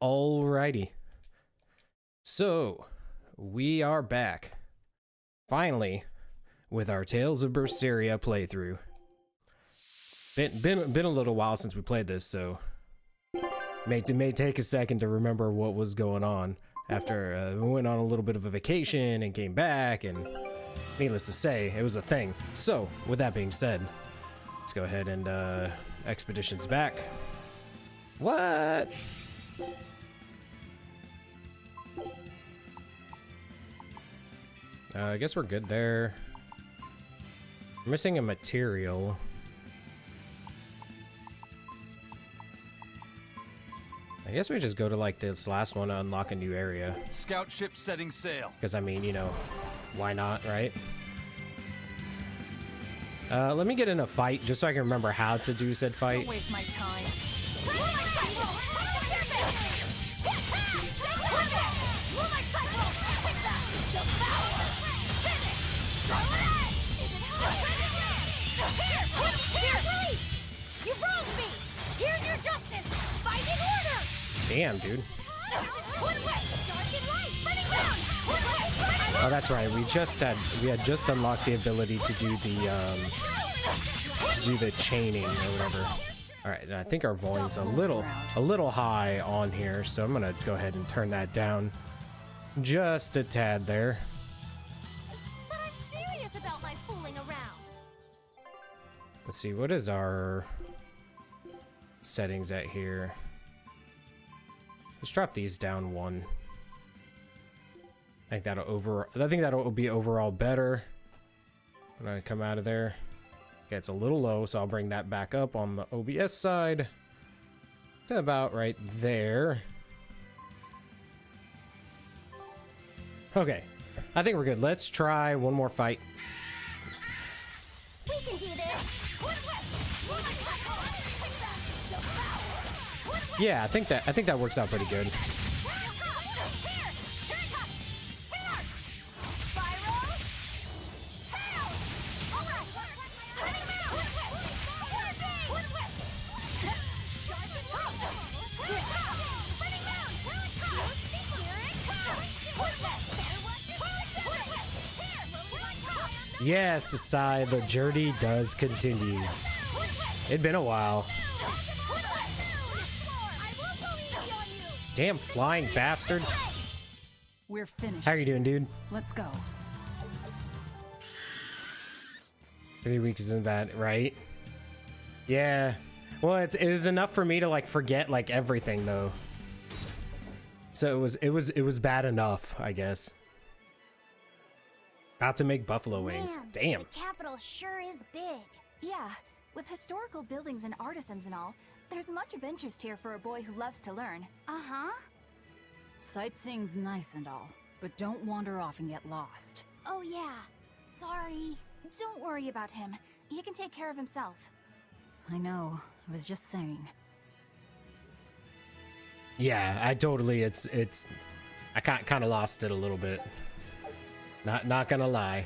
Alrighty. So, we are back. Finally, with our Tales of Berseria playthrough. Been a little while since we played this, so may take a second to remember what was going on after we went on a little bit of a vacation and came back, and needless to say, it was a thing. So, with that being said, let's go ahead and expeditions back. What? I guess we're good there. We're missing a material. I guess we just go to like this last one to unlock a new area. Scout ship setting sail. Because I mean, you know, why not, right? Let me get in a fight just so I can remember how to do said fight. Don't waste my time. You wronged me! Here's your justice! Fight in order! Damn, dude. Oh, that's right. We had just unlocked the ability to do the chaining or whatever. All right, and I think our volume's a little high on here, so I'm gonna go ahead and turn that down just a tad there. But I'm serious about my fooling around. Let's see, what is our settings at here? Let's drop these down one. I think that'll be overall better when I come out of there. Okay, it's a little low, so I'll bring that back up on the OBS side to about right there. Okay, I think we're good. Let's try one more fight. We can do this. Yeah, I think that works out pretty good. Yes, Asai, the journey does continue. It'd been a while. Damn flying bastard. We're finished. How are you doing, dude? Let's go. 3 weeks isn't bad, right? Yeah. Well, it was enough for me to like forget like everything though. So it was bad enough, I guess. About to make buffalo wings. Man, Damn. the capital sure is big. Yeah, with historical buildings and artisans and all, there's much of interest here for a boy who loves to learn. Uh-huh. Sightseeing's nice and all, but don't wander off and get lost. Oh yeah. Sorry. Don't worry about him. He can take care of himself. I know. I was just saying. Yeah, I totally. I kind of lost it a little bit. Not gonna lie.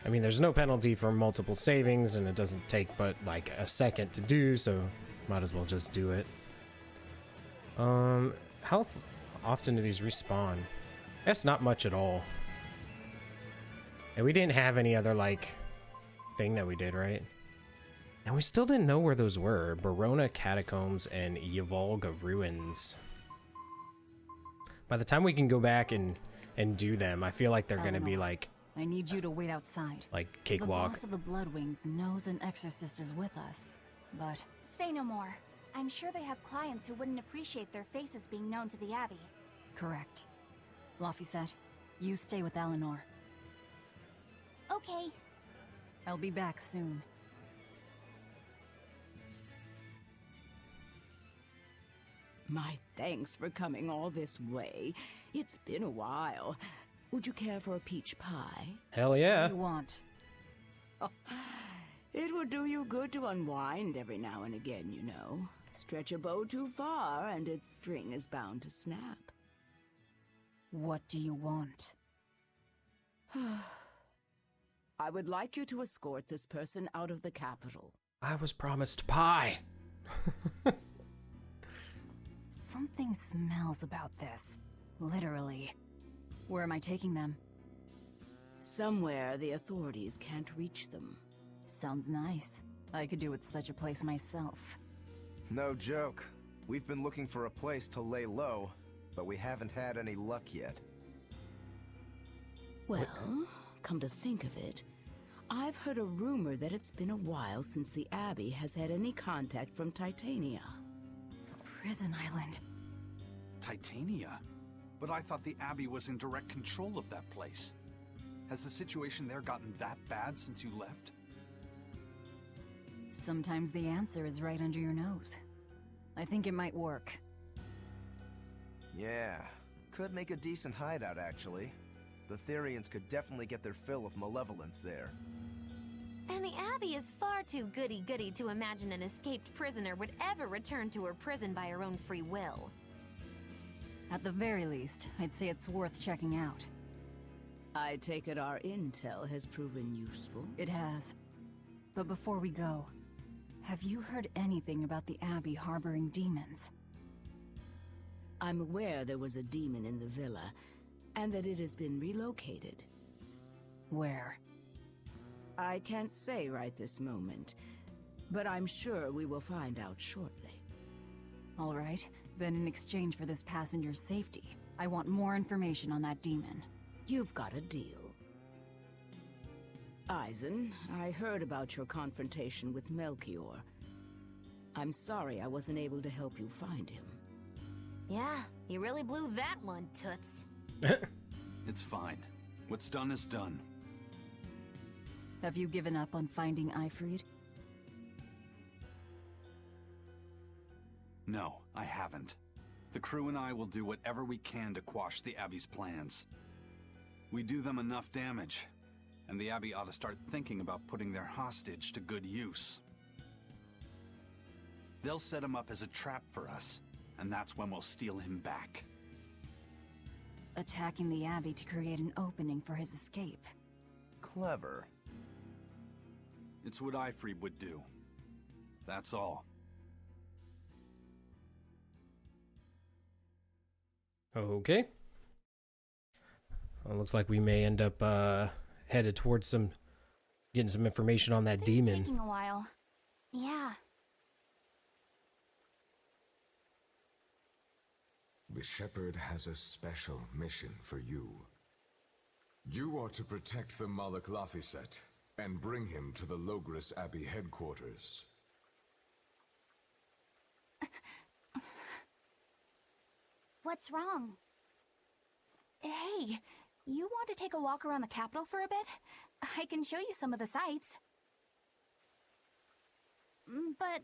I mean, there's no penalty for multiple savings, and it doesn't take but like a second to do, so might as well just do it. How often do these respawn? That's not much at all. And we didn't have any other like thing that we did, right? And we still didn't know where those were. Barona Catacombs and Yvalga Ruins. By the time we can go back and do them, I feel like they're gonna be like I need you to wait outside. like cakewalk. The boss of the Bloodwings knows an exorcist is with us, but... Say no more. I'm sure they have clients who wouldn't appreciate their faces being known to the Abbey. Correct. Laphicet, you stay with Eleanor. Okay. I'll be back soon. My thanks for coming all this way. It's been a while. Would you care for a peach pie? Hell yeah. What do you want? It would do you good to unwind every now and again, you know. Stretch a bow too far, and its string is bound to snap. What do you want? I would like you to escort this person out of the capital. I was promised pie. Something smells about this. Literally. Where am I taking them? Somewhere the authorities can't reach them. Sounds nice. I could do with such a place myself. No joke. We've been looking for a place to lay low, but we haven't had any luck yet. Well, come to think of it, I've heard a rumor that it's been a while since the Abbey has had any contact from Titania. The prison island. Titania? But I thought the Abbey was in direct control of that place. Has the situation there gotten that bad since you left? Sometimes the answer is right under your nose. I think it might work. Yeah, could make a decent hideout actually. The Therians could definitely get their fill of malevolence there. And the Abbey is far too goody-goody to imagine an escaped prisoner would ever return to her prison by her own free will. At the very least, I'd say it's worth checking out. I take it our intel has proven useful. It has. But before we go, have you heard anything about the Abbey harboring demons? I'm aware there was a demon in the villa, and that it has been relocated. Where? I can't say right this moment, but I'm sure we will find out shortly. All right, then in exchange for this passenger's safety, I want more information on that demon. You've got a deal. Eisen, I heard about your confrontation with Melchior. I'm sorry I wasn't able to help you find him. Yeah, you really blew that one, Toots. It's fine. What's done is done. Have you given up on finding Eifried? No, I haven't. The crew and I will do whatever we can to quash the Abbey's plans. We do them enough damage, and the Abbey ought to start thinking about putting their hostage to good use. They'll set him up as a trap for us, and that's when we'll steal him back. Attacking the Abbey to create an opening for his escape. Clever. It's what Eifried would do. That's all. Okay. Well, looks like we may end up headed towards getting some information on that demon. Taking a while. Yeah. The Shepherd has a special mission for you. You are to protect the Malak Laphicet and bring him to the Logris Abbey headquarters. What's wrong? Hey, you want to take a walk around the capital for a bit? I can show you some of the sights. But,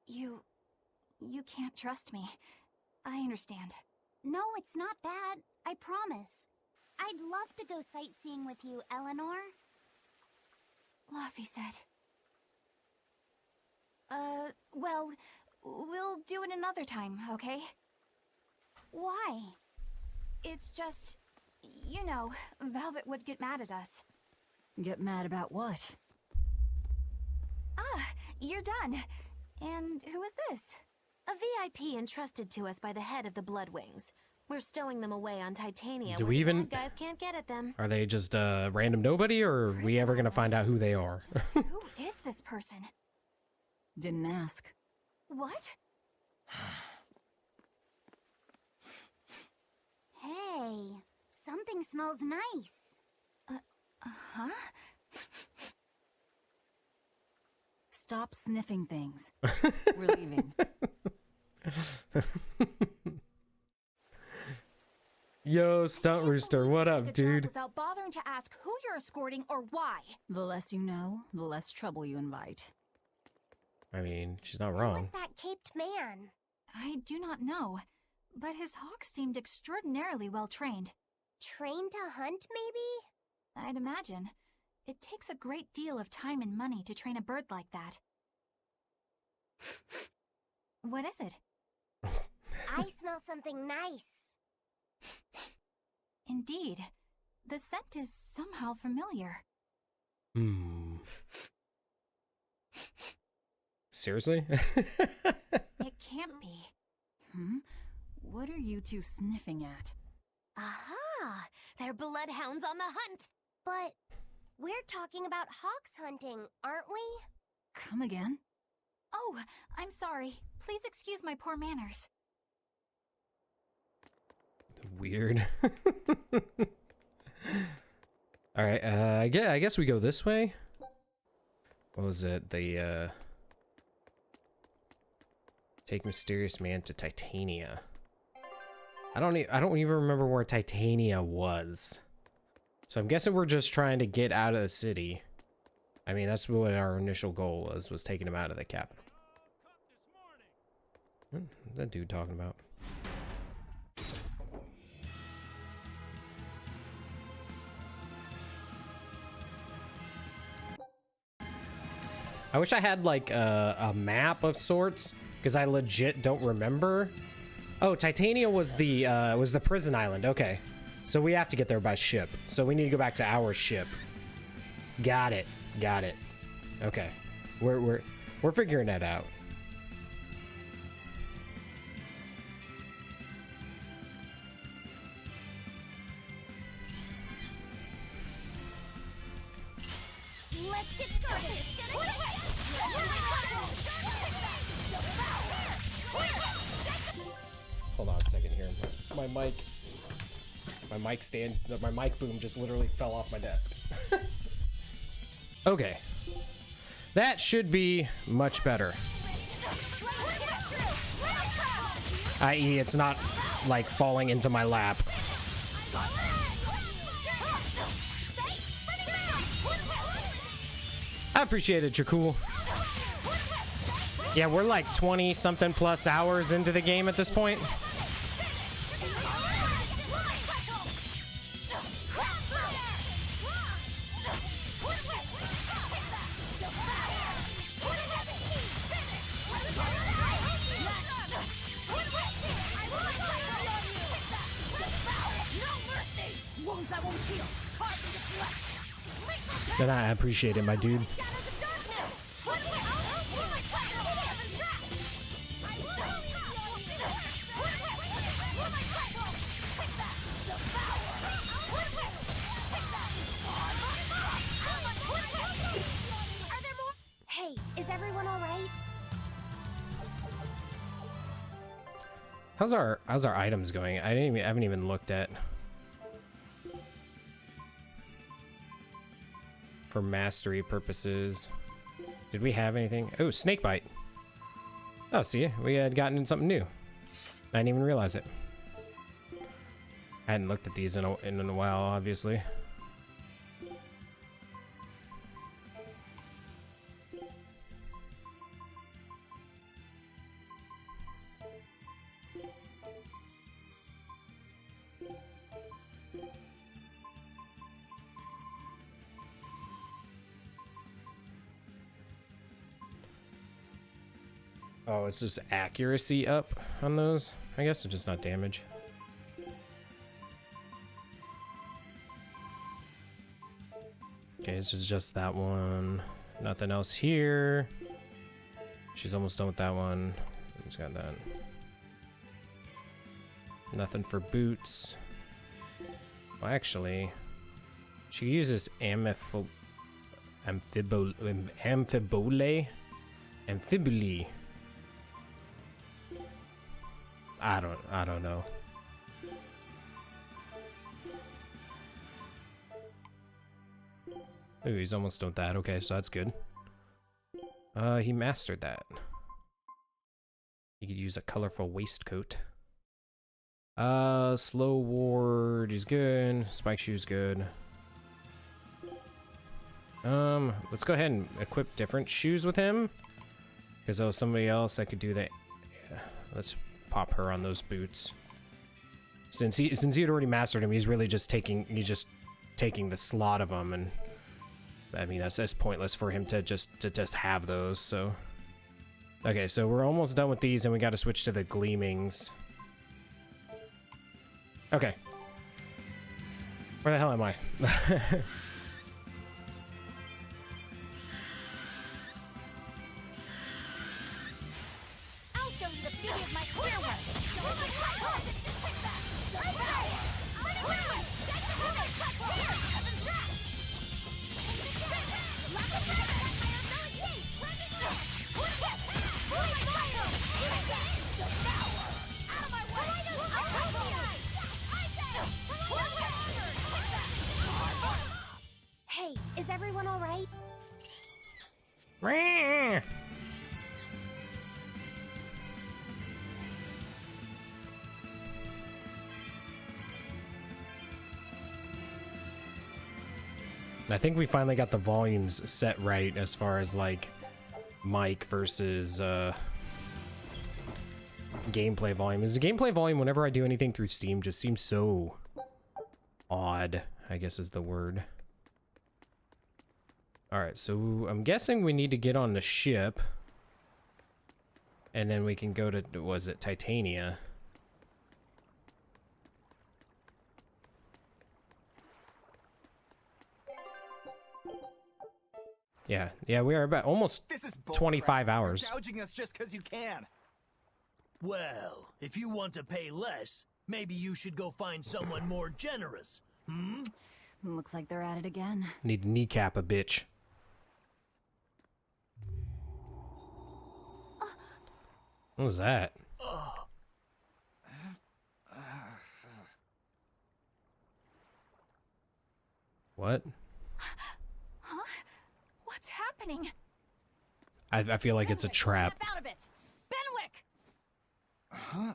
You can't trust me. I understand. No, it's not that. I promise. I'd love to go sightseeing with you, Eleanor. Laphicet. Well, we'll do it another time, okay? Why? It's just, you know, Velvet would get mad at us. Get mad about what? Ah, you're done. And who is this? A VIP entrusted to us by the head of the Bloodwings. We're stowing them away on Titania Do where we the even- bad guys can't get at them. Are they just random nobody, or are we ever gonna find out who they are? Just who is this person? Didn't ask. What? Hey, something smells nice. Huh? Stop sniffing things. We're leaving. Yo, Stunt Rooster, what up, Take a job dude? Without bothering to ask who you're escorting or why. The less you know, the less trouble you invite. I mean, she's not Who wrong. was that caped man? I do not know, but his hawks seemed extraordinarily well trained. Trained to hunt, maybe? I'd imagine. It takes a great deal of time and money to train a bird like that. What is it? I smell something nice. Indeed. The scent is somehow familiar. Seriously? It can't be. What are you two sniffing at? Aha! They're bloodhounds on the hunt! But we're talking about hawks hunting, aren't we? Come again? Oh, I'm sorry. Please excuse my poor manners. Weird. All right, I guess we go this way. What was it? The take mysterious man to Titania. I don't even remember where Titania was. So I'm guessing we're just trying to get out of the city. I mean, that's what our initial goal was taking him out of the capital. What's that dude talking about? I wish I had like a map of sorts, because I legit don't remember. Oh, Titania was the prison island. Okay, so we have to get there by ship. So we need to go back to our ship. Got it. Got it. Okay, we're figuring that out. Let's get started. Hold on a second here. My mic boom just literally fell off my desk. Okay. That should be much better. I.e., it's not like falling into my lap. I appreciate it, you're cool. Yeah, we're like 20 something plus hours into the game at this point. And I appreciate it, my dude. Hey, is everyone all right? How's our items going? I haven't even looked at. For mastery purposes. Did we have anything? Oh, snake bite. Oh, see, we had gotten something new. I didn't even realize it. I hadn't looked at these in a while, obviously. Oh, it's just accuracy up on those. I guess it's just not damage. Okay, it's just that one. Nothing else here. She's almost done with that one. Just got that. Nothing for boots. Well, actually, she uses amphibole. I don't know. Ooh, he's almost done with that. Okay, so that's good. He mastered that. He could use a colorful waistcoat. Slow ward is good. Spike shoe's good. Let's go ahead and equip different shoes with him. Because oh, somebody else I could do that. Yeah, let's pop her on those boots. Since he had already mastered him, he's just taking the slot of them, and I mean that's pointless for him to just have those. So Okay, so we're almost done with these, and we got to switch to the gleamings. Okay. Where the hell am I? I'll show you the beauty of my spear work. Hey, is everyone all right? I think we finally got the volumes set right as far as like mic versus gameplay volume. Is the gameplay volume whenever I do anything through Steam just seems so odd, I guess is the word. Alright, so I'm guessing we need to get on the ship. And then we can go to, was it Titania? Yeah, we are about almost This is 25 hours. You're gouging us just because you can. Well, if you want to pay less, maybe you should go find someone more generous. Hmm? Looks like they're at it again. Need to kneecap a bitch. What was that? What? Huh? What's happening? I feel like it's a trap. Snap out of it! Benwick! Huh?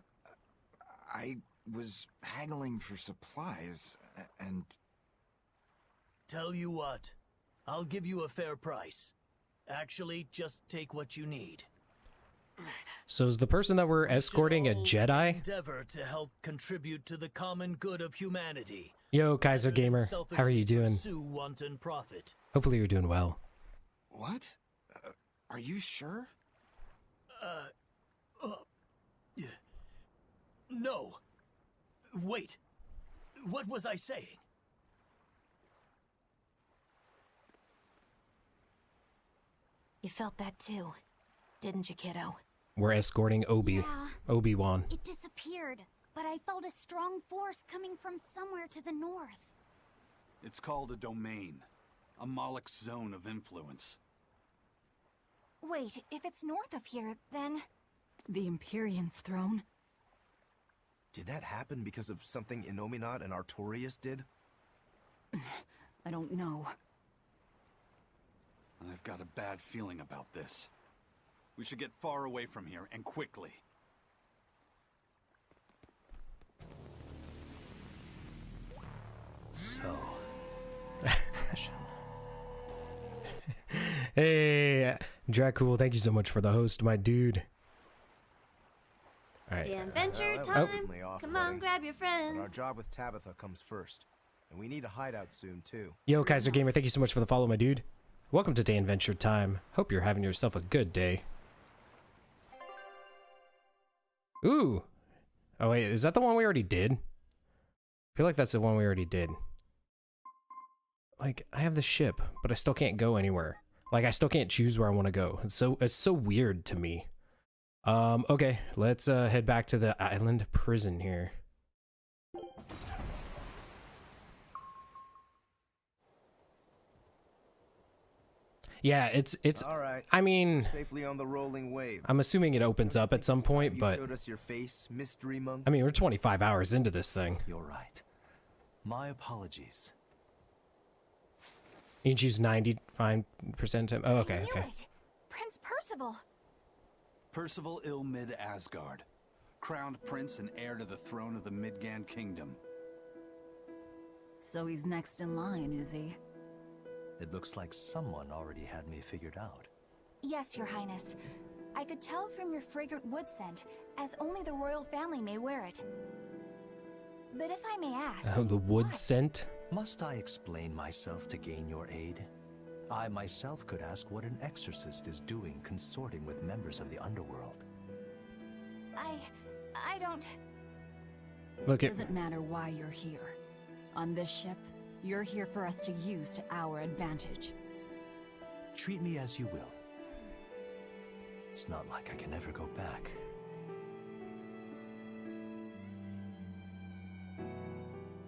I was haggling for supplies, and... Tell you what, I'll give you a fair price. Actually, just take what you need. So is the person that we're escorting a Jedi? Endeavor to help contribute to the common good of humanity. Yo, Kaiser Gamer, how are you doing? Pursue wanton profit. Hopefully you're doing well. What? Are you sure? Yeah. No. Wait. What was I saying? You felt that too, didn't you, kiddo? We're escorting Yeah. Obi-Wan. It disappeared, but I felt a strong force coming from somewhere to the north. It's called a domain. A Moloch zone of influence. Wait, if it's north of here, then... The Empyrean's throne? Did that happen because of something Innominat and Artorias did? I don't know. I've got a bad feeling about this. We should get far away from here, and quickly. So... Hey, Dracul, thank you so much for the host, my dude. Alright. The adventure That was time! certainly Come off-putting, on, grab your But our friends. job with Tabitha comes first. And we need a hideout soon, too. Yo, Kaiser Gamer, thank you so much for the follow, my dude. Welcome to Day Adventure Time. Hope you're having yourself a good day. Ooh. Oh, wait, is that the one we already did? I feel like that's the one we already did. Like, I have the ship, but I still can't go anywhere. Like, I still can't choose where I want to go. It's so weird to me. Okay, let's head back to the island prison here. Yeah, it's All right. I mean, Safely on the rolling waves. I'm assuming it opens up at some point, You but showed us your face, mystery monk. I mean, we're 25 hours into this thing. You're right. My apologies. You can choose 95% time. Oh, okay, I knew okay. it! Prince Percival! Percival Ilmid Asgard, crowned prince and heir to the throne of the Midgand Kingdom. So he's next in line, is he? It looks like someone already had me figured out. Yes, Your Highness. I could tell from your fragrant wood scent, as only the royal family may wear it. But if I may ask... Oh, the wood why? scent? Must I explain myself to gain your aid? I myself could ask what an exorcist is doing consorting with members of the underworld. I don't... Look, It doesn't matter why you're here. On this ship, you're here for us to use to our advantage. Treat me as you will. It's not like I can ever go back.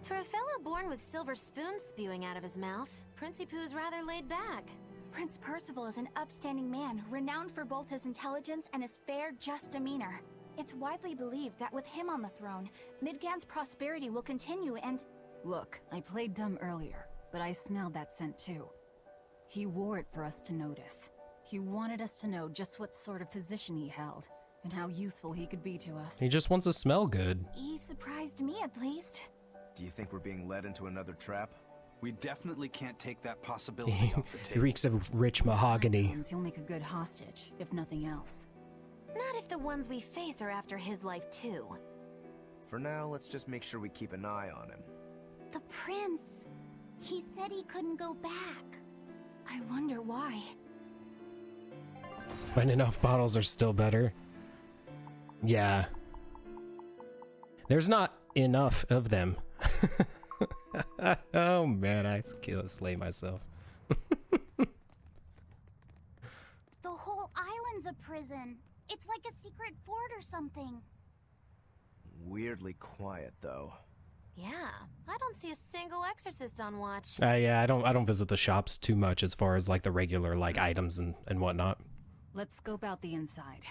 For a fellow born with silver spoons spewing out of his mouth, Princie Pooh's rather laid back. Prince Percival is an upstanding man, renowned for both his intelligence and his fair, just demeanor. It's widely believed that with him on the throne, Midgand's prosperity will continue and... Look, I played dumb earlier, but I smelled that scent too. He wore it for us to notice. He wanted us to know just what sort of position he held, and how useful he could be to us. he just wants to smell good. He surprised me, at least. Do you think we're being led into another trap? We definitely can't take that possibility off the He table. reeks of rich mahogany. He'll make a good hostage, if nothing else. Not if the ones we face are after his life too. For now, let's just make sure we keep an eye on him. The prince. He said he couldn't go back. I wonder why. When enough bottles are still better. Yeah. There's not enough of them. Oh man, I slay myself. The whole island's a prison. It's like a secret fort or something. Weirdly quiet, though. Yeah, I don't see a single exorcist on watch. Yeah, I don't visit the shops too much as far as like the regular like items and whatnot. Let's scope out the inside.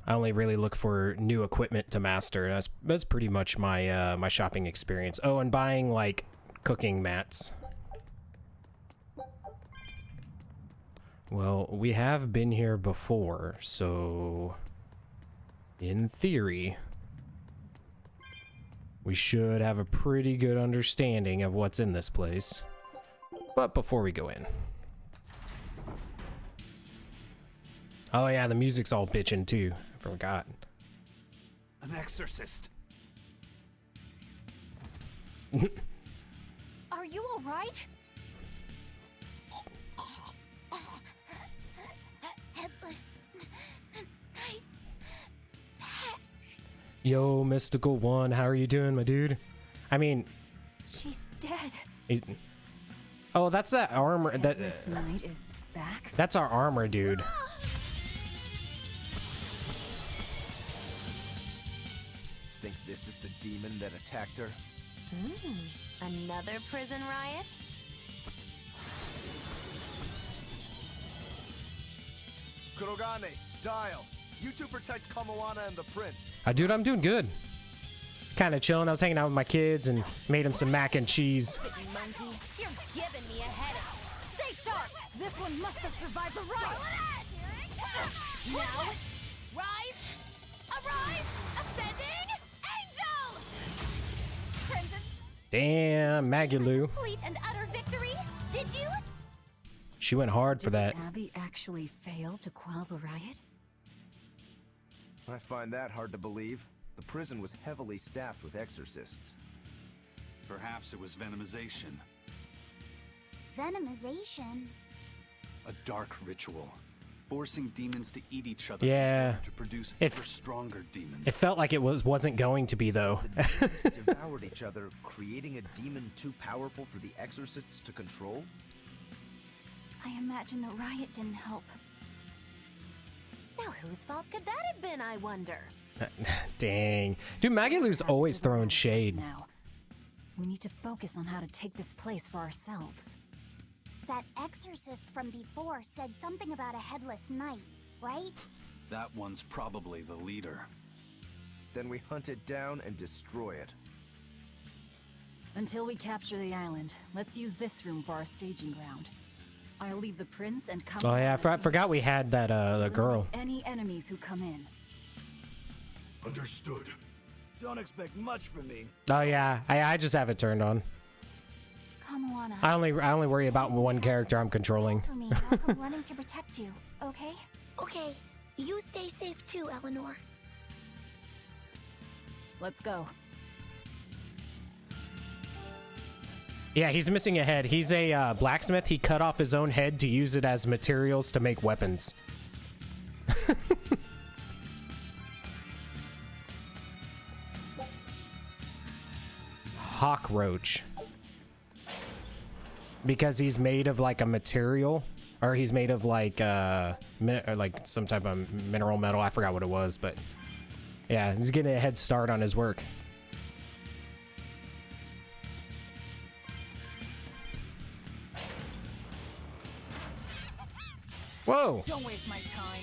I only really look for new equipment to master. That's pretty much my my shopping experience. Oh, and buying like cooking mats. Well, we have been here before, so in theory, we should have a pretty good understanding of what's in this place. But before we go in. Oh yeah, the music's all bitchin' too. I forgot. An exorcist. Are you alright? Headless Knights. Yo, Mystical One, how are you doing, my dude? I mean, She's dead. oh, that's that armor. This knight is back. That's our armor, dude. Think this is the demon that attacked her? Another prison riot? Kurogane, Dial, you two protect Kamoana and the prince. Dude, I'm doing good. Kind of chilling. I was hanging out with my kids and made them some mac and cheese. Monkey, you're giving me a headache. Stay sharp! This one must have survived the riot! Now, rise, arise, ascending, angel! Crimson, Damn, Magilou. complete and utter victory, did you? She went hard for Did that. Abby actually fail to quell the riot? I find that hard to believe. The prison was heavily staffed with exorcists. Perhaps it was venomization. Venomization? A dark ritual. Forcing demons to eat each other Yeah. in order to produce If- ever stronger demons. It felt like it wasn't going to be though. The demons devoured each other, creating a demon too powerful for the exorcists to control? I imagine the riot didn't help. Now whose fault could that have been, I wonder? Dang. Dude, Magilou's always throwing shade. Now, we need to focus on how to take this place for ourselves. That exorcist from before said something about a headless knight, right? That one's probably the leader. Then we hunt it down and destroy it. Until we capture the island, let's use this room for our staging ground. I'll leave the prince and come. Oh yeah, I forgot we had that the girl. Any enemies who come in. Understood. Don't expect much from me. Oh yeah, I just have it turned on. Kamoana. I only worry about one character I'm controlling. For me, and I'll come running to protect you, okay? Okay, you stay safe too, Eleanor. Let's go. Yeah, he's missing a head. He's a blacksmith. He cut off his own head to use it as materials to make weapons. Hawk roach. Because he's made of like a material, or he's made of like or like some type of mineral metal. I forgot what it was, but yeah, he's getting a head start on his work. Whoa! Don't waste my time.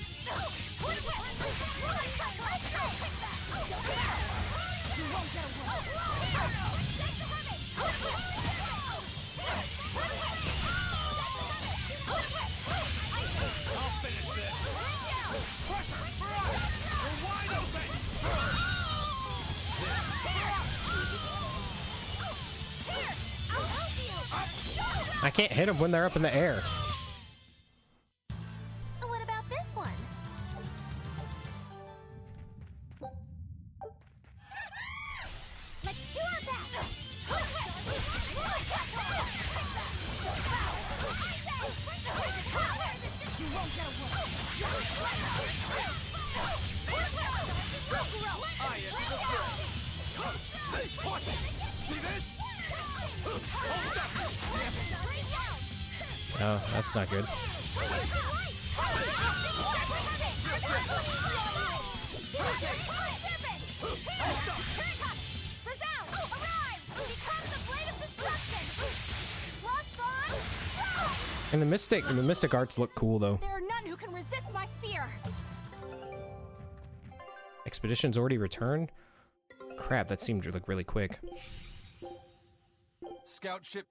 I can't hit them when they're up in the air. What about this one? Let's do our best. You won't get away. Oh, that's not good. And the mystic arts look cool though. There are none who can resist my spear. Expedition's already returned? Crap, that seemed like really quick. Scout ship.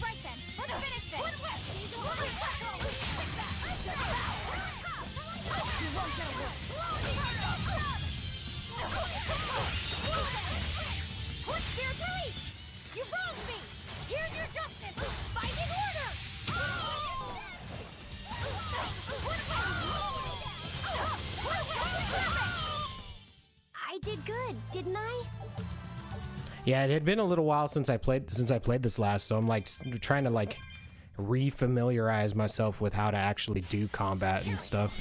Right then, let's finish this. Spear release! You wronged me! Here's your justice! Fight in order! I did good, didn't I? Yeah, it had been a little while since I played this last, so I'm like trying to like re-familiarize myself with how to actually do combat and stuff.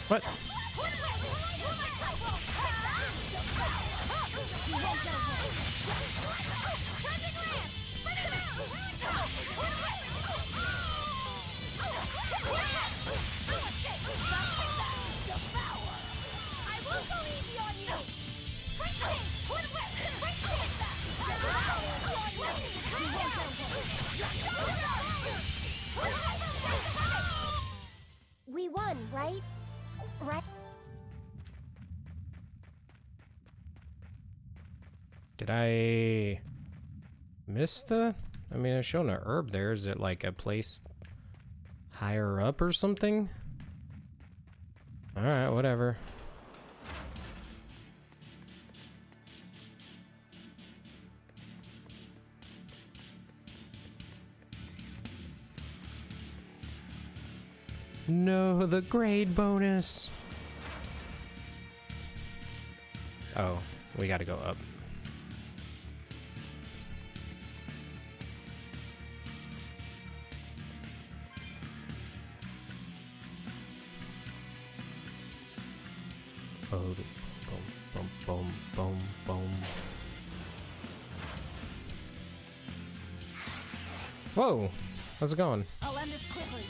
What? We won, right? Right? Did I miss the? I mean, I've shown a herb there. Is it like a place higher up or something? All right, whatever. No, the grade bonus. Oh, we gotta go up. Boom, boom, boom, boom, boom. Whoa, how's it going? I'll end this quickly.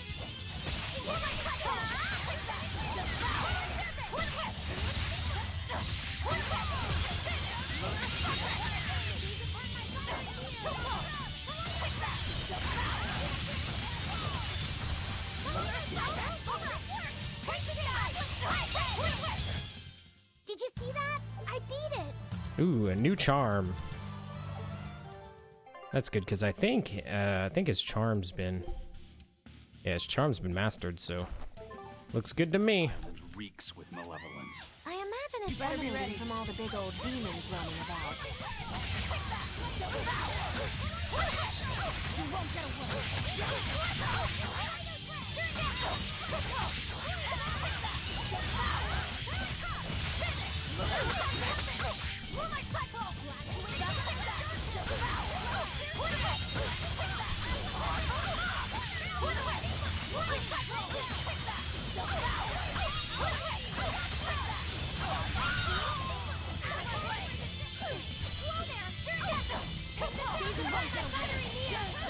Did you see that? I beat it. Ooh, a new charm. That's good, because I think his charm's been... Yeah, his charm's been mastered, so... Looks good to me. It reeks with malevolence. I imagine it's emanating from all the big old demons roaming about.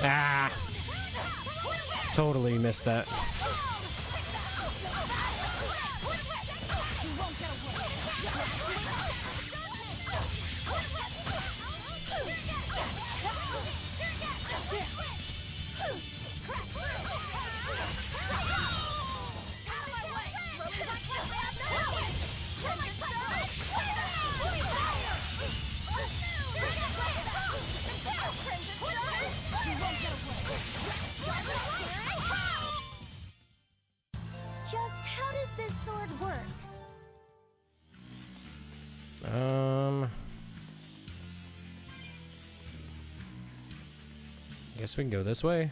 Ah! Totally missed that. Just how does this sword work? Guess we can go this way.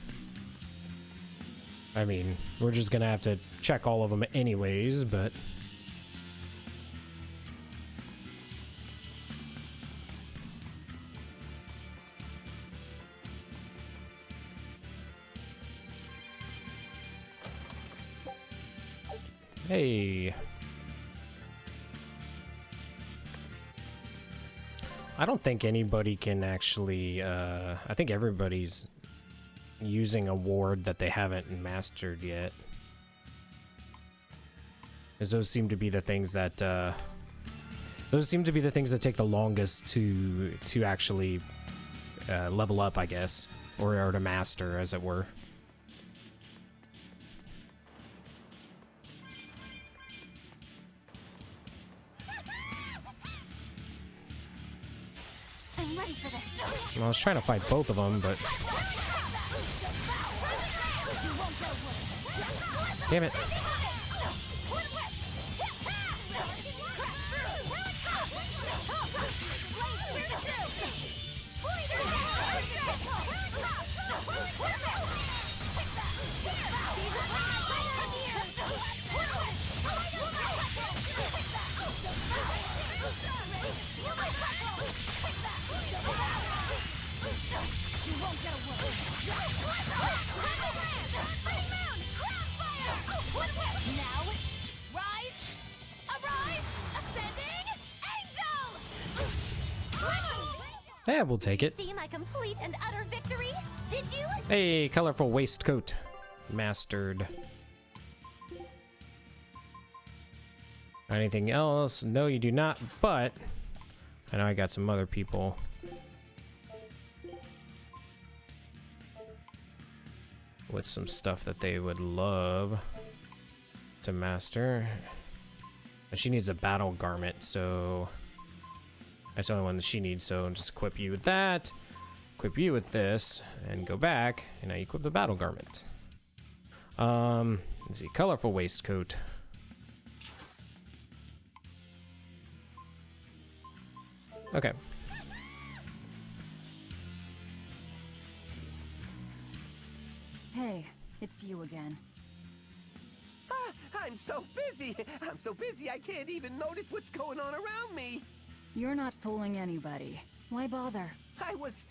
I mean, we're just gonna have to check all of them anyways, but... Hey. I don't think anybody can actually, I think everybody's using a ward that they haven't mastered yet. Because those seem to be the things that, take the longest to actually level up, I guess. Or to master, as it were. I'm ready for this. Well, I was trying to fight both of them, but... Damn it. Yeah, we'll take it. See my complete and utter victory? Did you? Hey, colorful waistcoat. Mastered. Anything else? No, you do not, but I know I got some other people. With some stuff that they would love to master. And she needs a battle garment, so that's the only one that she needs, so just equip you with that, equip you with this, and go back, and now you equip the battle garment. Let's see, colorful waistcoat. Okay. Hey, it's you again. I'm so busy. I'm so busy I can't even notice what's going on around me. You're not fooling anybody. Why bother? I was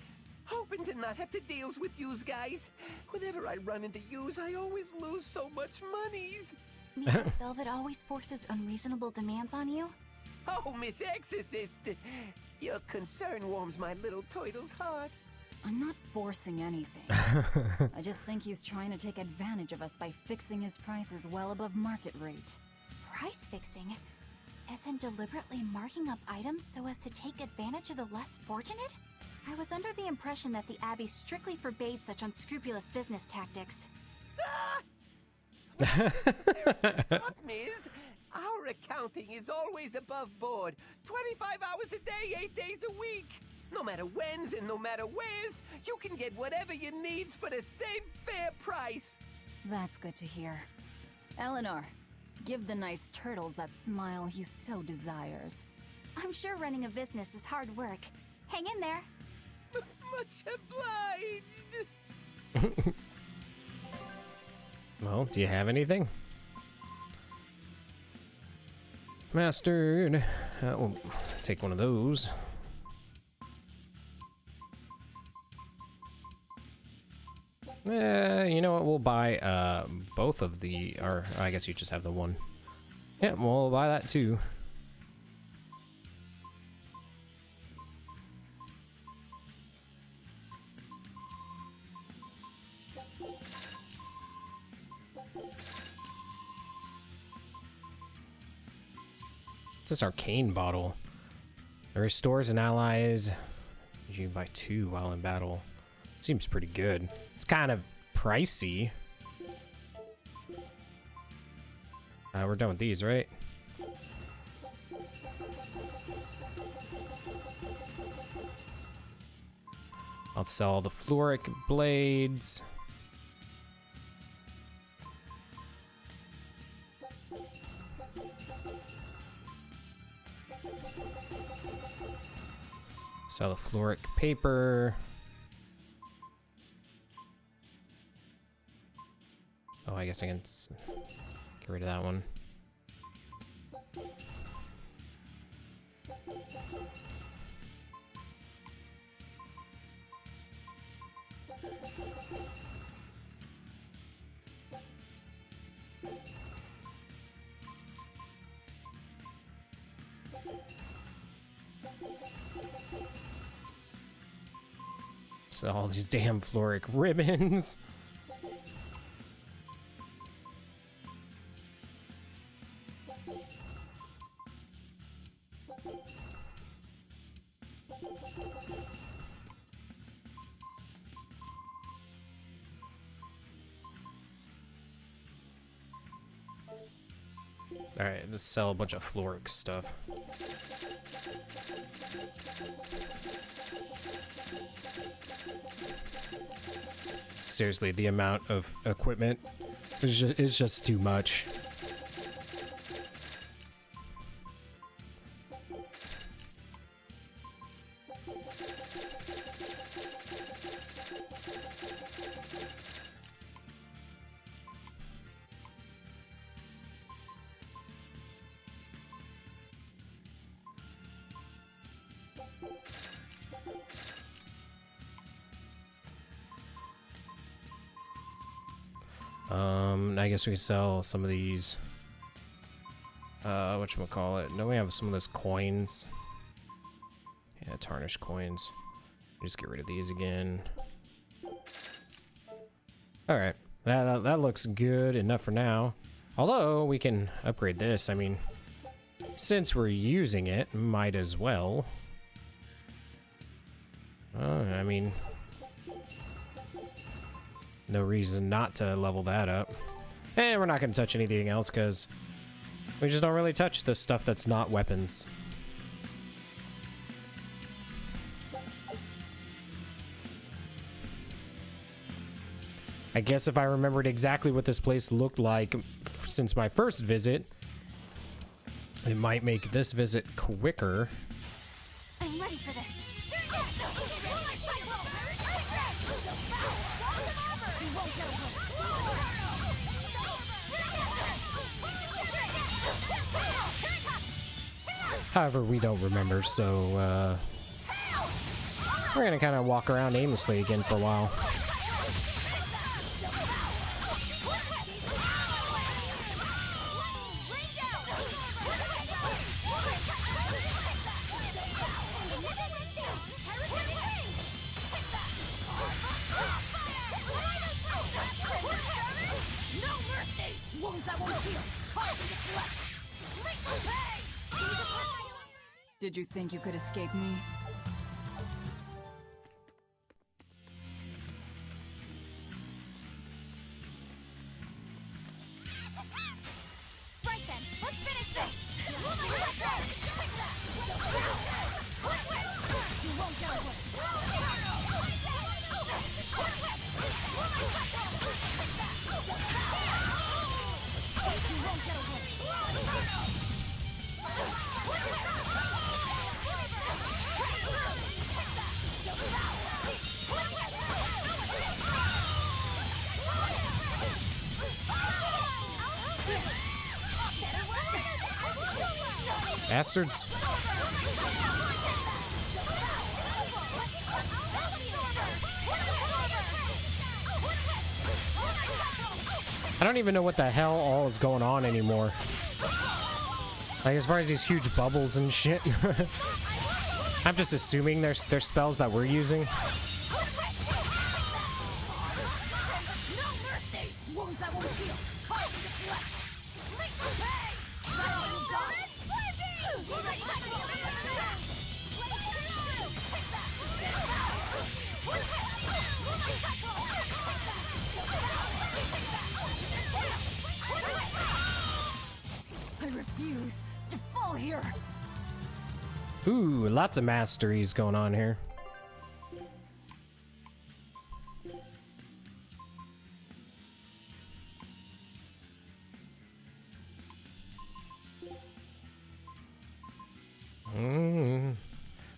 hoping to not have to deal with yous guys. Whenever I run into yous, I always lose so much monies. Because Velvet always forces unreasonable demands on you? Oh, Miss Exorcist, your concern warms my little turtle's heart. I'm not forcing anything. I just think he's trying to take advantage of us by fixing his prices well above market rate. Price fixing? As in deliberately marking up items so as to take advantage of the less fortunate? I was under the impression that the Abbey strictly forbade such unscrupulous business tactics. There's the problem is, our accounting is always above board. 25 hours a day, 8 days a week. No matter when's and no matter where's, you can get whatever you needs for the same fair price. That's good to hear. Eleanor, give the nice turtles that smile he so desires. I'm sure running a business is hard work. Hang in there. Much obliged. Well, do you have anything? Mastered. We'll take one of those. You know what? We'll buy both of the, or I guess you just have the one. Yeah, we'll buy that too. It's this arcane bottle. It restores an ally's. You can buy 2 while in battle. Seems pretty good. It's kind of pricey. We're done with these, right? I'll sell the fluoric blades. Sell the fluoric paper. Oh, I guess I can get rid of that one. So all these damn fluoric ribbons. Alright, let's sell a bunch of fluoric stuff. Seriously, the amount of equipment is just too much. I guess we can sell some of these. Whatchamacallit? No, we have some of those coins. Yeah, tarnished coins. Just get rid of these again. Alright. That looks good enough for now. Although, we can upgrade this. I mean, since we're using it, might as well. I mean, no reason not to level that up. And we're not going to touch anything else because we just don't really touch the stuff that's not weapons. I guess if I remembered exactly what this place looked like since my first visit, it might make this visit quicker. I'm ready for this. However, we don't remember, so we're gonna kind of walk around aimlessly again for a while. Did you think you could escape me? Right then, let's finish this. Bastards. I don't even know what the hell all is going on anymore. Like, as far as these huge bubbles and shit. I'm just assuming they're spells that we're using. I refuse to fall here. Ooh, lots of masteries going on here.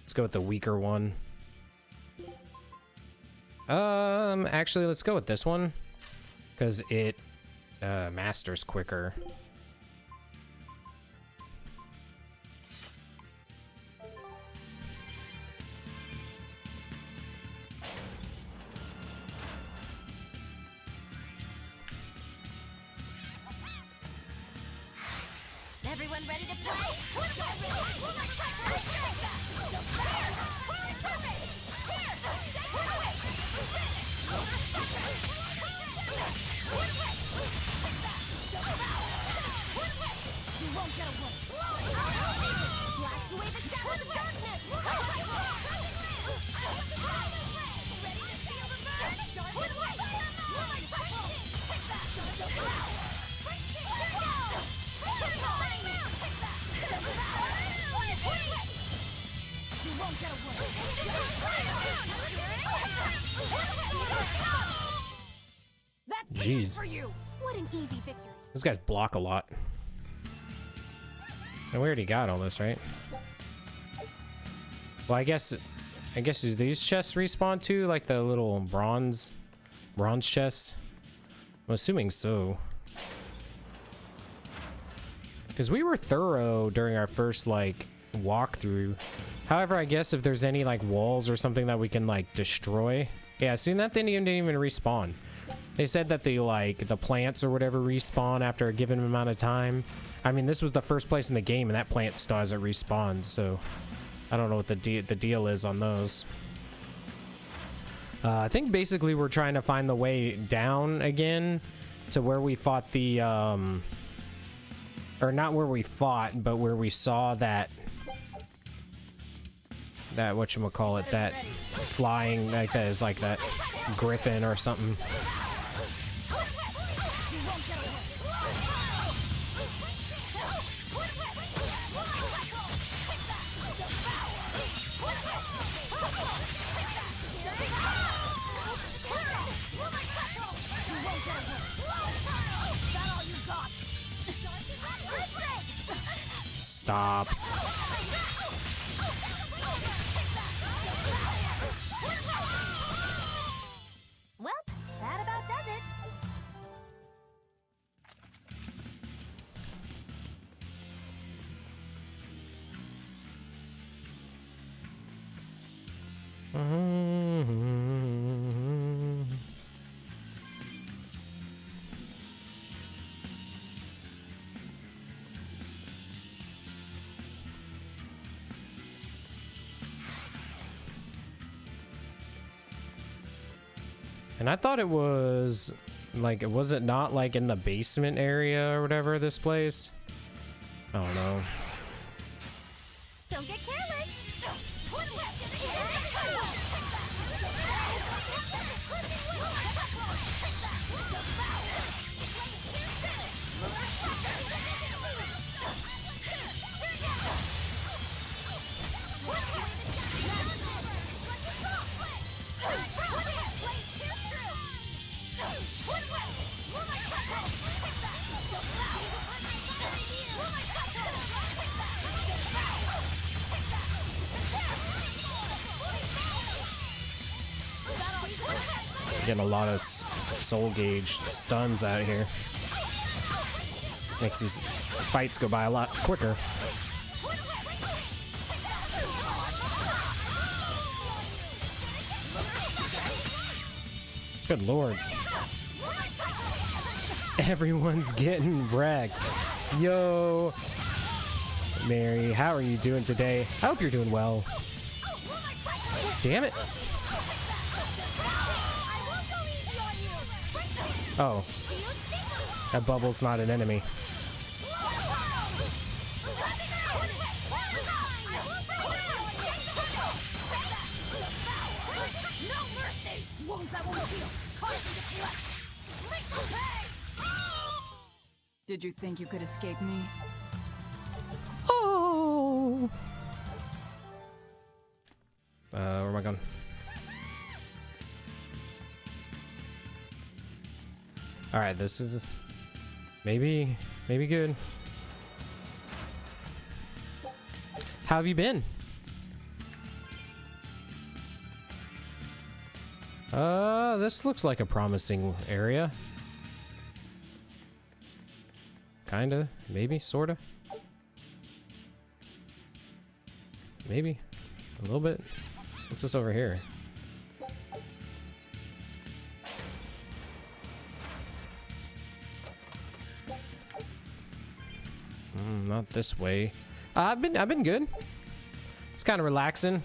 Let's go with the weaker one. Actually, let's go with this one, because it masters quicker. Everyone ready to play? You won't get away. Blast away the shadows of darkness. Ready to feel the burn? You won't get away. That's Jeez. it for you. What an easy victory. Those guys block a lot. And we already got all this, right? Well, I guess do these chests respawn too, like the little bronze chests? I'm assuming so. Because we were thorough during our first like walkthrough. However, I guess if there's any like walls or something that we can like destroy. Yeah, seeing that they didn't even respawn. They said that the plants or whatever respawn after a given amount of time. I mean, this was the first place in the game and that plant still hasn't respawned, so I don't know what the deal is on those. I think basically we're trying to find the way down again to where we fought the or not where we fought, but where we saw that whatchamacallit, that flying, like that is like that griffin or something. Stop. Well, that about does it. And I thought it was like, was it not like in the basement area or whatever, this place? I don't know. Don't get careless. Getting a lot of soul gauge stuns out here. Makes these fights go by a lot quicker. Good lord. Everyone's getting wrecked. Yo. Mary, how are you doing today? I hope you're doing well. Damn it. Oh. That bubble's not an enemy. Did you think you could escape me? Oh. Where am I going? All right, this is maybe good. How have you been? This looks like a promising area. Kinda, maybe, sorta. Maybe, a little bit. What's this over here? Not this way. I've been good. It's kind of relaxing.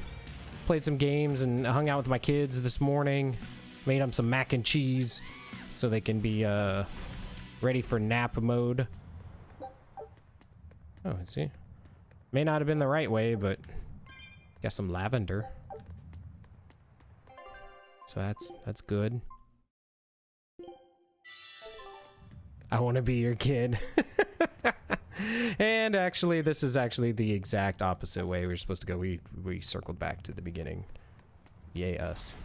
Played some games and hung out with my kids this morning. Made them some mac and cheese so they can be ready for nap mode. Oh, see, may not have been the right way, but got some lavender, so that's good. I want to be your kid. And actually, this is actually the exact opposite way we were supposed to go. We circled back to the beginning. Yay us.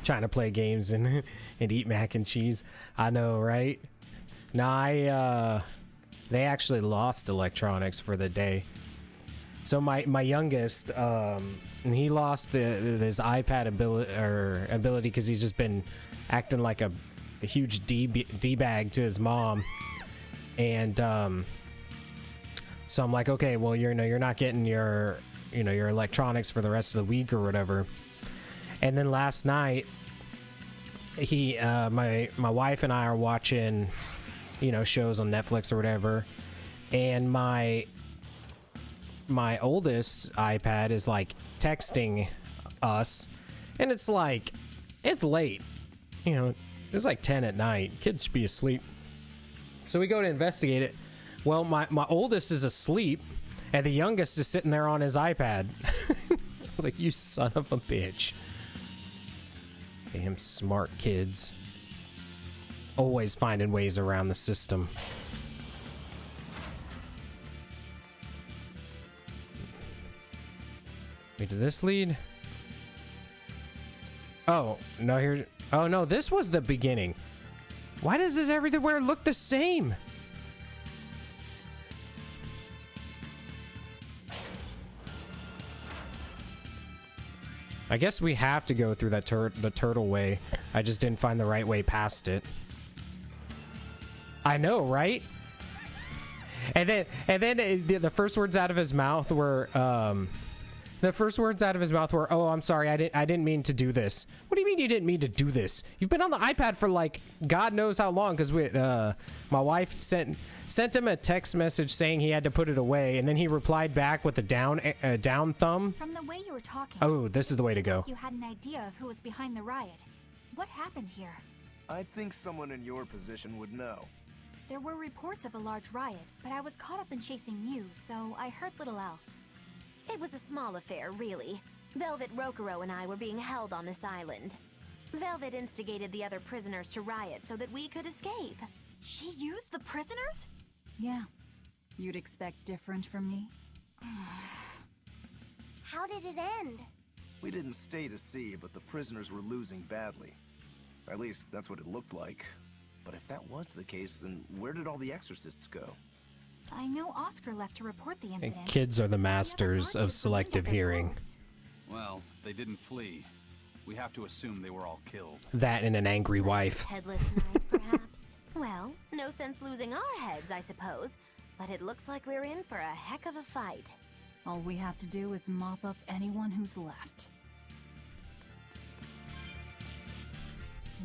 Trying to play games and eat mac and cheese. I know, right? Nah, they actually lost electronics for the day. So my youngest, he lost his iPad ability because he's just been acting like a huge D-bag to his mom. And so I'm like, okay, well, you're not getting your electronics for the rest of the week or whatever. And then last night, my wife and I are watching, shows on Netflix or whatever, and my oldest iPad is like texting us, and it's like, it's late, it's like 10 at night. Kids should be asleep. So we go to investigate it. Well, my oldest is asleep, and the youngest is sitting there on his iPad. I was like, you son of a bitch. Damn smart kids. Always finding ways around the system. Wait, did this lead? Oh, no, here. Oh, no, this was the beginning. Why does this everywhere look the same? I guess we have to go through that the turtle way. I just didn't find the right way past it. I know, right? And then the first words out of his mouth were oh, I'm sorry, I didn't mean to do this. What do you mean you didn't mean to do this? You've been on the iPad for like God knows how long, because my wife sent him a text message saying he had to put it away, and then he replied back with a down thumb. From the way you were talking, oh, this is the way to go. You had an idea of who was behind the riot. What happened here? I think someone in your position would know. There were reports of a large riot, but I was caught up in chasing you, so I heard little else. It was a small affair, really. Velvet Rokuro and I were being held on this island. Velvet instigated the other prisoners to riot so that we could escape. She used the prisoners? Yeah. You'd expect different from me? How did it end? We didn't stay to see, but the prisoners were losing badly. At least, that's what it looked like. But if that was the case, then where did all the exorcists go? I know Oscar left to report the incident. And kids are the masters of selective hearing. Well, if they didn't flee, We have to assume they were all killed. That and an angry wife. Headless knight, perhaps? Well, no sense losing our heads, I suppose. But it looks like we're in for a heck of a fight. All we have to do is mop up anyone who's left.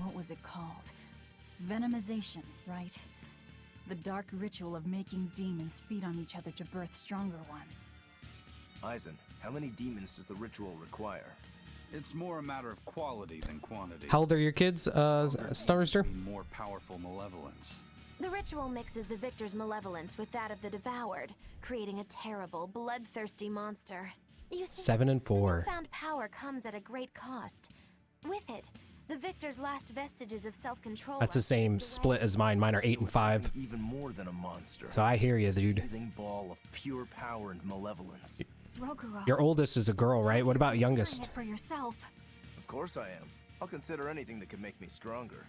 What was it called? Venomization, right? The dark ritual of making demons feed on each other to birth stronger ones. Eisen, how many demons does the ritual require? It's more a matter of quality than quantity. How old are your kids, Starrooster? More powerful malevolence. The ritual mixes the victor's malevolence with that of the devoured, creating a terrible, bloodthirsty monster. You see, 7 and 4. The newfound power comes at a great cost. With it, the victor's last vestiges of self-control. That's the same split as mine. Mine are 8 and 5. Even more than a monster. So I hear you, dude. A seething ball of pure power and malevolence. Roguro, Your oldest is a girl, right? What about youngest? for yourself. Of course I am. I'll consider anything that can make me stronger.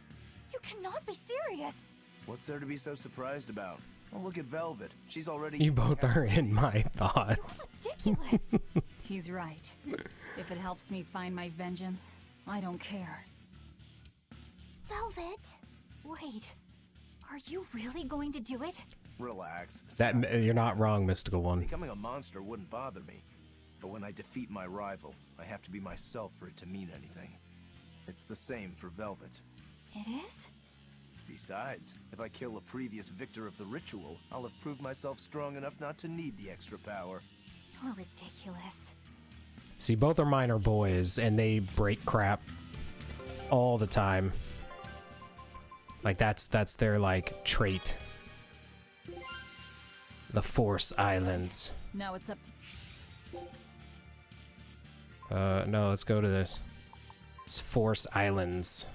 You cannot be serious. What's there to be so surprised about? Oh, look at Velvet. She's already... You both are in my thoughts. Ridiculous. He's right. If it helps me find my vengeance, I don't care. Velvet? Wait, are you really going to do it? Relax. You're not wrong, Mystical One. Becoming a monster wouldn't bother me. But when I defeat my rival, I have to be myself for it to mean anything. It's the same for Velvet. It is? Besides, if I kill a previous victor of the ritual, I'll have proved myself strong enough not to need the extra power. You're ridiculous. See, both of mine are boys, and they break crap all the time. Like, that's their, like, trait. The Force Islands. Now it's up to... No, let's go to this. It's Force Islands.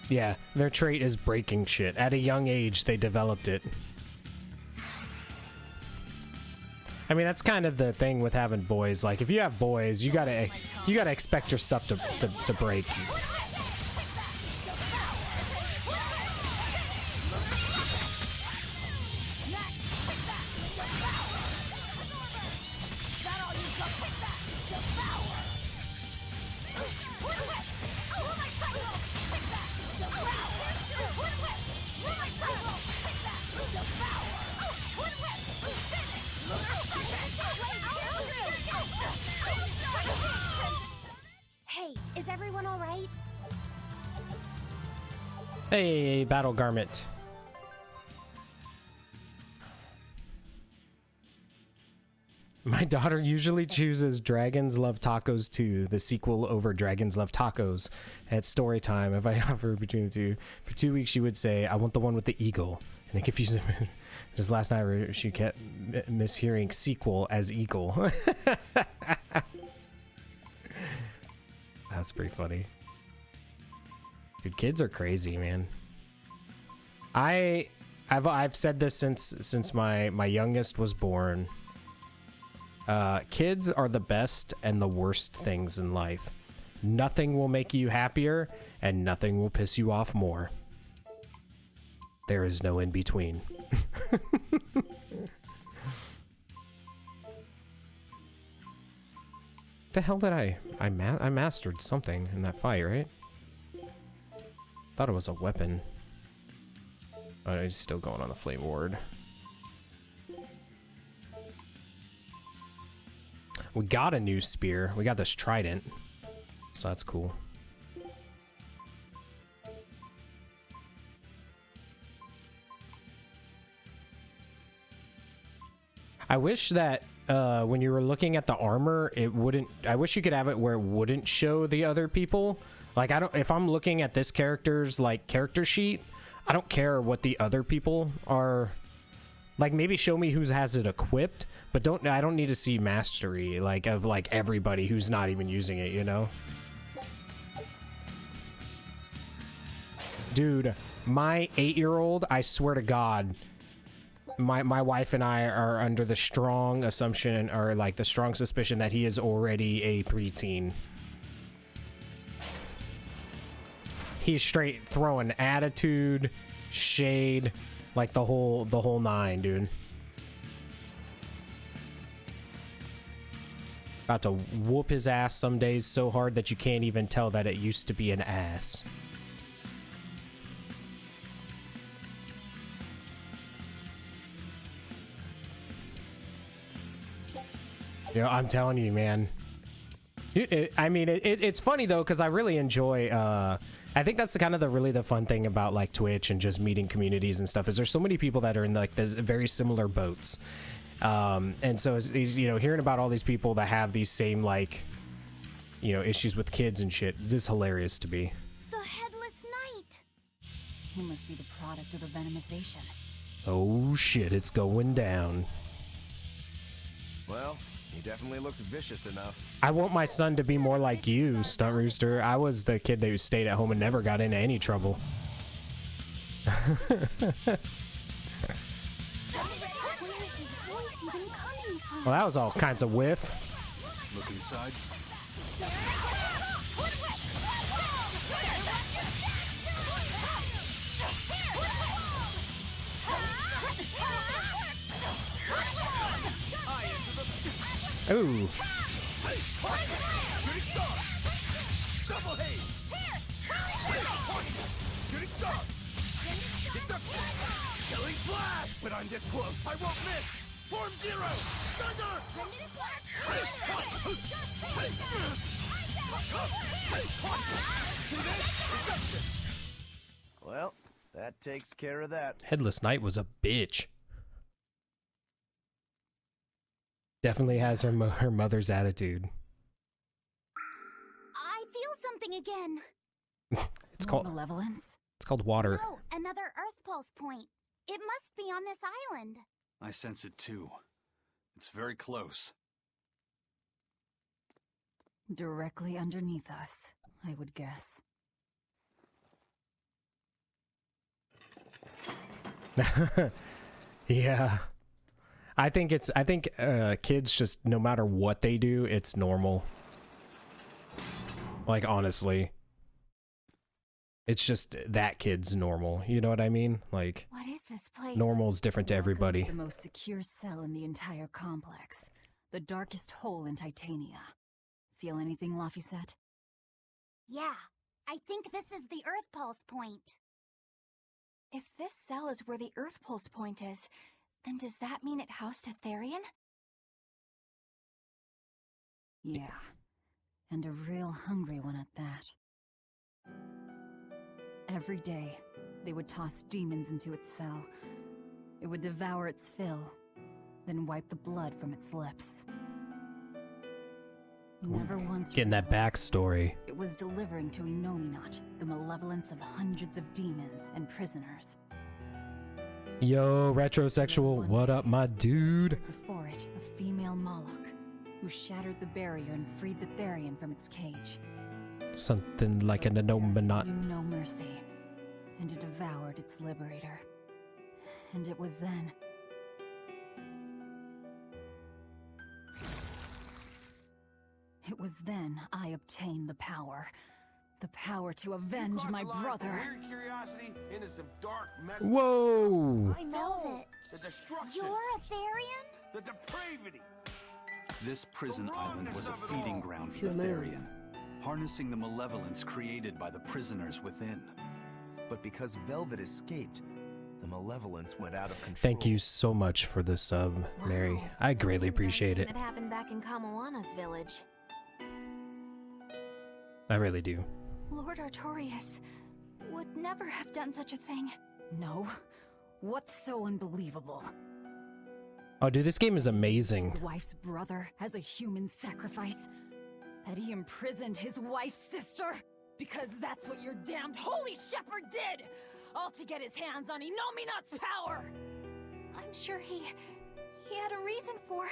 Yeah, their trait is breaking shit. At a young age, they developed it. I mean, that's kind of the thing with having boys. Like, if you have boys, you gotta expect your stuff to break. Hey, is everyone alright? Hey, Battle Garment. My daughter usually chooses Dragons Love Tacos 2, the sequel, over Dragons Love Tacos at story time. If I offer between the two, for 2 weeks she would say, "I want the one with the eagle," and it confused me. Just last night she kept mishearing sequel as eagle. That's pretty funny. Dude, kids are crazy, man. I've said this since my youngest was born. Kids are the best and the worst things in life. Nothing will make you happier, and nothing will piss you off more. There is no in between. The hell did I mastered something in that fight, right? Thought it was a weapon. Oh, it's still going on the flame ward. We got a new spear. We got this trident. So that's cool. I wish that when you were looking at the armor, it wouldn't... I wish you could have it where it wouldn't show the other people. Like, if I'm looking at this character's, like, character sheet, I don't care what the other people are... Like, maybe show me who has it equipped, but I don't need to see mastery, like, of, like, everybody who's not even using it, you know? Dude, my 8-year-old, I swear to God, my wife and I are under the strong assumption, or, like, the strong suspicion that he is already a preteen. He's straight throwing attitude, shade... Like the whole nine, dude. About to whoop his ass some days so hard that you can't even tell that it used to be an ass. You know, I'm telling you, man. It's funny though, because I really enjoy. I think that's really the fun thing about like Twitch and just meeting communities and stuff. Is there's so many people that are in like this very similar boats, and so you know, hearing about all these people that have these same like, you know, issues with kids and shit. This is hilarious to me. The Headless Knight. He must be the product of the venomization. Oh shit! It's going down. Well, he definitely looks vicious enough. I want my son to be more like you, Stunt Rooster. I was the kid that stayed at home and never got into any trouble. Where's his voice even coming from? Well, that was all kinds of whiff. Look inside. Ooh. But I'm this close. I won't miss. Form zero. Thunder. Well, that takes care of that. Headless Knight was a bitch. Definitely has her mother's attitude. I feel something again. It's called malevolence. It's called water. No, another Earth Pulse point. It must be on this island. I sense it too. It's very close. Directly underneath us, I would guess. Yeah. I think kids just, no matter what they do, it's normal. Like, honestly. It's just that kid's normal. You know what I mean? Like, What is this place? normal's different to everybody. The most secure cell in the entire complex. The darkest hole in Titania. Feel anything, Laphicet? Yeah, I think this is the Earth Pulse point. If this cell is where the Earth Pulse point is, then does that mean it housed a Therian? Yeah. And a real hungry one at that. Every day, they would toss demons into its cell. It would devour its fill, then wipe the blood from its lips. Never once Getting that backstory. it was delivering to Inominat the malevolence of hundreds of demons and prisoners. Yo, retrosexual, what up, my dude? Before it, a female Moloch, who shattered the barrier and freed the Therian from its cage. Something like an Anominat. Knew no mercy, and it devoured its liberator. And it was then... It was then I obtained the power. The power to avenge my brother. Whoa! Velvet, The destruction. you're a Therian? The depravity. This prison island was a feeding ground for the Therian, harnessing the malevolence created by the prisoners within. But because Velvet escaped, the malevolence went out of control. Thank you so much for the sub, Mary. I greatly appreciate it. That happened back in Kamawana's village. I really do. Lord Artorias would never have done such a thing. No? What's so unbelievable? Oh, dude, this game is amazing. His wife's brother as a human sacrifice? That he imprisoned his wife's sister? Because that's what your damned holy shepherd did! All to get his hands on Inominat's power! I'm sure he had a reason for...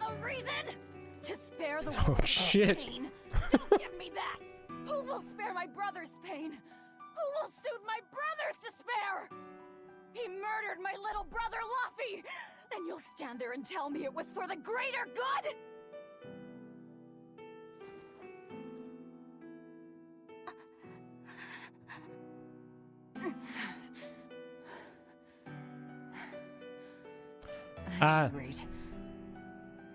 A reason? To spare the Oh, world shit. pain? Don't give me that! Who will spare my brother's pain? Who will soothe my brother's despair? He murdered my little brother Loppy! And you'll stand there and tell me it was for the greater good? At any rate,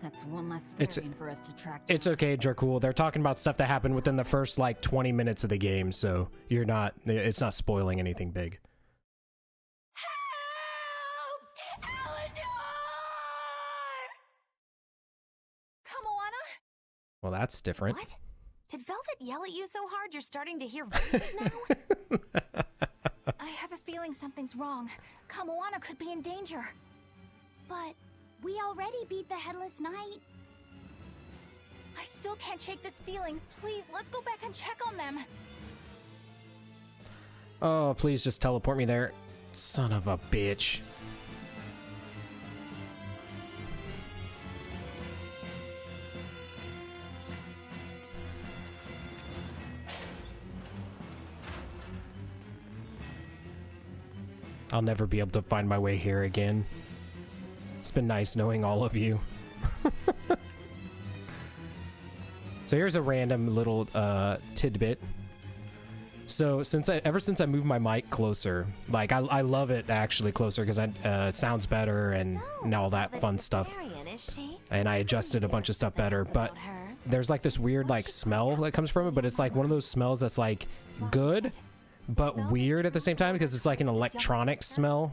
That's one less It's- Therian for us to track It's down. okay, Dracul. They're talking about stuff that happened within the first like 20 minutes of the game, so it's not spoiling anything big. Help! Eleanor! Kamoana? Well, that's different. What? Did Velvet yell at you so hard you're starting to hear voices now? I have a feeling something's wrong. Kamoana could be in danger. But we already beat the Headless Knight. I still can't shake this feeling. Please, let's go back and check on them. Oh, please just teleport me there. Son of a bitch. I'll never be able to find my way here again. It's been nice knowing all of you. So here's a random little tidbit. So ever since I moved my mic closer, like I love it actually closer because it sounds better and all that fun stuff. Therian, is she? And I adjusted a bunch of stuff better, but there's like this weird like smell that comes from it, but it's like one of those smells that's like good but weird at the same time because it's like an electronic smell.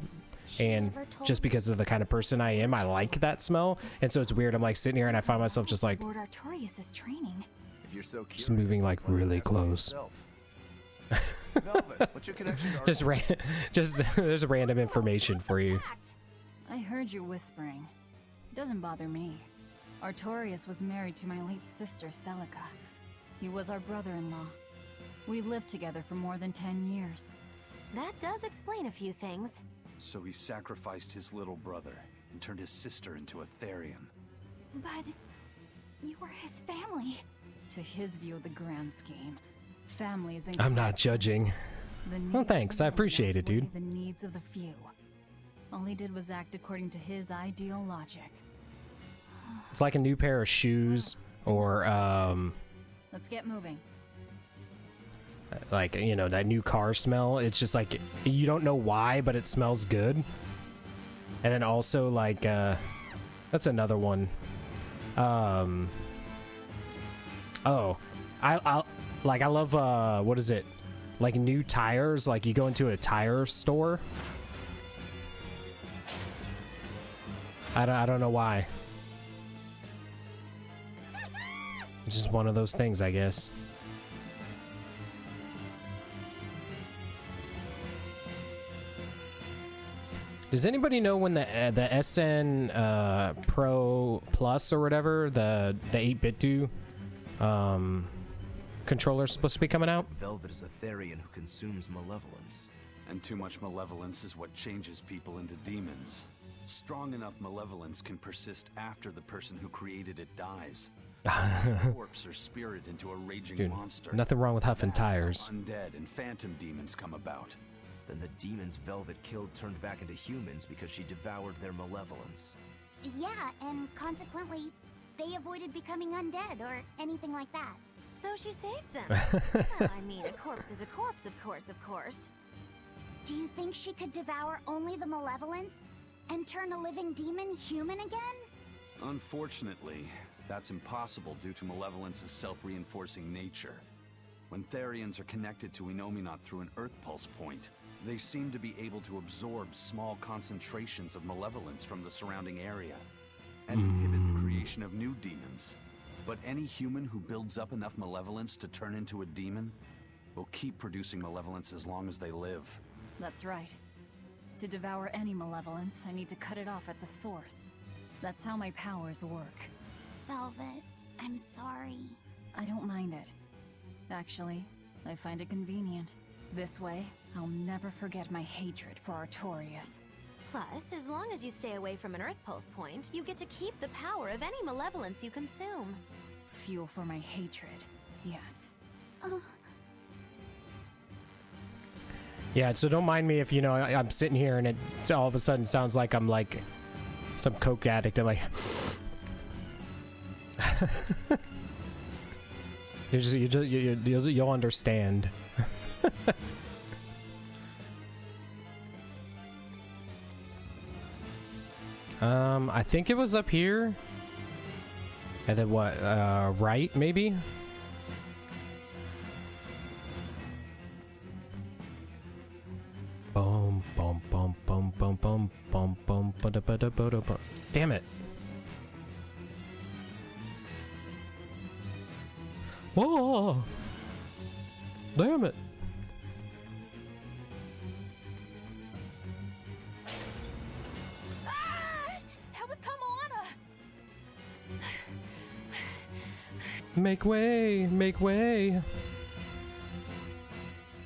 And just because of the kind of person I am, I like that smell. And so it's weird. I'm like sitting here and I find myself just like Lord Artorias' training. If you're so just moving like really close. Velvet, what's your connection to just there's random information for you. I heard you whispering. Doesn't bother me. Artorias was married to my late sister, Celica. He was our brother-in-law. We lived together for more than 10 years. That does explain a few things. So he sacrificed his little brother and turned his sister into a Therian. But you were his family. To his view of the grand scheme, family is I'm not judging. Well, thanks. I appreciate it, dude. The needs of the few. All he did was act according to his ideal logic. It's like a new pair of shoes or Let's get moving. like, you know, that new car smell. It's just like you don't know why, but it smells good. And then also like that's another one. Oh, I love what is it? Like new tires, like you go into a tire store. I don't know why. It's just one of those things, I guess. Does anybody know when the SN Pro Plus or whatever, the 8-bit do controller is supposed to be coming out? Velvet is a Therian who consumes malevolence. And too much malevolence is what changes people into demons. Strong enough malevolence can persist after the person who created it dies. Corpse or spirit into a raging Dude, monster. nothing wrong with huffing That's how tires. Undead and phantom demons come about. Then the demons Velvet killed turned back into humans because she devoured their malevolence. Yeah, and consequently, they avoided becoming undead or anything like that. So she saved them. Well, I mean, a corpse is a corpse, of course. Do you think she could devour only the malevolence and turn a living demon human again? Unfortunately, that's impossible due to malevolence's self-reinforcing nature. When Therians are connected to Enominat through an Earth Pulse point, they seem to be able to absorb small concentrations of malevolence from the surrounding area and inhibit the creation of new demons. But any human who builds up enough malevolence to turn into a demon will keep producing malevolence as long as they live. That's right. To devour any malevolence, I need to cut it off at the source. That's how my powers work. Velvet, I'm sorry. I don't mind it. Actually, I find it convenient. This way, I'll never forget my hatred for Artorias. Plus, as long as you stay away from an Earth Pulse point, you get to keep the power of any malevolence you consume. Fuel for my hatred, yes. Yeah, so don't mind me if, you know, I'm sitting here and it all of a sudden sounds like I'm like some coke addict. I'm like... you'll understand. I think it was up here. And then what? Right, maybe? Boom, boom, boom, boom, boom, boom, boom, boom, ba-da-ba-da-ba-da-ba. Damn it. Whoa! Damn it. That was Kamoana! Make way, make way.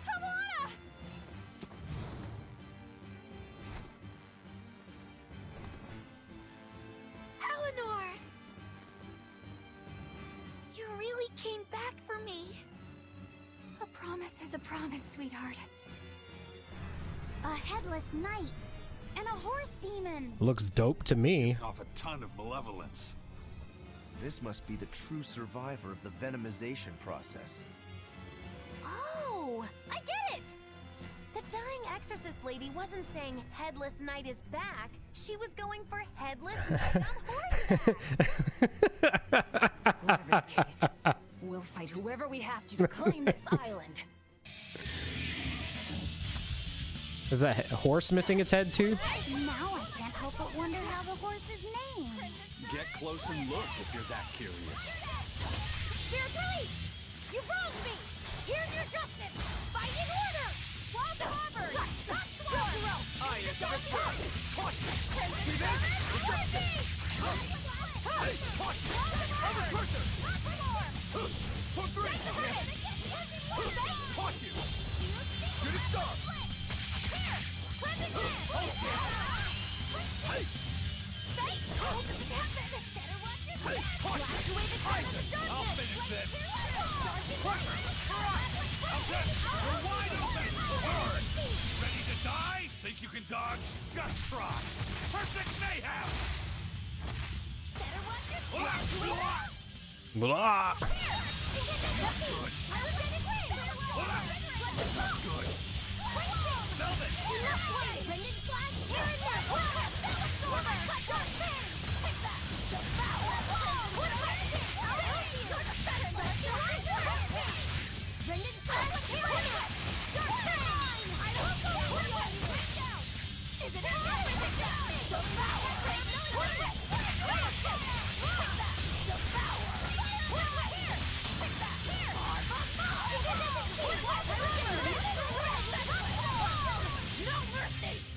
Kamoana! Eleanor! You really came back for me. A promise is a promise, sweetheart. A headless knight and a horse demon. Looks dope to me. Off a ton of malevolence. This must be the true survivor of the venomization process. Oh, I get it! The dying exorcist lady wasn't saying Headless Knight is back. She was going for Headless Knight on horseback. Whatever the case, we'll fight whoever we have to claim this island. Is that horse missing its head too? Now I can't help but wonder how the horse is named. Get close and look if you're that curious. Spirit release! You wronged me! Here's your justice! Fighting order! Walls harbor! Not swallow! I am the first. Watch it. See this? Hey, watch it. I'm a cursor. For three. Watch you. You're the star. Here! Cleansing hand! Hey. How could this happen? Better watch your Hey, watch it. Isaac, I'll finish this. Crusher. How's this? We're wide open. Forward. Ready to die? Think you can dodge? Just try. Perfect mayhem. Better watch your Blah. Good. Velvet.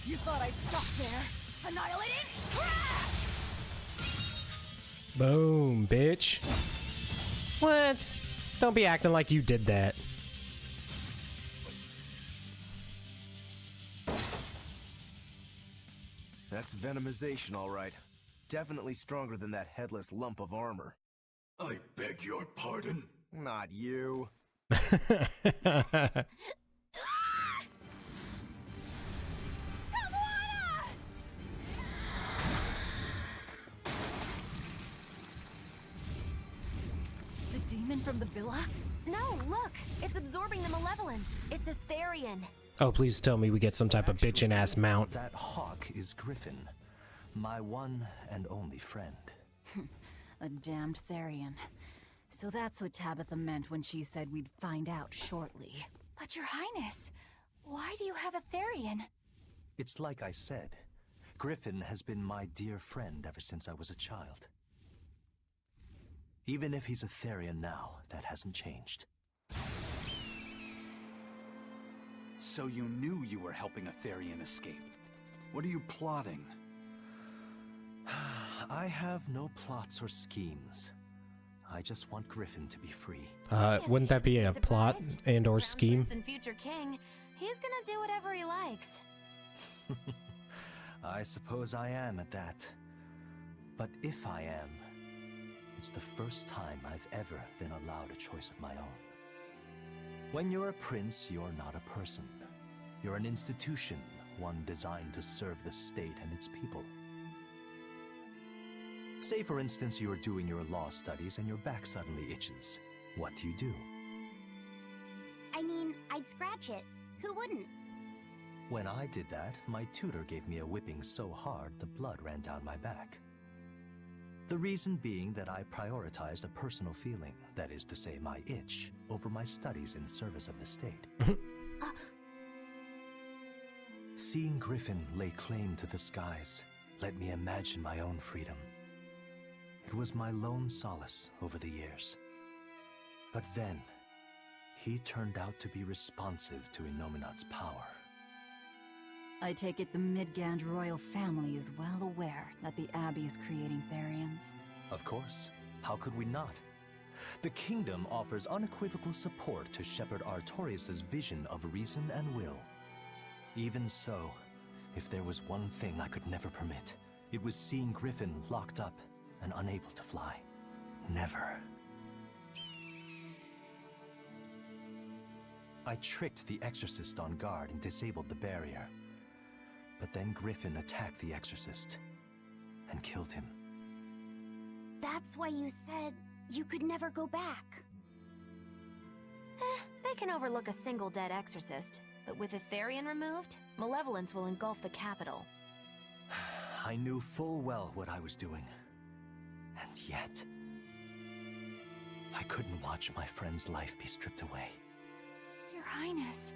You thought I'd stop there? Annihilating? Boom, bitch. What? Don't be acting like you did that. That's venomization, all right. Definitely stronger than that headless lump of armor. I beg your pardon? Not you. The demon from the villa? No, look! It's absorbing the malevolence. It's a Therian. Oh, please tell me we get some type of bitchin' ass mount. That hawk is Griffin, my one and only friend. A damned Therian. So that's what Tabitha meant when she said we'd find out shortly. But Your Highness, why do you have a Therian? It's like I said. Griffin has been my dear friend ever since I was a child. Even if he's a Therian now, that hasn't changed. So you knew you were helping a Therian escape. What are you plotting? I have no plots or schemes. I just want Griffin to be free. Wouldn't that be a plot and or scheme? Crown Prince and future king, he's gonna do whatever he likes. I suppose I am at that. But if I am, it's the first time I've ever been allowed a choice of my own. When you're a prince, you're not a person. You're an institution, one designed to serve the state and its people. Say, for instance, you're doing your law studies and your back suddenly itches. What do? I mean, I'd scratch it. Who wouldn't? When I did that, my tutor gave me a whipping so hard the blood ran down my back. The reason being that I prioritized a personal feeling, that is to say my itch, over my studies in service of the state. Seeing Griffin lay claim to the skies let me imagine my own freedom. It was my lone solace over the years. But then, he turned out to be responsive to Innominat's power. I take it the Midgand royal family is well aware that the Abbey is creating Therians. Of course. How could we not? The kingdom offers unequivocal support to Shepherd Artorius' vision of reason and will. Even so, if there was one thing I could never permit, it was seeing Griffin locked up and unable to fly. Never. I tricked the Exorcist on guard and disabled the barrier. But then Griffin attacked the Exorcist and killed him. That's why you said you could never go back. They can overlook a single dead exorcist, but with a Therian removed, malevolence will engulf the capital. I knew full well what I was doing. And yet, I couldn't watch my friend's life be stripped away. Your Highness.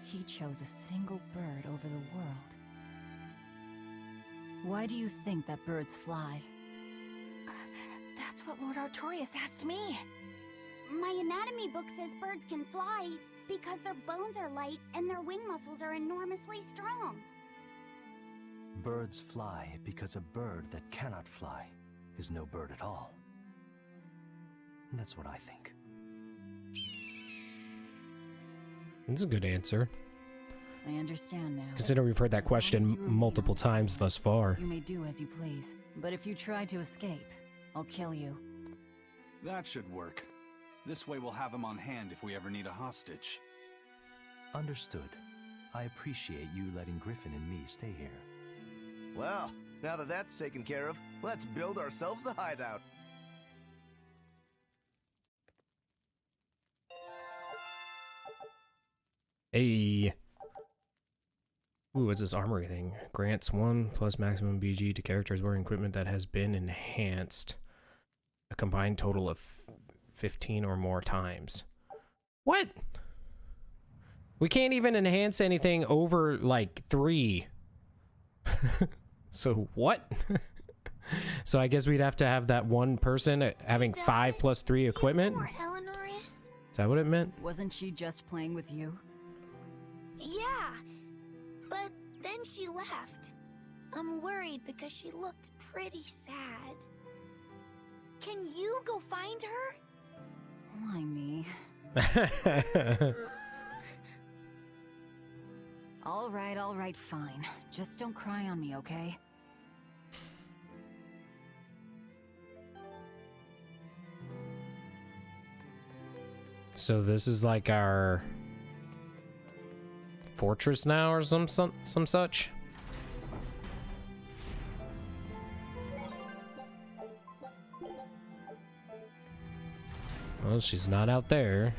He chose a single bird over the world. Why do you think that birds fly? That's what Lord Artorius asked me. My anatomy book says birds can fly because their bones are light and their wing muscles are enormously strong. Birds fly because a bird that cannot fly is no bird at all. That's what I think. That's a good answer. I understand now. Consider we've heard that question multiple times thus far. You may do as you please, but if you try to escape, I'll kill you. That should work. This way we'll have him on hand if we ever need a hostage. Understood. I appreciate you letting Griffin and me stay here. Well, now that that's taken care of, let's build ourselves a hideout. Hey. Ooh, what's this armory thing? Grants 1 plus maximum BG to characters wearing equipment that has been enhanced. A combined total of 15 or more times. What? We can't even enhance anything over, like, 3. So, what? So I guess we'd have to have that one person having 5 plus 3 equipment? Where Eleanor is? Is that what it meant? Wasn't she just playing with you? Yeah, but then she left. I'm worried because she looked pretty sad. Can you go find her? Why me? All right, fine. Just don't cry on me, okay? So this is like our fortress now, or some such. Well, she's not out there.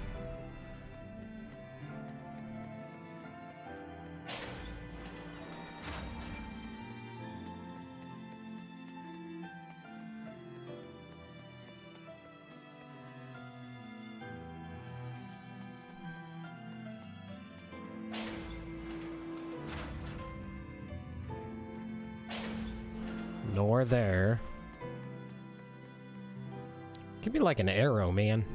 Nor there. Give me like an arrow, man.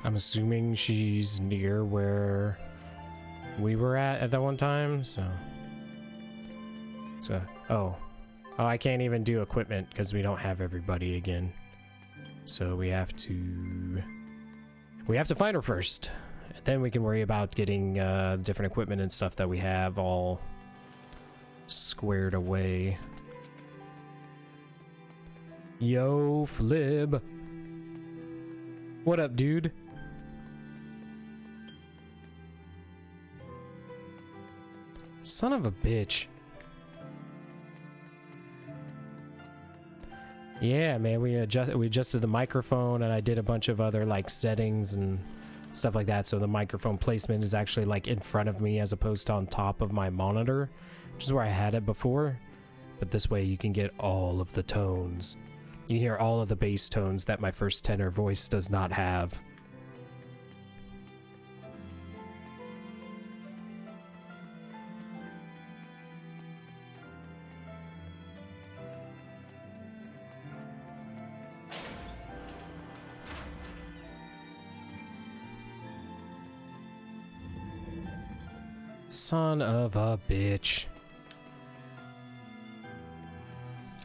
I'm assuming she's near where we were at that one time, so oh, I can't even do equipment because we don't have everybody again. So we have to find her first, and then we can worry about getting different equipment and stuff that we have all Yo, Flib. What up, dude? Son of a bitch. Yeah, man, we adjusted the microphone, and I did a bunch of other like settings and stuff like that, so the microphone placement is actually like in front of me as opposed to on top of my monitor, which is where I had it before. But this way you can get all of the tones. You hear all of the bass tones that my first tenor voice does not have. Son of a bitch.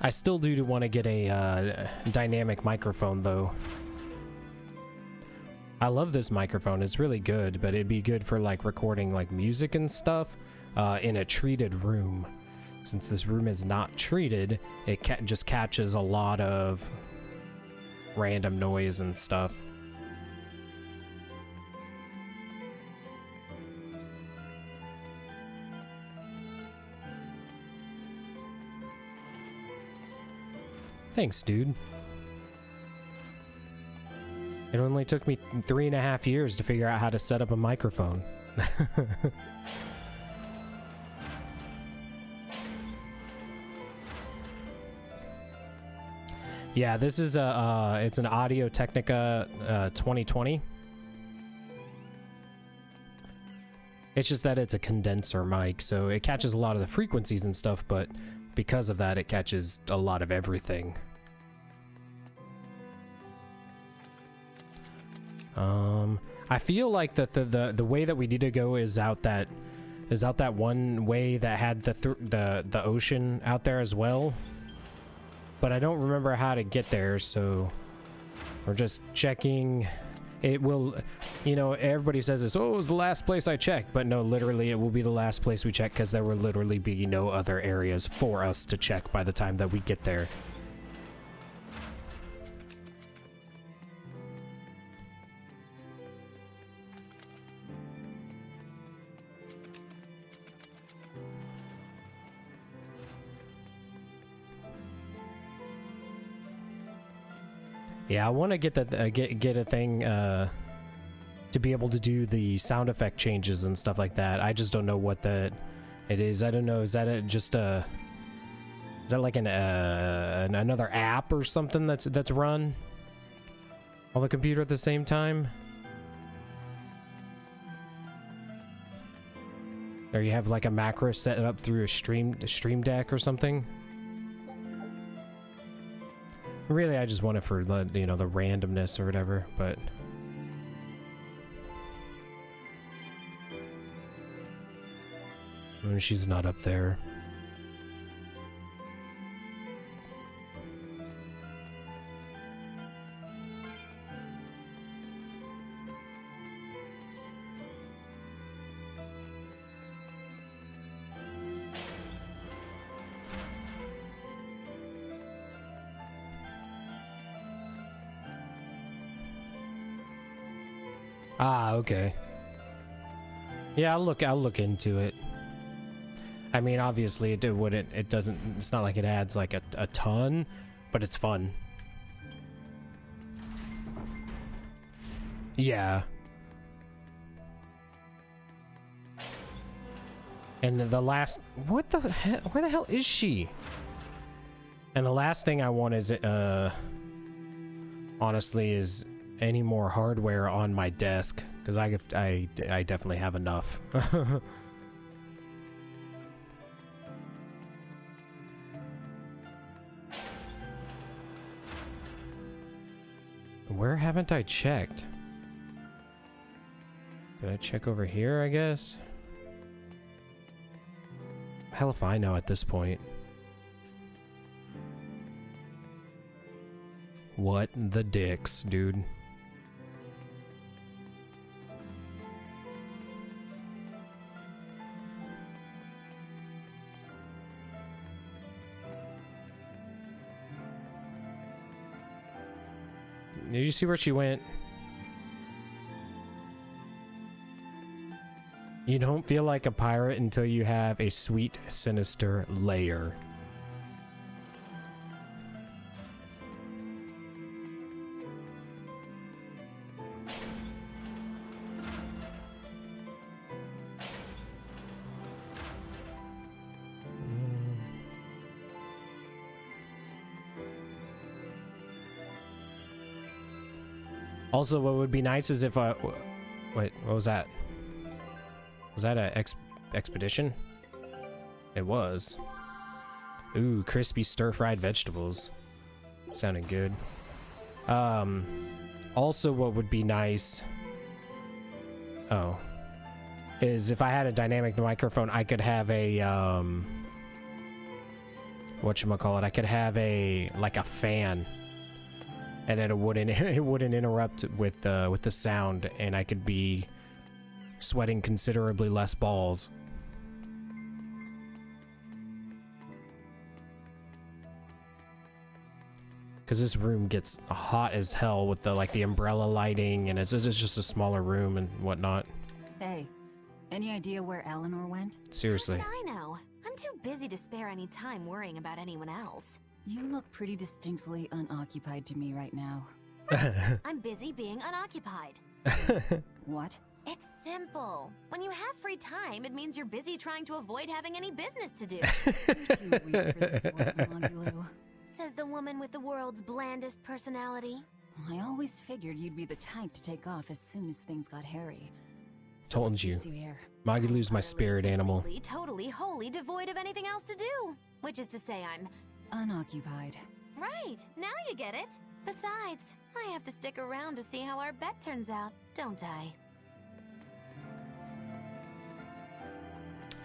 I still do want to get a dynamic microphone though. I love this microphone, it's really good, but it'd be good for like recording like music and stuff in a treated room. Since this room is not treated, it just catches a lot of random noise and stuff. Thanks, dude. It only took me 3.5 years to figure out how to set up a microphone. Yeah, this is it's an Audio Technica 2020. It's just that it's a condenser mic, so it catches a lot of the frequencies and stuff, but because of that, it catches a lot of everything. I feel like that the way that we need to go is out that one way that had the ocean out there as well, but I don't remember how to get there, so we're just checking. It will, you know, everybody says this, oh, it was the last place I checked, but no, literally it will be the last place we check, because there will literally be no other areas for us to check by the time that we get there. Yeah, I want to get that get a thing to be able to do the sound effect changes and stuff like that. I just don't know what it is. I don't know. Is that is that like another app or something that's run on the computer at the same time? Or you have like a macro set up through a stream deck or something? Really, I just want it for the, you know, the randomness or whatever, but she's not up there. Ah, okay. Yeah, I'll look into it. I mean, obviously it doesn't, it's not like it adds like a ton, but it's fun. Yeah. And the last, what the hell, where the hell is she? And the last thing I want is honestly is any more hardware on my desk, because I definitely have enough. Where haven't I checked? Did I check over here, I guess? Hell if I know at this point. What the dicks, dude. did you see where she went? You don't feel like a pirate until you have a sweet, sinister lair. Also, what would be nice is if wait, what was that? Was that a expedition? It was. Ooh, crispy stir-fried vegetables. Sounded good. Also what would be nice, is if I had a dynamic microphone, I could have a, whatchamacallit, I could have a, like a fan. And then it wouldn't interrupt with the sound, and I could be sweating considerably less balls. Because this room gets hot as hell with the umbrella lighting, and it's just a smaller room and whatnot. Hey, any idea where Eleanor went? Seriously. How should I know? I'm too busy to spare any time worrying about anyone else. You look pretty distinctly unoccupied to me right now. I'm busy being unoccupied. What? It's simple. When you have free time, it means you're busy trying to avoid having any business to do. Too weird for this world, Magilou. Says the woman with the world's blandest personality. I always figured you'd be the type to take off as soon as things got hairy. So Told you. Here? Magilou's my spirit animal. Totally, wholly devoid of anything else to do. Which is to say I'm... unoccupied. Right, now you get it. Besides, I have to stick around to see how our bet turns out, don't I?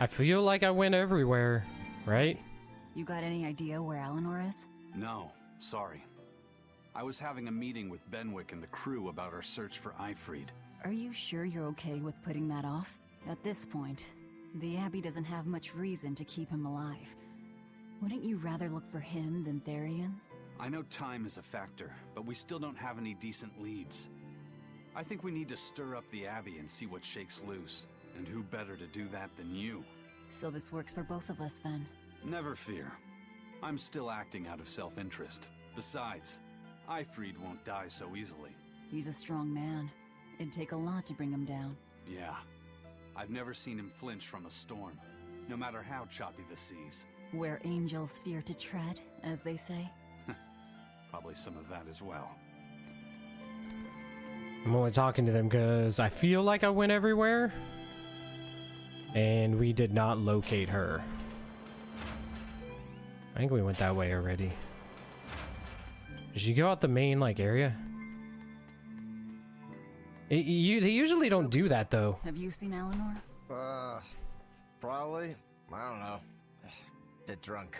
I feel like I went everywhere, right? You got any idea where Eleanor is? No, sorry. I was having a meeting with Benwick and the crew about our search for Ifried. Are you sure you're okay with putting that off? At this point, the Abbey doesn't have much reason to keep him alive. Wouldn't you rather look for him than Therians? I know time is a factor, but we still don't have any decent leads. I think we need to stir up the Abbey and see what shakes loose. And who better to do that than you? So this works for both of us then? Never fear. I'm still acting out of self-interest. Besides, Ifried won't die so easily. He's a strong man. It'd take a lot to bring him down. Yeah. I've never seen him flinch from a storm, no matter how choppy the seas. Where angels fear to tread, as they say. Probably some of that as well. I'm only talking to them because I feel like I went everywhere. And we did not locate her. I think we went that way already. Did she go out the main, area? They usually don't do that, though. Have you seen Eleanor? Probably. I don't know. Bit drunk.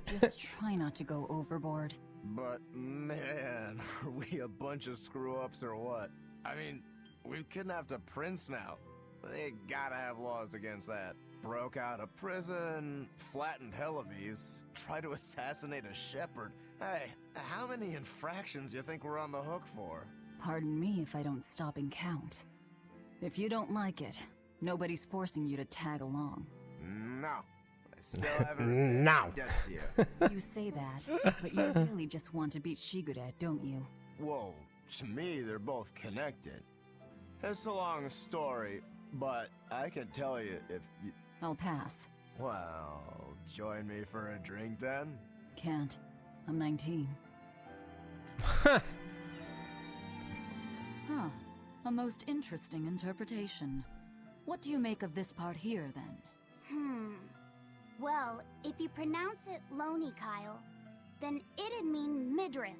Just try not to go overboard. But, man, are we a bunch of screw-ups or what? I mean, we've kidnapped a prince now. They gotta have laws against that. Broke out of prison, flattened Helives, tried to assassinate a shepherd. Hey, how many infractions do you think we're on the hook for? Pardon me if I don't stop and count. If you don't like it, nobody's forcing you to tag along. No. I still haven't No. get to you. You say that, but you really just want to beat Shigude, don't you? Whoa, to me they're both connected. It's a long story, but I can tell you if you... I'll pass. Well, join me for a drink then? Can't. I'm 19. Huh. Huh. A most interesting interpretation. What do you make of this part here, then? Well, if you pronounce it Loney Kyle, then it'd mean midriff,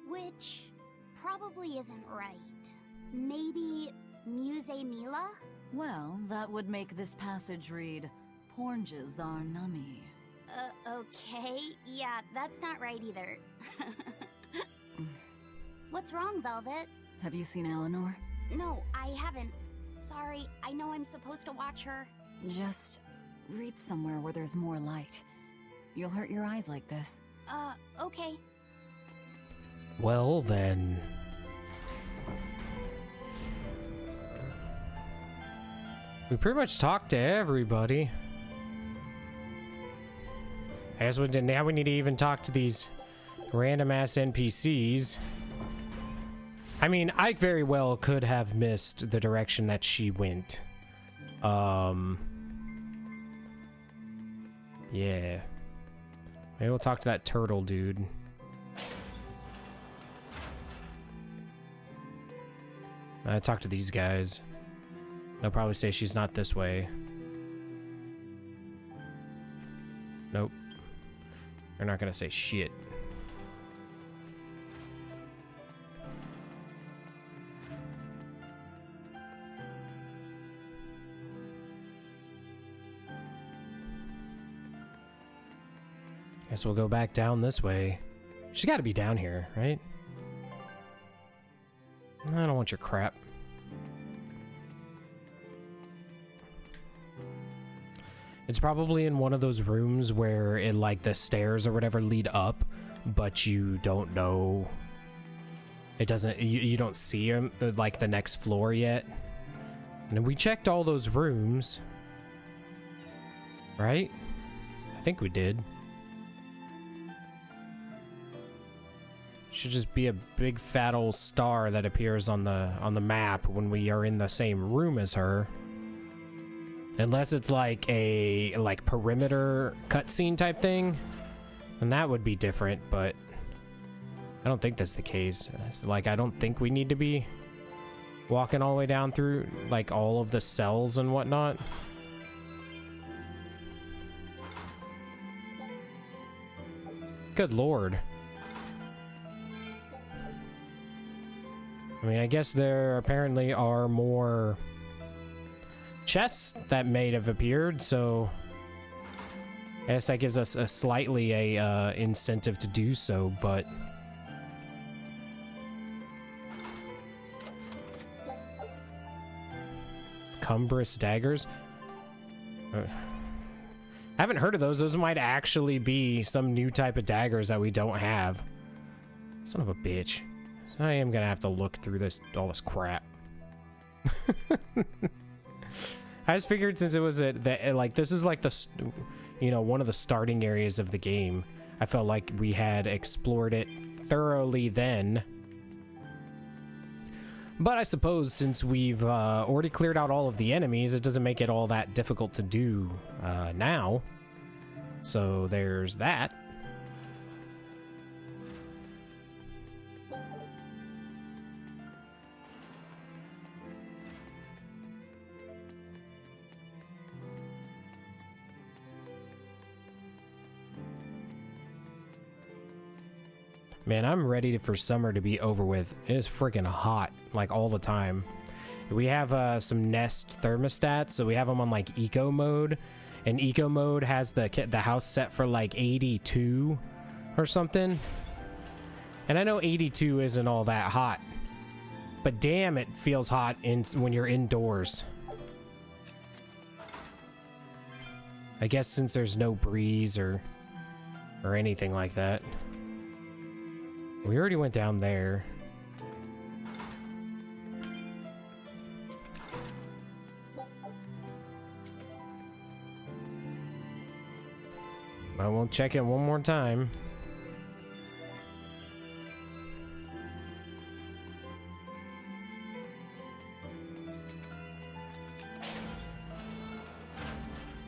which probably isn't right. Maybe Muse Mila? Well, that would make this passage read, Pornges are nummy. Okay. Yeah, that's not right either. What's wrong, Velvet? Have you seen Eleanor? No, I haven't. Sorry, I know I'm supposed to watch her. Just read somewhere where there's more light. You'll hurt your eyes like this. Okay. Well, then. We pretty much talked to everybody. I guess now we need to even talk to these random ass NPCs. I mean, I very well could have missed the direction that she went. Yeah. Maybe we'll talk to that turtle dude. I talk to these guys. They'll probably say she's not this way. Nope. They're not gonna say shit. Guess we'll go back down this way. She's gotta be down here, right? I don't want your crap. It's probably in one of those rooms where it, like, the stairs or whatever lead up, but you don't know. It doesn't, you don't see them, like, the next floor yet. And we checked all those rooms. Right? I think we did. Should just be a big fat old star that appears on the map when we are in the same room as her. Unless it's like a perimeter cutscene type thing, then that would be different, but I don't think that's the case. It's like, I don't think we need to be walking all the way down through like all of the cells and whatnot. Good lord. I mean, I guess there apparently are more chests that may have appeared, so I guess that gives us a slightly incentive to do so, but cumbrous daggers? I haven't heard of those. Those might actually be some new type of daggers that we don't have. Son of a bitch. I am gonna have to look through all this crap. I just figured since it was this is like one of the starting areas of the game. I felt like we had explored it thoroughly then. But I suppose since we've already cleared out all of the enemies, it doesn't make it all that difficult to do now. So there's that. Man, I'm ready for summer to be over with. It is freaking hot, like all the time. We have some Nest thermostats, so we have them on like eco mode, and eco mode has the house set for like 82 or something. And I know 82 isn't all that hot, but damn, it feels hot when you're indoors. I guess since there's no breeze or anything like that. We already went down there. But we'll check it one more time.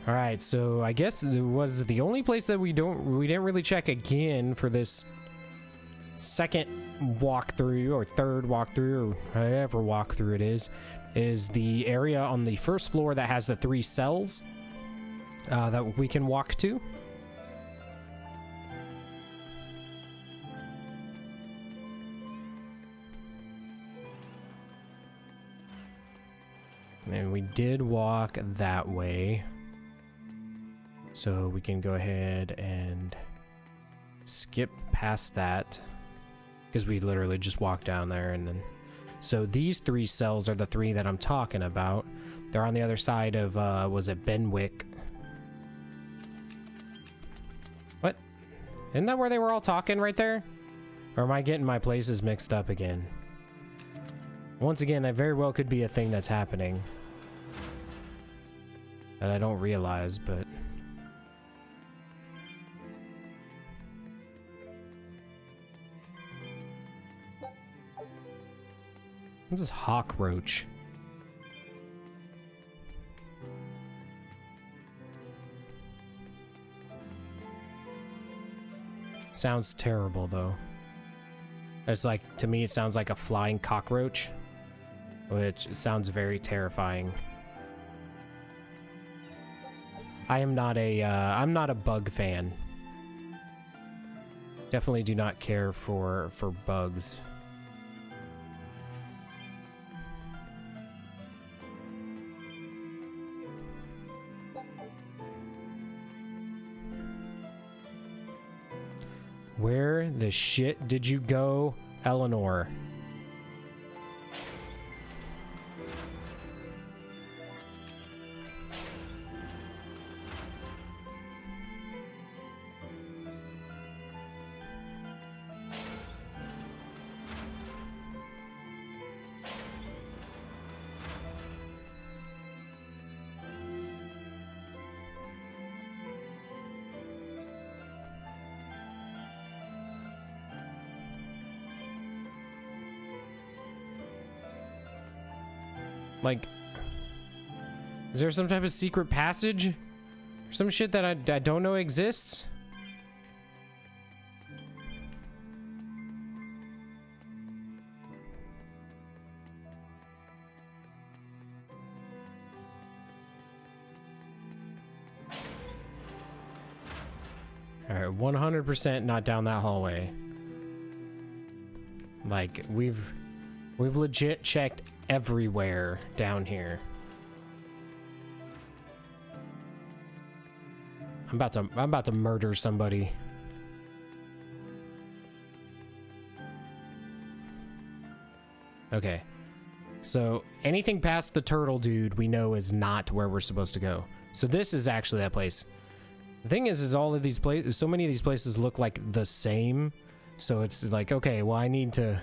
All right, so I guess it was the only place that we didn't really check again for this second walkthrough or third walkthrough or however walkthrough it is the area on the first floor that has the 3 cells that we can walk to. And we did walk that way, so we can go ahead and skip past that. Because we literally just walked down there and then... So these 3 cells are the 3 that I'm talking about. They're on the other side of, was it Benwick? What? Isn't that where they were all talking right there? Or am I getting my places mixed up again? Once again, that very well could be a thing that's happening. that I don't realize, but... This is hawk roach. Sounds terrible, though. It's like, to me, it sounds like a flying cockroach, which sounds very terrifying. I'm not a bug fan. Definitely do not care for bugs. Where the shit did you go, Eleanor? Like, is there some type of secret passage? Or some shit that I don't know exists? Alright, 100% not down that hallway. Like, we've legit checked everywhere down here. I'm about to murder somebody. Okay. So anything past the turtle dude we know is not where we're supposed to go. So this is actually that place. The thing is all of these places, so many of these places look like the same. So it's like, okay, well I need to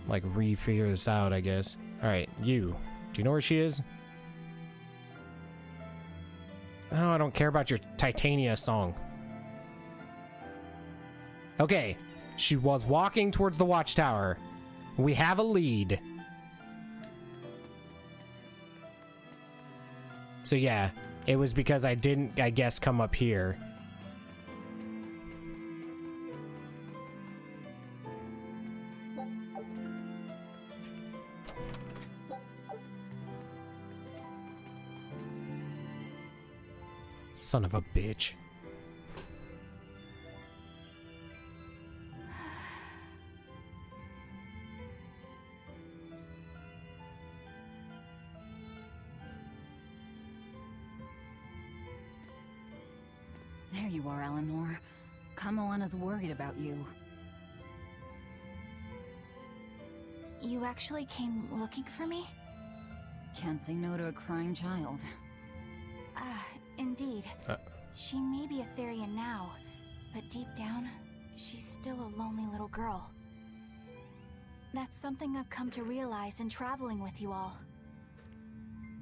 like re-figure this out, I guess. Alright, you. Do you know where she is? Oh, I don't care about your Titania song. Okay, she was walking towards the watchtower. We have a lead. So yeah, it was because I didn't, I guess, come up here. Son of a bitch. There you are, Eleanor. Kamoana's worried about you. You actually came looking for me? Can't say no to a crying child. Indeed. She may be a Therian now, but deep down, she's still a lonely little girl. That's something I've come to realize in traveling with you all.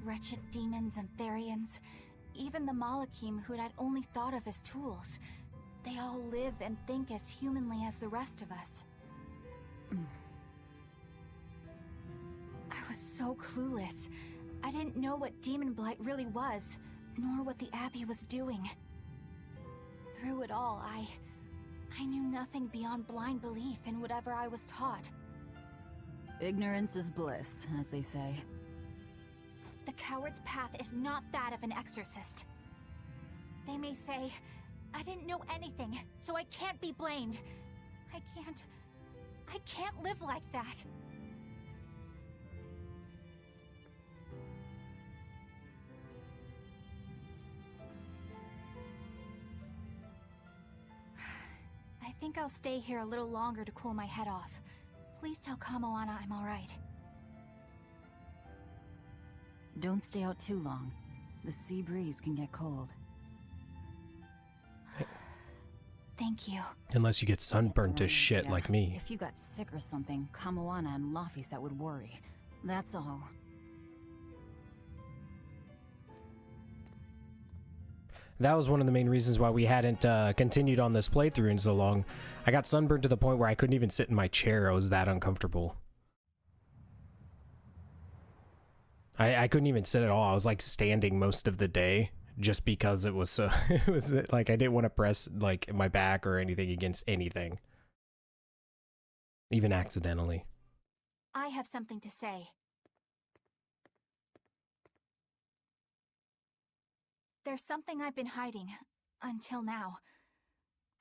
Wretched demons and Therians, even the Malakim who'd I'd only thought of as tools, they all live and think as humanly as the rest of us. I was so clueless. I didn't know what demon blight really was, nor what the Abbey was doing. Through it all, I knew nothing beyond blind belief in whatever I was taught. Ignorance is bliss, as they say. The coward's path is not that of an exorcist. They may say, I didn't know anything, so I can't be blamed. I can't live like that. I think I'll stay here a little longer to cool my head off. Please tell Kamoana I'm alright. Don't stay out too long. The sea breeze can get cold. Thank you. Unless you get sunburned to shit Yeah, like me. If you got sick or something, Kamoana and Laphicet would worry. That's all. That was one of the main reasons why we hadn't continued on this playthrough in so long. I got sunburned to the point where I couldn't even sit in my chair. I was that uncomfortable. I couldn't even sit at all. I was like standing most of the day just because it was so it was like I didn't want to press like my back or anything against anything. Even accidentally. I have something to say. There's something I've been hiding, until now.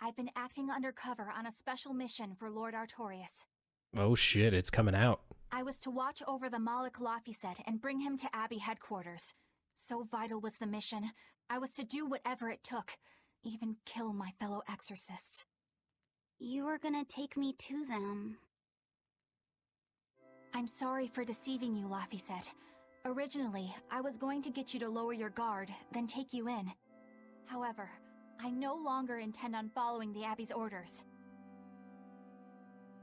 I've been acting undercover on a special mission for Lord Artorias. Oh shit, it's coming out. I was to watch over the Malik Laphicet and bring him to Abbey headquarters. So vital was the mission. I was to do whatever it took, even kill my fellow exorcists. You were gonna take me to them. I'm sorry for deceiving you, Laphicet. Originally, I was going to get you to lower your guard, then take you in. However, I no longer intend on following the Abbey's orders.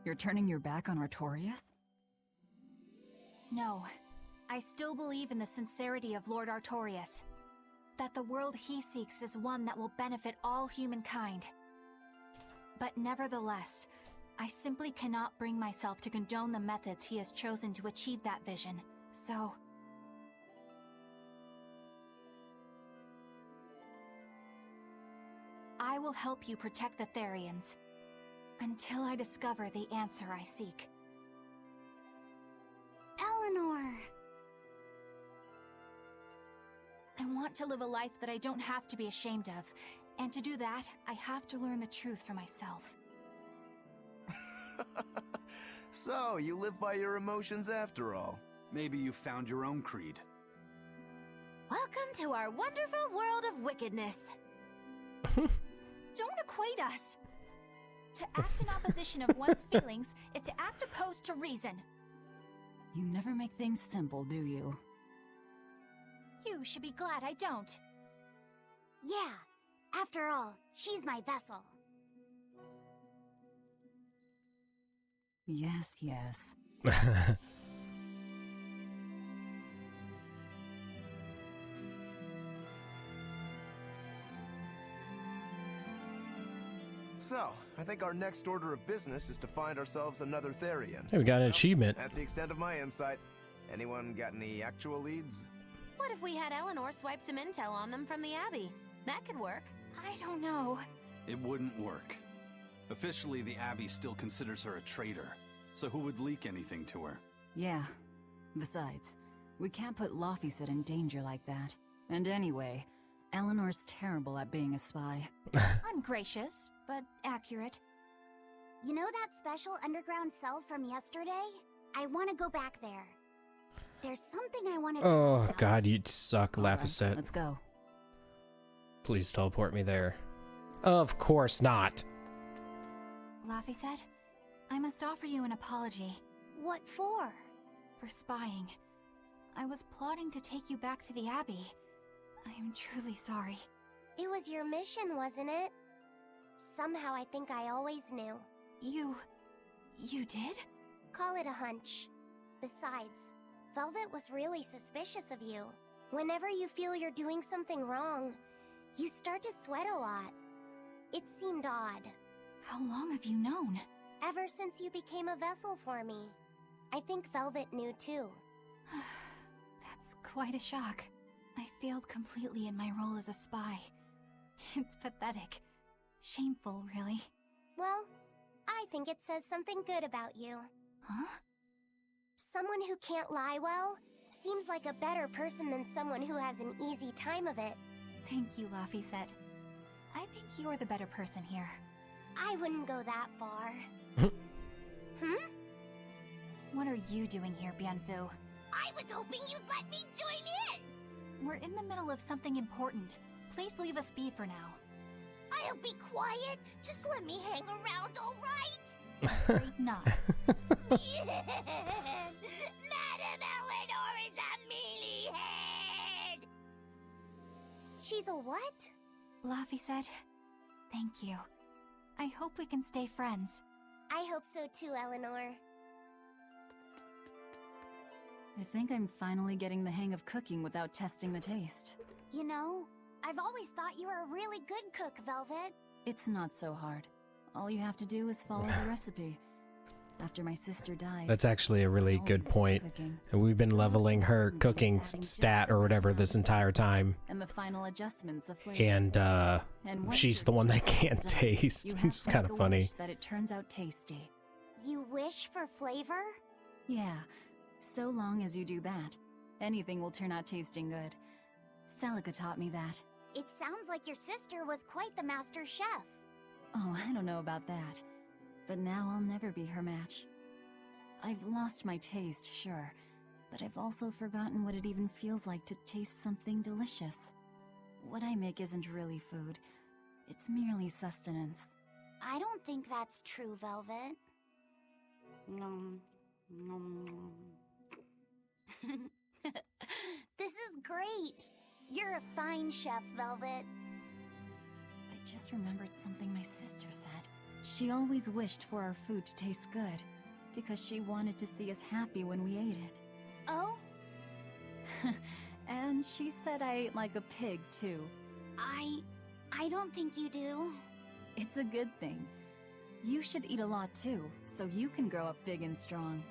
You're turning your back on Artorias? No. I still believe in the sincerity of Lord Artorias. That the world he seeks is one that will benefit all humankind. But nevertheless, I simply cannot bring myself to condone the methods he has chosen to achieve that vision. So... I will help you protect the Therians. Until I discover the answer I seek. Eleanor! I want to live a life that I don't have to be ashamed of. And to do that, I have to learn the truth for myself. So, you live by your emotions after all. Maybe you found your own creed. Welcome to our wonderful world of wickedness. Don't equate us! To act in opposition of one's feelings is to act opposed to reason. You never make things simple, do you? You should be glad I don't. Yeah, after all, she's my vessel. Yes, yes. So, I think our next order of business is to find ourselves another Therian. Hey, we got an achievement. That's the extent of my insight. Anyone got any actual leads? What if we had Eleanor swipe some intel on them from the Abbey? That could work. I don't know. It wouldn't work. Officially, the Abbey still considers her a traitor. So who would leak anything to her? Yeah. Besides, we can't put Laphicet in danger like that. And anyway, Eleanor's terrible at being a spy. Ungracious, but accurate. You know that special underground cell from yesterday? I want to go back there. There's something I want to Oh god, you'd suck, Laphicet. Right, let's go. Please teleport me there. Of course not. Laphicet, I must offer you an apology. What for? For spying. I was plotting to take you back to the Abbey. I am truly sorry. It was your mission, wasn't it? Somehow I think I always knew. You did? Call it a hunch. Besides, Velvet was really suspicious of you. Whenever you feel you're doing something wrong, you start to sweat a lot. It seemed odd. How long have you known? Ever since you became a vessel for me. I think Velvet knew too. That's quite a shock. I failed completely in my role as a spy. It's pathetic. Shameful, really. Well, I think it says something good about you. Huh? Someone who can't lie well seems like a better person than someone who has an easy time of it. Thank you, Laphicet. I think you're the better person here. I wouldn't go that far. What are you doing here, Bienfu? I was hoping you'd let me join in! We're in the middle of something important. Please leave us be for now. I'll be quiet. Just let me hang around, alright? Afraid not. Madam Eleanor is a mealyhead! She's a what? Laphicet, thank you. I hope we can stay friends. I hope so too, Eleanor. I think I'm finally getting the hang of cooking without testing the taste. You know, I've always thought you were a really good cook, Velvet. It's not so hard. All you have to do is follow the recipe. After my sister died... That's actually a really good point. And we've been leveling her cooking stat or whatever this entire time. And the final adjustments of flavor. And she's the one that can't taste. It's kind of funny. That it turns out tasty. You wish for flavor? Yeah. So long as you do that, anything will turn out tasting good. Celica taught me that. It sounds like your sister was quite the master chef. Oh, I don't know about that. But now I'll never be her match. I've lost my taste, sure, but I've also forgotten what it even feels like to taste something delicious. What I make isn't really food. It's merely sustenance. I don't think that's true, Velvet. This is great. You're a fine chef, Velvet. I just remembered something my sister said. She always wished for our food to taste good, because she wanted to see us happy when we ate it. Oh? And she said I ate like a pig, too. I don't think you do. It's a good thing. You should eat a lot, too, so you can grow up big and strong.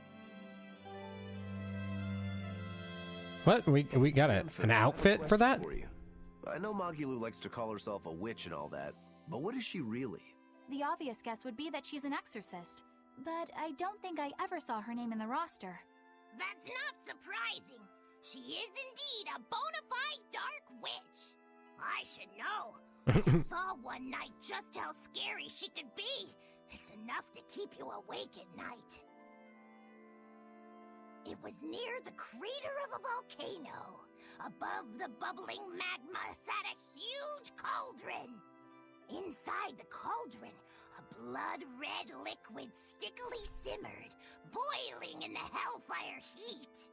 What? We got an outfit for that? For you. I know Magilu likes to call herself a witch and all that, but what is she really? The obvious guess would be that she's an exorcist, but I don't think I ever saw her name in the roster. That's not surprising. She is indeed a bona fide dark witch. I should know. I saw one night just how scary she could be. It's enough to keep you awake at night. It was near the crater of a volcano. Above the bubbling magma sat a huge cauldron. Inside the cauldron, a blood-red liquid stickily simmered, boiling in the hellfire heat.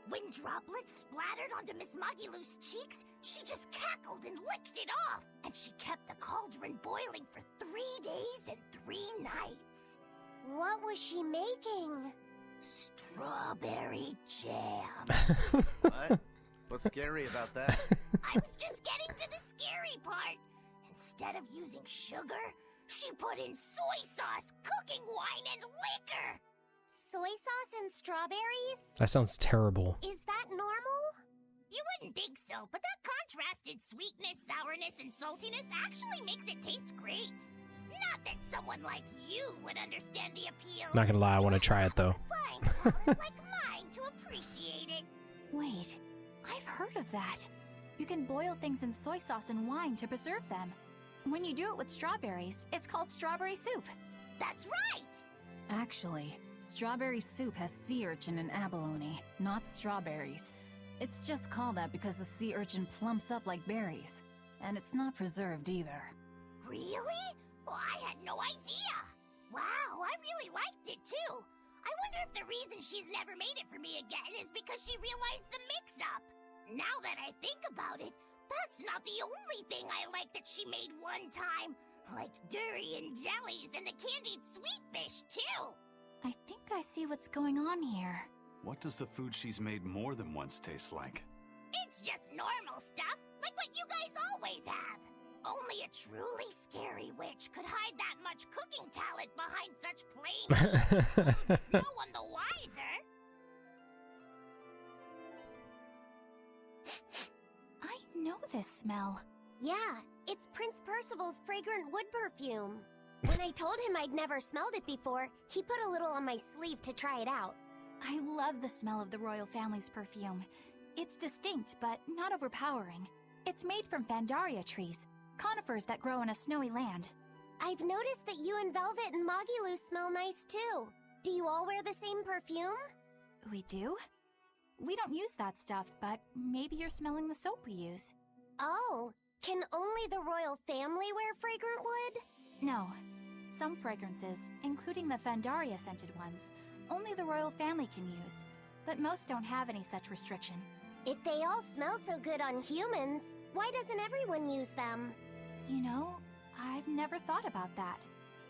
When droplets splattered onto Miss Magilu's cheeks, she just cackled and licked it off, and she kept the cauldron boiling for 3 days and 3 nights. What was she making? Strawberry jam. What? What's scary about that? I was just getting to the scary part. Instead of using sugar, she put in soy sauce, cooking wine, and liquor. Soy sauce and strawberries? That sounds terrible. Is that normal? You wouldn't think so, but that contrasted sweetness, sourness, and saltiness actually makes it taste great. Not that someone like you would understand the appeal. Not gonna lie, I want to try it though. Fine palate like mine to appreciate it. Wait, I've heard of that. You can boil things in soy sauce and wine to preserve them. When you do it with strawberries, it's called strawberry soup. That's right! Actually, strawberry soup has sea urchin and abalone, not strawberries. It's just called that because the sea urchin plumps up like berries. And it's not preserved either. Really? Well, I had no idea. Wow, I really liked it too. I wonder if the reason she's never made it for me again is because she realized the mix-up. Now that I think about it, that's not the only thing I like that she made one time. Like durian jellies and the candied sweet fish, too. I think I see what's going on here. What does the food she's made more than once taste like? It's just normal stuff, like what you guys always have. Only a truly scary witch could hide that much cooking talent behind such plain no one the wiser. I know this smell. Yeah, it's Prince Percival's fragrant wood perfume. When I told him I'd never smelled it before, he put a little on my sleeve to try it out. I love the smell of the royal family's perfume. It's distinct, but not overpowering. It's made from Fandaria trees, conifers that grow in a snowy land. I've noticed that you and Velvet and Magilu smell nice too. Do you all wear the same perfume? We do? We don't use that stuff, but maybe you're smelling the soap we use. Oh, can only the royal family wear fragrant wood? No. Some fragrances, including the Fandaria scented ones, only the royal family can use, but most don't have any such restriction. If they all smell so good on humans, why doesn't everyone use them? You know, I've never thought about that.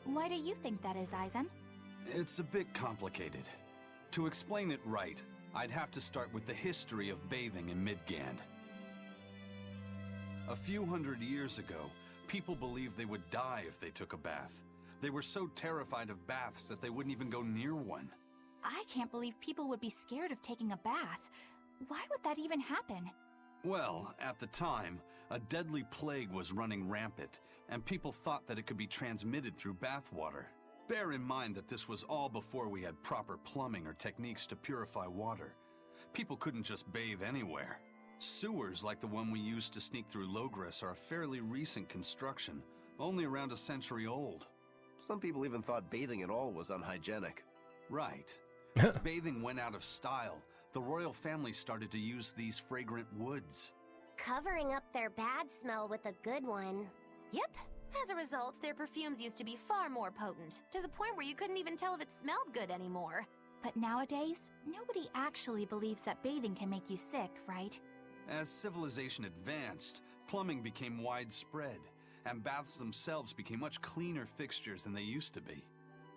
Why do you think that is, Aizen? It's a bit complicated. To explain it right, I'd have to start with the history of bathing in Midgand. A few hundred years ago, people believed they would die if they took a bath. They were so terrified of baths that they wouldn't even go near one. I can't believe people would be scared of taking a bath. Why would that even happen? Well, at the time, a deadly plague was running rampant, and people thought that it could be transmitted through bathwater. Bear in mind that this was all before we had proper plumbing or techniques to purify water. People couldn't just bathe anywhere. Sewers like the one we used to sneak through Logres are a fairly recent construction, only around a century old. Some people even thought bathing at all was unhygienic. Right. As bathing went out of style, the royal family started to use these fragrant woods. Covering up their bad smell with a good one. Yep. As a result, their perfumes used to be far more potent, to the point where you couldn't even tell if it smelled good anymore. But nowadays, nobody actually believes that bathing can make you sick, right? As civilization advanced, plumbing became widespread, and baths themselves became much cleaner fixtures than they used to be.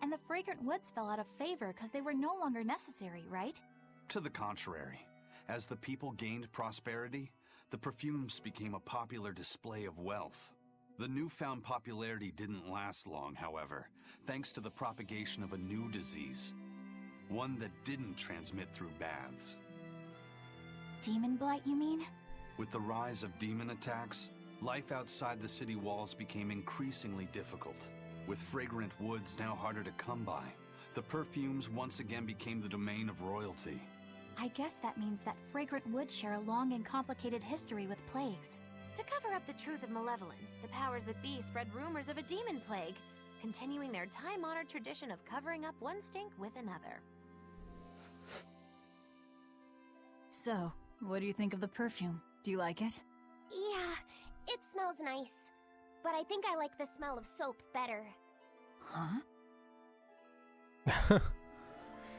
And the fragrant woods fell out of favor because they were no longer necessary, right? To the contrary, as the people gained prosperity, the perfumes became a popular display of wealth. The newfound popularity didn't last long, however, thanks to the propagation of a new disease. One that didn't transmit through baths. Demon blight, you mean? With the rise of demon attacks, life outside the city walls became increasingly difficult. With fragrant woods now harder to come by, the perfumes once again became the domain of royalty. I guess that means that fragrant woods share a long and complicated history with plagues. To cover up the truth of malevolence, the powers that be spread rumors of a demon plague, continuing their time-honored tradition of covering up one stink with another. So, what do you think of the perfume? Do you like it? Yeah, it smells nice. But I think I like the smell of soap better. Huh?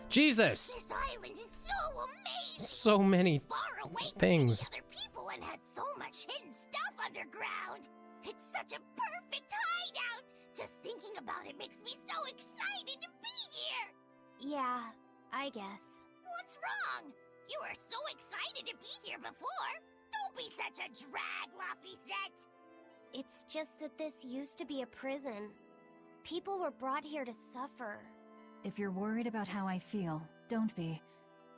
Jesus! This island is so amazing! So many It's far away things. from any other people and has so much hidden stuff underground. It's such a perfect hideout. Just thinking about it makes me so excited to be here. Yeah, I guess. What's wrong? You were so excited to be here before. Don't be such a drag, Laphicet. It's just that this used to be a prison. People were brought here to suffer. If you're worried about how I feel, don't be.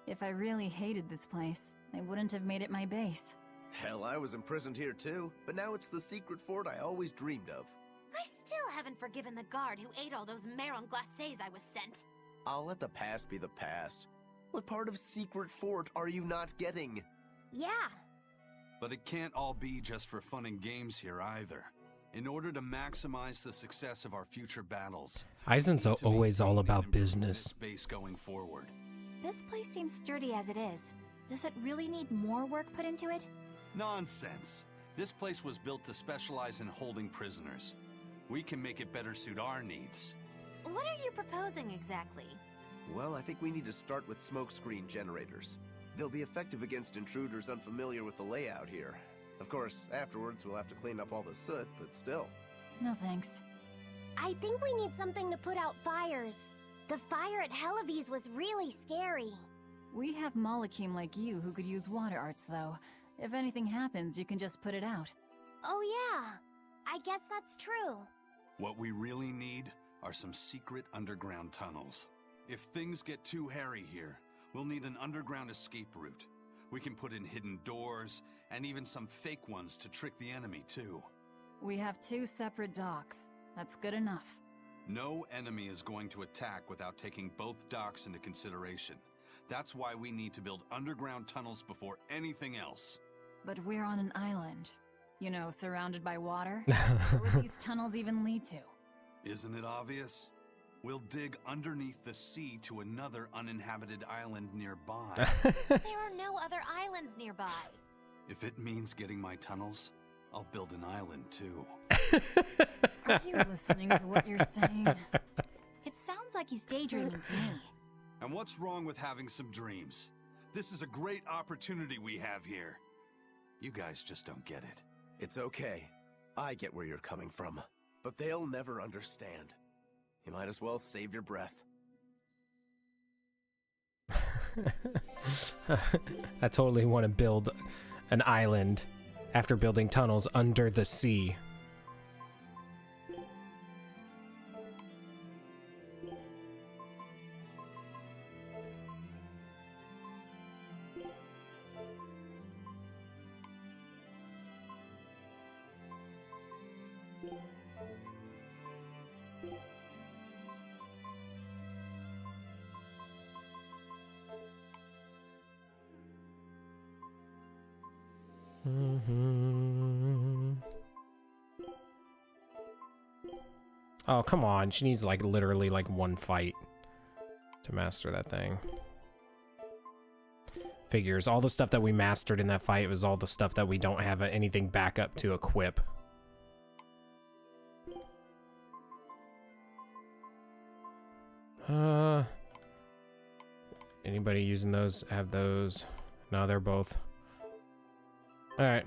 If I really hated this place, I wouldn't have made it my base. Hell, I was imprisoned here too, but now it's the secret fort I always dreamed of. I still haven't forgiven the guard who ate all those marron glacés I was sent. I'll let the past be the past. What part of secret fort are you not getting? Yeah. But it can't all be just for fun and games here either. In order to maximize the success of our future battles, Eisen's always all about business. Base going forward. This place seems sturdy as it is. Does it really need more work put into it? Nonsense. This place was built to specialize in holding prisoners. We can make it better suit our needs. What are you proposing exactly? Well, I think we need to start with smokescreen generators. They'll be effective against intruders unfamiliar with the layout here. Of course, afterwards we'll have to clean up all the soot, but still. No thanks. I think we need something to put out fires. The fire at Helavi's was really scary. We have Malakim like you who could use water arts, though. If anything happens, you can just put it out. Oh yeah, I guess that's true. What we really need are some secret underground tunnels. If things get too hairy here, we'll need an underground escape route. We can put in hidden doors, and even some fake ones to trick the enemy, too. We have 2 separate docks. That's good enough. No enemy is going to attack without taking both docks into consideration. That's why we need to build underground tunnels before anything else. But we're on an island. You know, surrounded by water. Where would these tunnels even lead to? Isn't it obvious? We'll dig underneath the sea to another uninhabited island nearby. There are no other islands nearby. If it means getting my tunnels, I'll build an island too. Are you listening to what you're saying? It sounds like he's daydreaming to me. And what's wrong with having some dreams? This is a great opportunity we have here. You guys just don't get it. It's okay. I get where you're coming from. But they'll never understand. You might as well save your breath. I totally want to build an island after building tunnels under the sea. Oh, come on. She needs, like, literally, like, one fight to master that thing. Figures. All the stuff that we mastered in that fight was all the stuff that we don't have anything back up to equip. Anybody using those? Have those? No, they're both. Alright.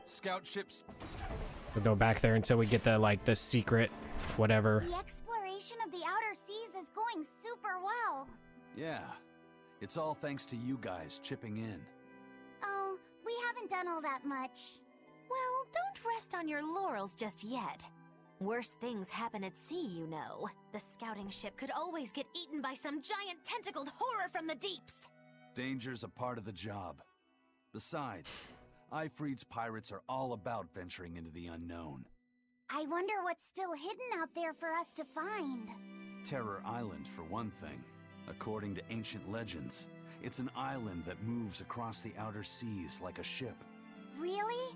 Scout ships. We'll go back there until we get the, like, the secret whatever. The exploration of the outer seas is going super well. Yeah. It's all thanks to you guys chipping in. Oh, we haven't done all that much. Well, don't rest on your laurels just yet. Worse things happen at sea, you know. The scouting ship could always get eaten by some giant tentacled horror from the deeps. Danger's a part of the job. Besides, Ifreed's pirates are all about venturing into the unknown. I wonder what's still hidden out there for us to find. Terror Island, for one thing. According to ancient legends, it's an island that moves across the outer seas like a ship. Really?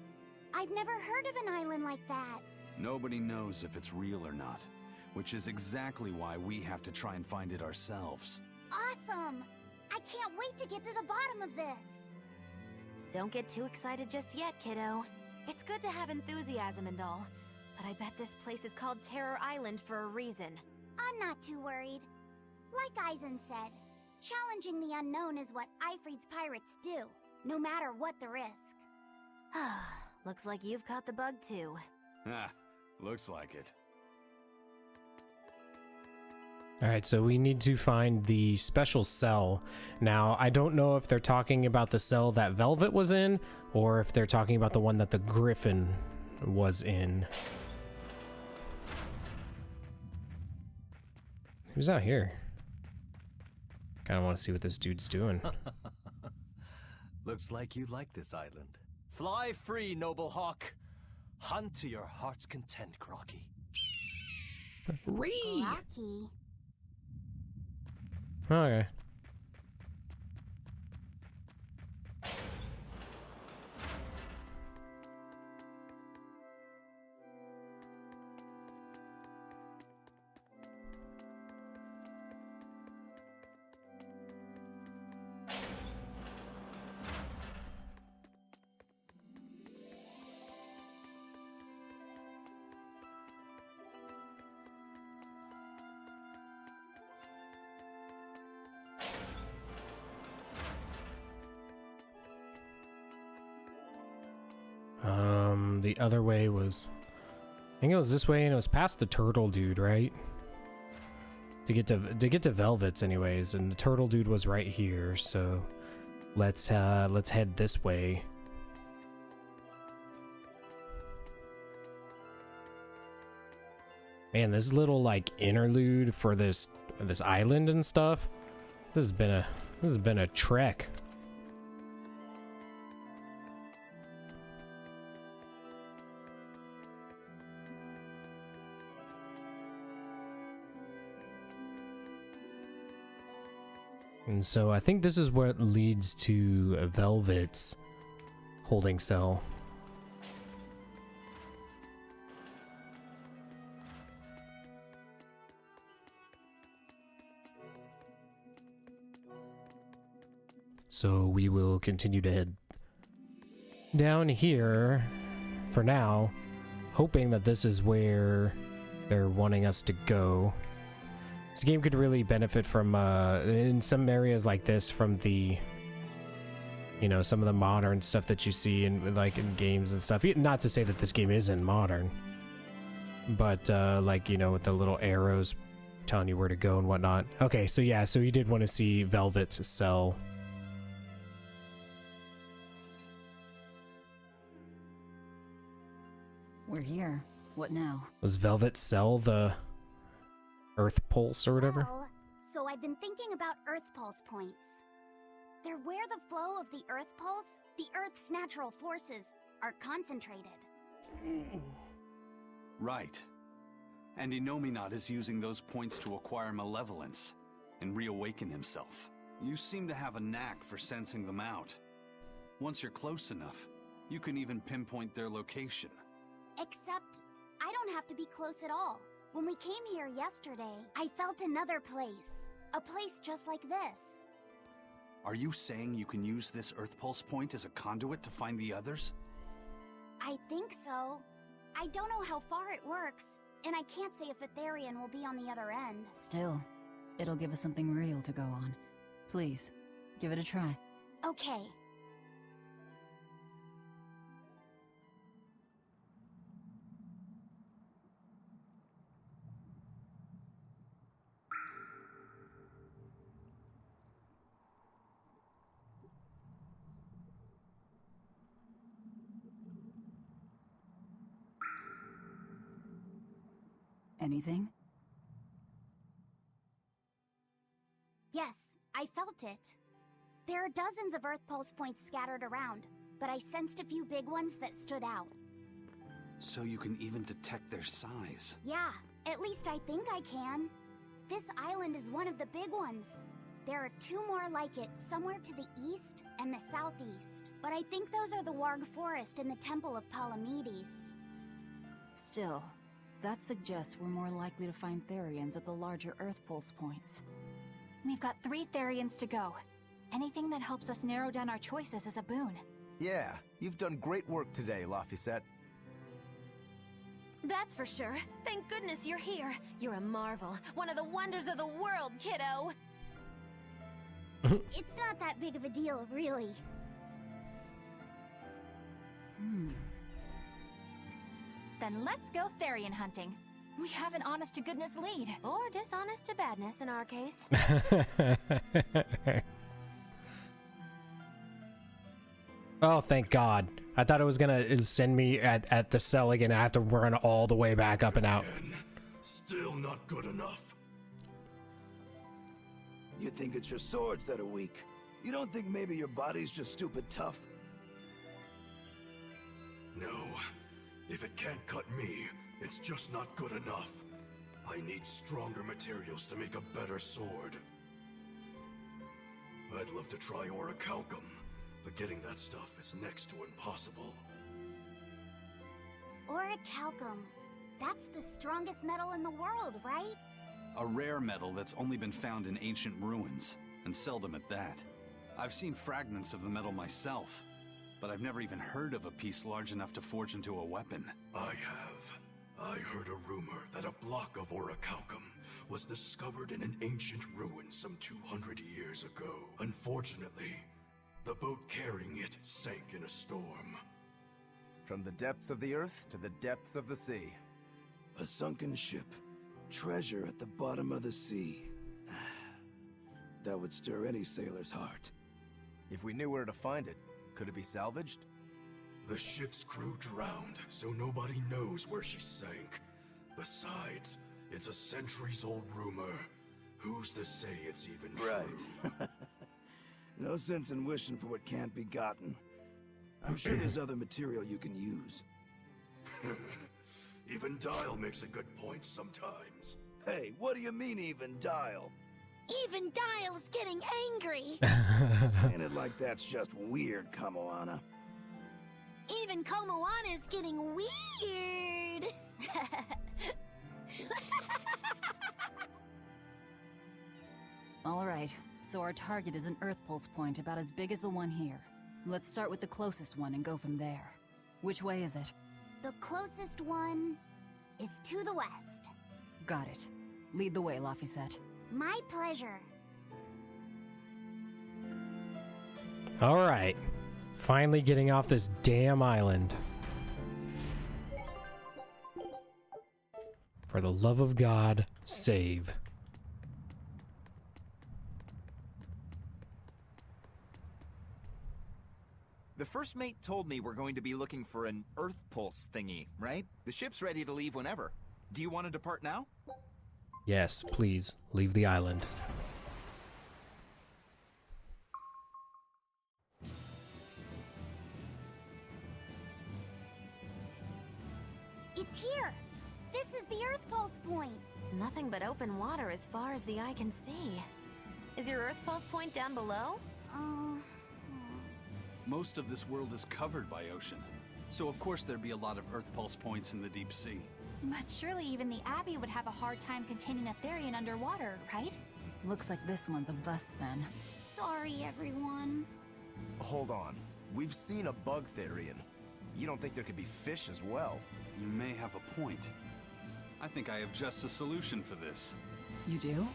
I've never heard of an island like that. Nobody knows if it's real or not, which is exactly why we have to try and find it ourselves. Awesome! I can't wait to get to the bottom of this. Don't get too excited just yet, kiddo. It's good to have enthusiasm and all, but I bet this place is called Terror Island for a reason. I'm not too worried. Like Eisen said, challenging the unknown is what Ifreed's pirates do, no matter what the risk. Looks like you've caught the bug too. Ah, looks like it. Alright, so we need to find the special cell. Now, I don't know if they're talking about the cell that Velvet was in, or if they're talking about the one that the Griffin was in. Who's out here? Kinda want to see what this dude's doing. Looks like you like this island. Fly free, noble hawk. Hunt to your heart's content, Groggy. Rocky. Okay. The other way was, I think it was this way, and it was past the turtle dude, right? To get to Velvet's anyways, and the turtle dude was right here, so let's head this way. Man, this little like interlude for this island and stuff. This has been a trek. And so I think this is what leads to Velvet's holding cell. So we will continue to head down here for now, hoping that this is where they're wanting us to go. This game could really benefit from, in some areas like this, from the, you know, some of the modern stuff that you see in, like, in games and stuff. Not to say that this game isn't modern, but, like, you know, with the little arrows telling you where to go and whatnot. Okay, so yeah, so you did want to see Velvet's cell. We're here. What now? Was Velvet's cell the Earth Pulse or whatever? Well, so I've been thinking about Earth Pulse points. They're where the flow of the Earth Pulse, the Earth's natural forces, are concentrated. Right. And Innominat is using those points to acquire malevolence and reawaken himself. You seem to have a knack for sensing them out. Once you're close enough, you can even pinpoint their location. Except, I don't have to be close at all. When we came here yesterday, I felt another place. A place just like this. Are you saying you can use this Earth Pulse point as a conduit to find the others? I think so. I don't know how far it works, and I can't say if Etherian will be on the other end. Still, it'll give us something real to go on. Please, give it a try. Okay. Anything? Yes, I felt it. There are dozens of Earth Pulse points scattered around, but I sensed a few big ones that stood out. So you can even detect their size. Yeah, at least I think I can. This island is one of the big ones. There are two more like it somewhere to the east and the southeast. But I think those are the Warg Forest and the Temple of Palamedes. Still, that suggests we're more likely to find Therians at the larger Earth Pulse points. We've got 3 Therians to go. Anything that helps us narrow down our choices is a boon. Yeah, you've done great work today, Laphicet. That's for sure. Thank goodness you're here. You're a marvel. One of the wonders of the world, kiddo. It's not that big of a deal, really. Then let's go Therian hunting. We have an honest-to-goodness lead. Or dishonest to badness in our case. Oh, thank God. I thought it was gonna send me at the cell again. I have to run all the way back up and out. Still not good enough. You think it's your swords that are weak? You don't think maybe your body's just stupid tough? No. If it can't cut me, it's just not good enough. I need stronger materials to make a better sword. I'd love to try orichalcum, but getting that stuff is next to impossible. Orichalcum. That's the strongest metal in the world, right? A rare metal that's only been found in ancient ruins, and seldom at that. I've seen fragments of the metal myself, but I've never even heard of a piece large enough to forge into a weapon. I have. I heard a rumor that a block of orichalcum was discovered in an ancient ruin some 200 years ago. Unfortunately, the boat carrying it sank in a storm. From the depths of the earth to the depths of the sea. A sunken ship. Treasure at the bottom of the sea. That would stir any sailor's heart. If we knew where to find it, could it be salvaged? The ship's crew drowned, so nobody knows where she sank. Besides, it's a centuries-old rumor. Who's to say it's even true? Right. No sense in wishing for what can't be gotten. I'm sure there's other material you can use. Even Dial makes a good point sometimes. Hey, what do you mean, even Dial? Even Dial's getting angry. Saying it like that's just weird, Kamoana. Even Komoana is getting weird. Alright, so our target is an Earth Pulse point about as big as the one here. Let's start with the closest one and go from there. Which way is it? The closest one is to the west. Got it. Lead the way, Laphicet. My pleasure. Alright. Finally getting off this damn island. For the love of God, save. The first mate told me we're going to be looking for an Earth Pulse thingy, right? The ship's ready to leave whenever. Do you want to depart now? Yes, please, leave the island. It's here! This is the Earth Pulse point! Nothing but open water as far as the eye can see. Is your Earth Pulse point down below? Most of this world is covered by ocean, so of course there'd be a lot of Earth Pulse points in the deep sea. But surely even the Abbey would have a hard time containing a Therian underwater, right? Looks like this one's a bust then. Sorry, everyone. Hold on. We've seen a bug Therian. You don't think there could be fish as well? You may have a point. I think I have just a solution for this. You do?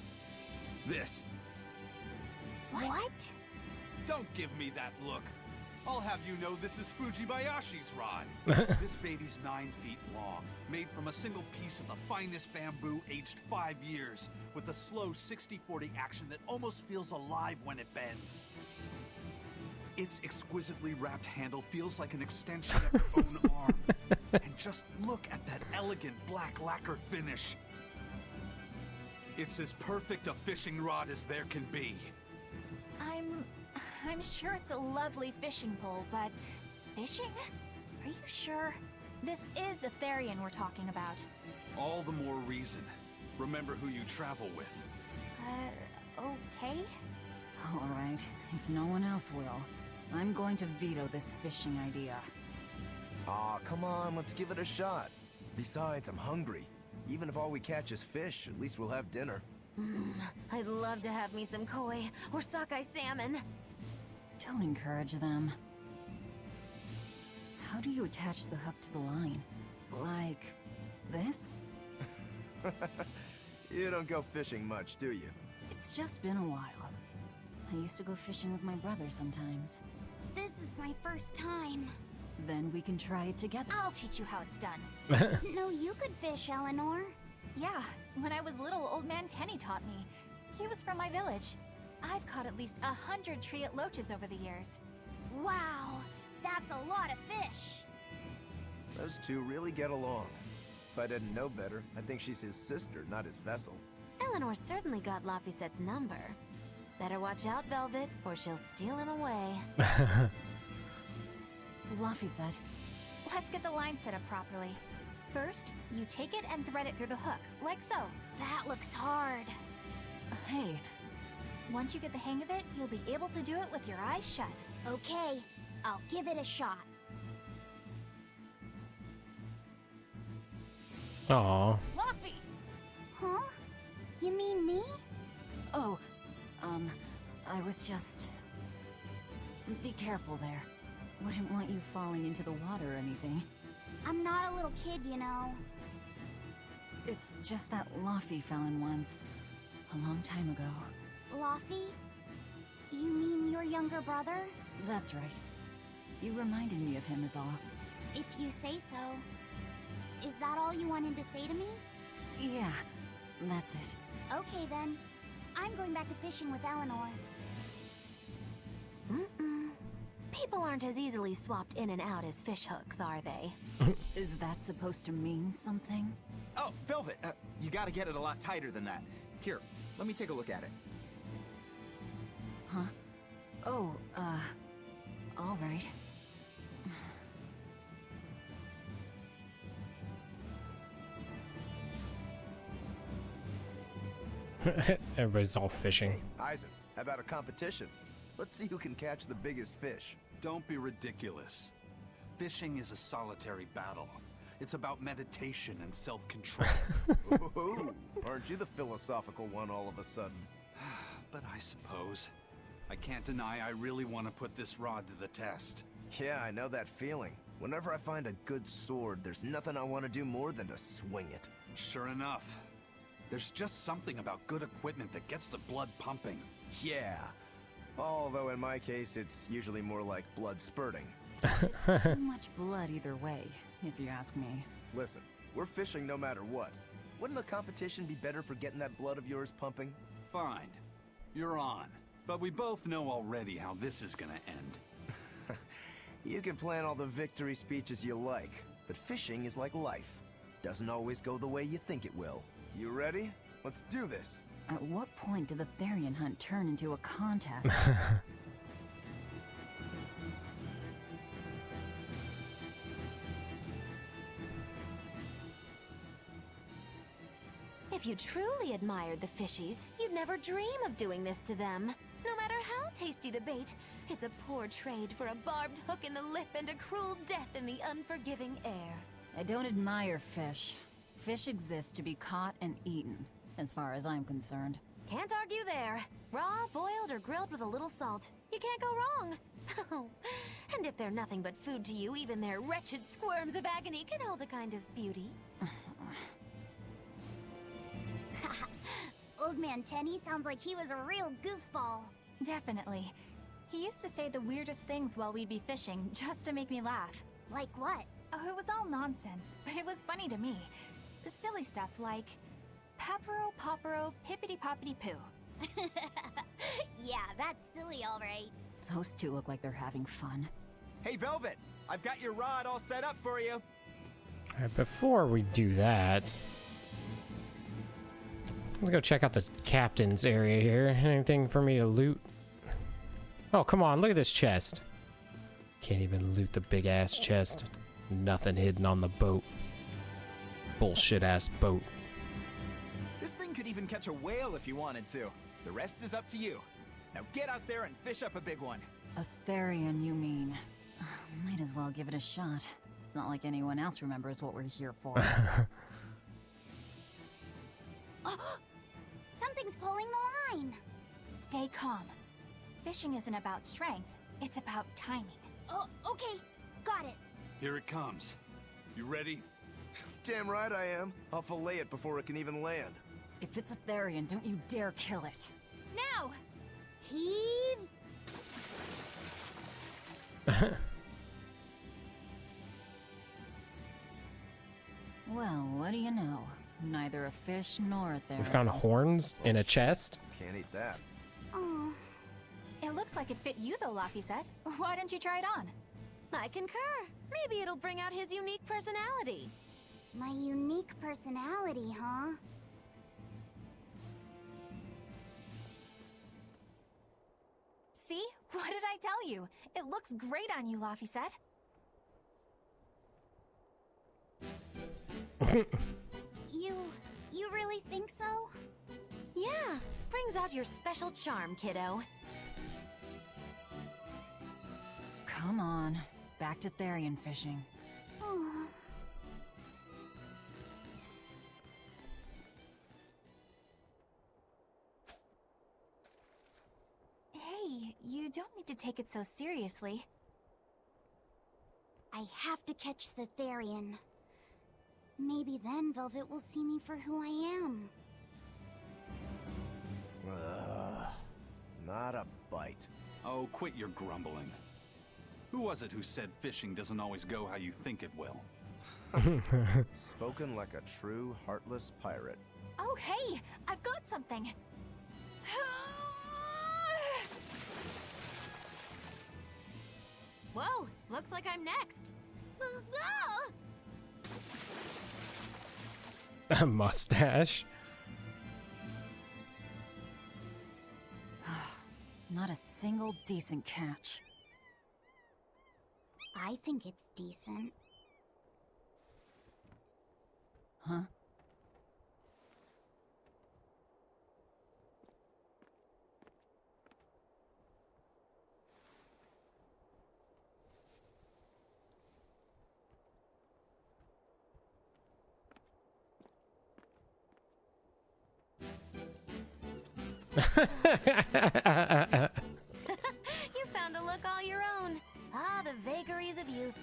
This. What? Don't give me that look. I'll have you know this is Fujibayashi's rod. This baby's 9 feet long, made from a single piece of the finest bamboo aged 5 years, with a slow 60-40 action that almost feels alive when it bends. Its exquisitely wrapped handle feels like an extension of your own arm. And just look at that elegant black lacquer finish. It's as perfect a fishing rod as there can be. I'm sure it's a lovely fishing pole, but fishing? Are you sure? This is a Therian we're talking about. All the more reason. Remember who you travel with. Okay? Alright, if no one else will, I'm going to veto this fishing idea. Aw, come on, let's give it a shot. Besides, I'm hungry. Even if all we catch is fish, at least we'll have dinner. I'd love to have me some koi or sockeye salmon. Don't encourage them. How do you attach the hook to the line? Like this? You don't go fishing much, do you? It's just been a while. I used to go fishing with my brother sometimes. This is my first time. Then we can try it together. I'll teach you how it's done. Didn't know you could fish, Eleanor. Yeah, when I was little, old man Tenny taught me. He was from my village. I've caught at least 100 treat loaches over the years. Wow, that's a lot of fish. Those two really get along. If I didn't know better, I'd think she's his sister, not his vessel. Eleanor certainly got Lafisette's number. Better watch out, Velvet, or she'll steal him away. Lafisette. Let's get the line set up properly. First, you take it and thread it through the hook, like so. That looks hard. Hey. Once you get the hang of it, you'll be able to do it with your eyes shut. Okay, I'll give it a shot. Aww. Laffy! Huh? You mean me? Oh, I was just... Be careful there. Wouldn't want you falling into the water or anything. I'm not a little kid, you know. It's just that Laffy fell in once. A long time ago. Laffy? You mean your younger brother? That's right. You reminded me of him is all. If you say so. Is that all you wanted to say to me? Yeah, that's it. Okay then. I'm going back to fishing with Eleanor. People aren't as easily swapped in and out as fish hooks, are they? Is that supposed to mean something? Oh, Velvet, you gotta get it a lot tighter than that. Here, let me take a look at it. Huh? Oh, all right. Everybody's all fishing. Eisen, how about a competition? Let's see who can catch the biggest fish. Don't be ridiculous. Fishing is a solitary battle. It's about meditation and self-control. Ooh, aren't you the philosophical one all of a sudden? But I suppose. I can't deny I really want to put this rod to the test. Yeah, I know that feeling. Whenever I find a good sword, there's nothing I want to do more than to swing it. Sure enough. There's just something about good equipment that gets the blood pumping. Yeah. Although in my case, it's usually more like blood spurting. Too much blood either way, if you ask me. Listen, we're fishing no matter what. Wouldn't a competition be better for getting that blood of yours pumping? Fine. You're on. But we both know already how this is gonna end. You can plan all the victory speeches you like, but fishing is like life. Doesn't always go the way you think it will. You ready? Let's do this. At what point did the Therian hunt turn into a contest? If you truly admired the fishies, you'd never dream of doing this to them. No matter how tasty the bait, it's a poor trade for a barbed hook in the lip and a cruel death in the unforgiving air. I don't admire fish. Fish exist to be caught and eaten, as far as I'm concerned. Can't argue there. Raw, boiled, or grilled with a little salt. You can't go wrong. And if they're nothing but food to you, even their wretched squirms of agony can hold a kind of beauty. Old Man Tenny sounds like he was a real goofball. Definitely. He used to say the weirdest things while we'd be fishing, just to make me laugh. Like what? Oh, it was all nonsense, but it was funny to me. The silly stuff like, Papero, Popero, Pippity Poppity Poo. Yeah, that's silly, all right. Those two look like they're having fun. Hey, Velvet! I've got your rod all set up for you. Alright, before we do that, let's go check out the captain's area here. Anything for me to loot? Oh, come on, look at this chest. Can't even loot the big ass chest. Nothing hidden on the boat. Bullshit ass boat. This thing could even catch a whale if you wanted to. The rest is up to you. Now get out there and fish up a big one. A Therian, you mean? Might as well give it a shot. It's not like anyone else remembers what we're here for. Oh, something's pulling the line. Stay calm. Fishing isn't about strength, it's about timing. Oh, okay. Got it. Here it comes. You ready? Damn right I am. I'll fillet it before it can even land. If it's a Therian, don't you dare kill it. Now! Heave. Well, what do you know? Neither a fish nor a Therian. We found horns in a chest. Can't eat that. Oh. It looks like it fit you though, Laffy said. Why don't you try it on? I concur. Maybe it'll bring out his unique personality. My unique personality, huh? See? What did I tell you? It looks great on you, Laffy said. You really think so? Yeah, brings out your special charm, kiddo. Come on, back to Therian fishing. Oh. Hey, you don't need to take it so seriously. I have to catch the Therian. Maybe then Velvet will see me for who I am. Not a bite. Oh, quit your grumbling. Who was it who said fishing doesn't always go how you think it will? Spoken like a true, heartless pirate. Oh, hey! I've got something! Whoa, looks like I'm next. A mustache. Not a single decent catch. I think it's decent. Huh? You found a look all your own. Ah, the vagaries of youth.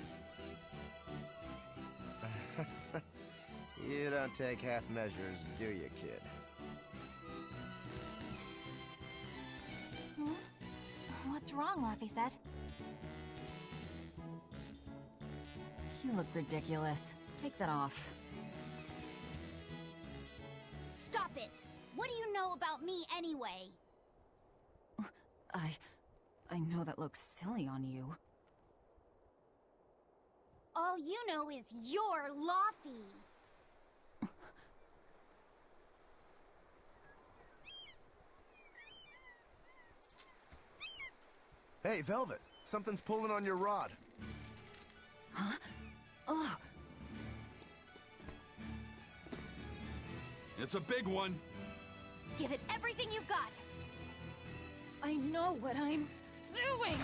You don't take half measures, do you, kid? What's wrong, Laffy said? You look ridiculous. Take that off. Stop it! What do you know about me anyway? I know that looks silly on you. all you know is you're Laufey. Hey, Velvet, something's pulling on your rod. Huh? Oh. It's a big one. Give it everything you've got. I know what I'm doing.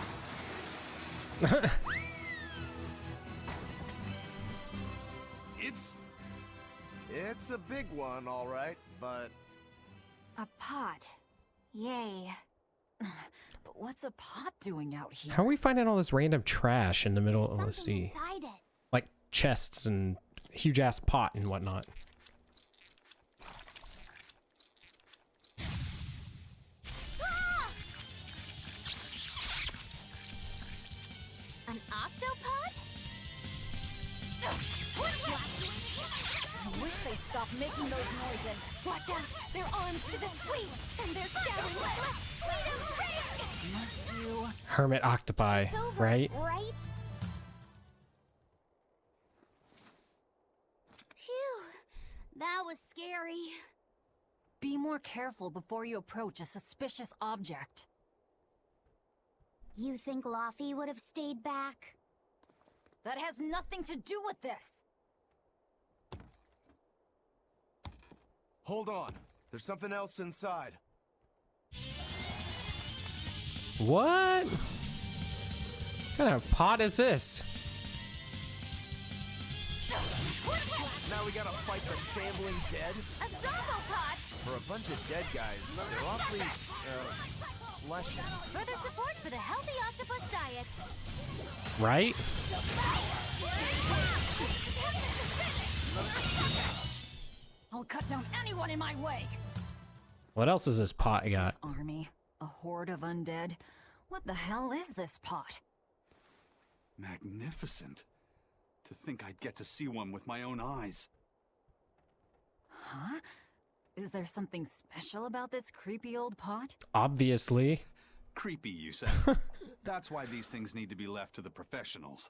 It's a big one, all right, but... A pot. Yay. But what's a pot doing out here? How are we finding all this random trash in the middle of the Something sea? inside it. Like chests and huge ass pot and whatnot. Ah! An octopod? I wish they'd stop making those noises. Watch out! They're armed to the squeak, and they're shouting, "Let's clean them big!" Must you? Hermit octopi, It's over, right? Right? Phew. That was scary. Be more careful before you approach a suspicious object. You think Laufey would have stayed back? That has nothing to do with this. Hold on. There's something else inside. What? What kind of pot is this? Now we gotta fight the shambling dead? A Zombo pot! For a bunch of dead guys, they're awfully, fleshy. Further support for the healthy octopus diet. Right? I'll cut down anyone in my way. What else is this pot got? This army, a horde of undead. What the hell is this pot? Magnificent. To think I'd get to see one with my own eyes. Huh? Is there something special about this creepy old pot? Obviously. Creepy, you say? That's why these things need to be left to the professionals.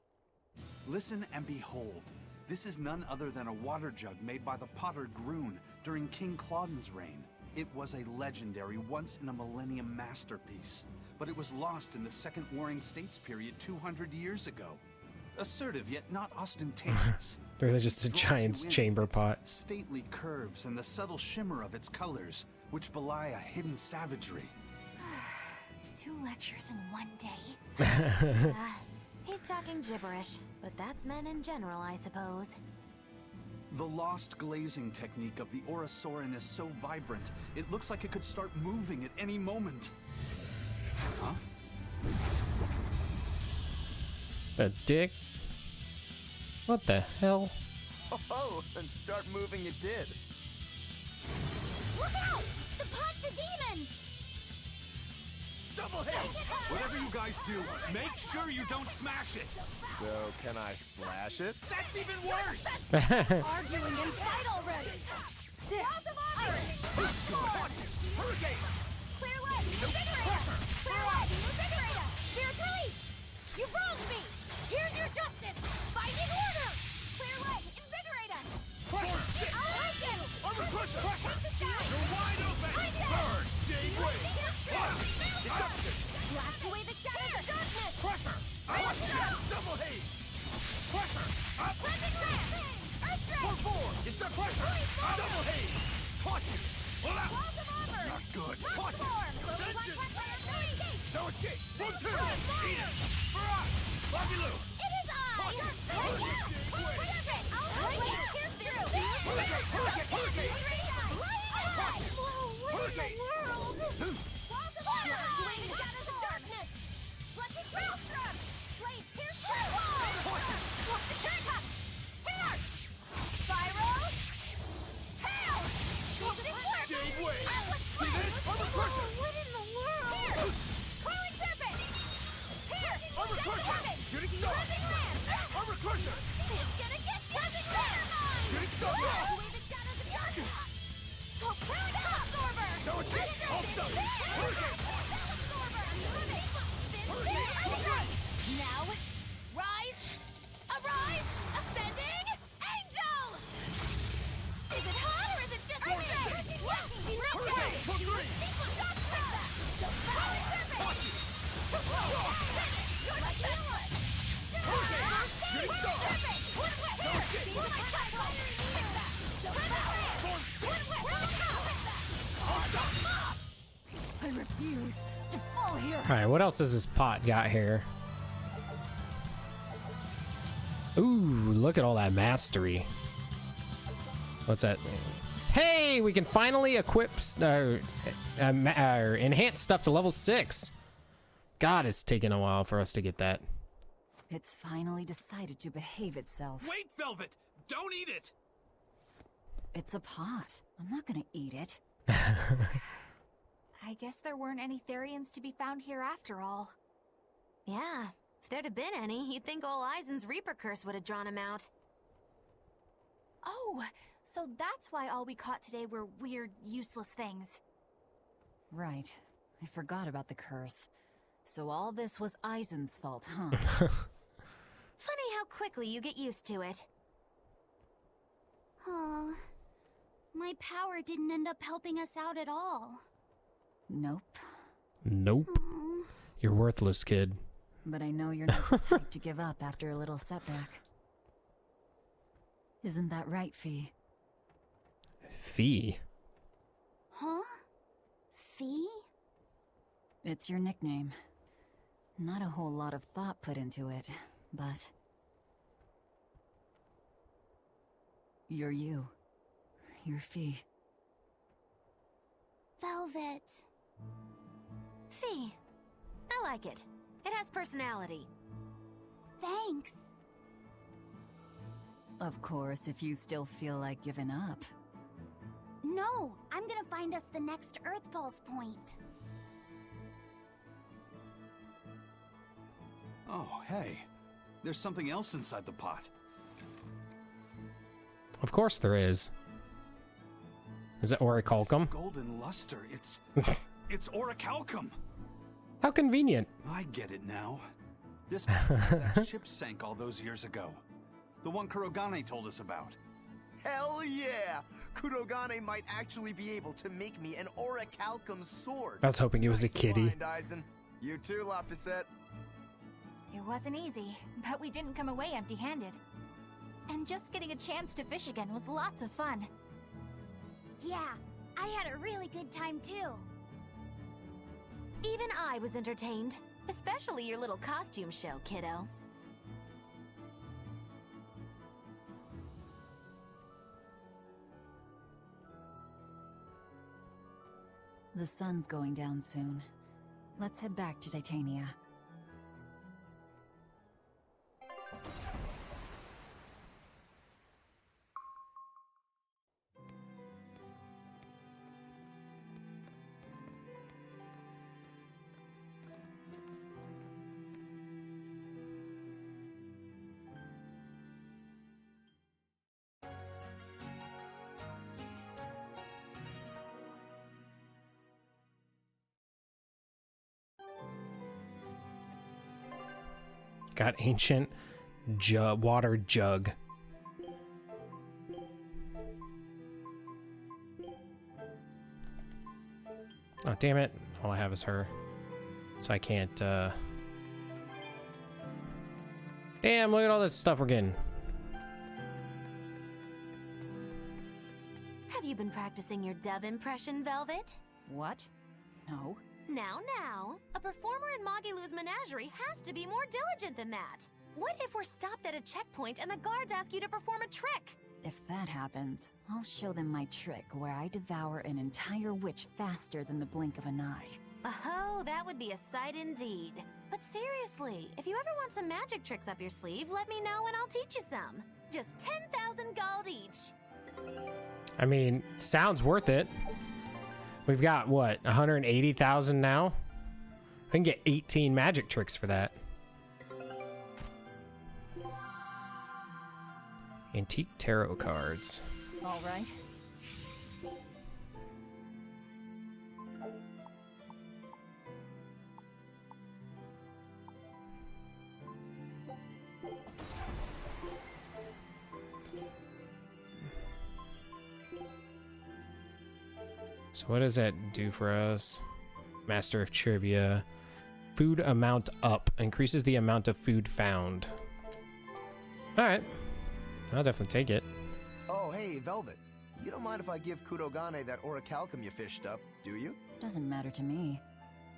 Listen and behold. This is none other than a water jug made by the potter Groon during King Clauden's reign. It was a legendary, once-in-a-millennium masterpiece, but it was lost in the Second Warring States period 200 years ago. Assertive, yet not ostentatious. Really just a Draws giant's you in chamber with its pot. stately curves and the subtle shimmer of its colors, which belie a hidden savagery. 2 lectures in one day. He's talking gibberish, but that's men in general, I suppose. The lost glazing technique of the Orosaurin is so vibrant, it looks like it could start moving at any moment. Huh? The dick? What the hell? Oh, and start moving it did. Look out! The pot's a demon! Double hit! Whatever you guys do, make sure you don't smash it! So, can I slash it? That's even worse! Arguing and fight already! Hurricane! Clear way! Invigorate us! Clear way! Invigorate us! Spirit release! You wronged me! Here's your justice! Fighting order! Clear way! Invigorate us! Pressure! I'll hurt you! Armor crusher! You're You're wide open! Burn! Jade Wave! Deception! Blast away the shadows of darkness! Pressure! Double haze! Pressure! Up! Blending ram! Earth 4-4! It's the pressure! Double haze! Caught you! Pull out! Walls of armor! Not good! Caught you! Storm! Vengeance! No escape! No escape! 1-2! Eat it! For us! Bobby Lou! It is I! Right now! Serpent! I'll pierce through! Hurricane! Light high! Whoa, what in the Hurricane! world? Walls of armor! Blast away the shadows of darkness! Blessed maelstrom! Blade pierce through! Walk the turret hop! Here! Spyro! Hail! Jade Wave! See this? Armor crusher! What in the world? Here! Coiling serpent! Here! Armor crusher! Shooting star! Blazing ram! Armor crusher! It's gonna get you! Blazing ram! Shooting star! Blast away the shadows of darkness! Oh, clearing the absorber! No escape! All stuck! Hurricane! Now, rise! Arise! I refuse to fall here. Alright, what else has this pot got here? Ooh, look at all that mastery. What's that? Hey, we can finally equip enhance stuff to level 6. God, it's taken a while for us to get that. It's finally decided to behave itself. Wait, Velvet! Don't eat it! It's a pot. I'm not gonna eat it. I guess there weren't any Therians to be found here after all. Yeah, if there'd have been any, you'd think old Eisen's Reaper curse would have drawn him out. Oh, so that's why all we caught today were weird, useless things. Right. I forgot about the curse. So all this was Eisen's fault, huh? Funny how quickly you get used to it. Oh, my power didn't end up helping us out at all. Nope. Nope. You're worthless, kid. But I know you're not the type to give up after a little setback. Isn't that right, Fee? Fee? Huh? Fee? It's your nickname. Not a whole lot of thought put into it, but... You're you. You're Fee. Velvet. Fee. I like it. It has personality. Thanks. Of course, if you still feel like giving up. No, I'm gonna find us the next Earth Pulse point. Oh, hey. There's something else inside the pot. Of course there is. Is it orichalcum? Golden luster. It's orichalcum. How convenient. I get it now. This must be where that ship sank all those years ago. The one Kurogane told us about. Hell yeah! Kurogane might actually be able to make me an orichalcum sword. I was hoping it was a Nice kitty. find, Eisen. You too, Laphicette. It wasn't easy, but we didn't come away empty-handed. And just getting a chance to fish again was lots of fun. Yeah, I had a really good time too. Even I was entertained. Especially your little costume show, kiddo. The sun's going down soon. Let's head back to Titania. Got ancient water jug. Oh, damn it. All I have is her. So I can't, Damn, look at all this stuff we're getting. Have you been practicing your dove impression, Velvet? What? No. Now, a performer in Magilou's menagerie has to be more diligent than that. What if we're stopped at a checkpoint and the guards ask you to perform a trick? If that happens, I'll show them my trick where I devour an entire witch faster than the blink of an eye. Oh, that would be a sight indeed. But seriously, if you ever want some magic tricks up your sleeve, let me know and I'll teach you some. Just 10,000 gold each. I mean, sounds worth it. We've got, what, 180,000 now? I can get 18 magic tricks for that. Antique tarot cards. All right. So what does that do for us? Master of Trivia. Food amount up. Increases the amount of food found. Alright. I'll definitely take it. Oh, hey, Velvet. You don't mind if I give Kudogane that orichalcum you fished up, do you? Doesn't matter to me.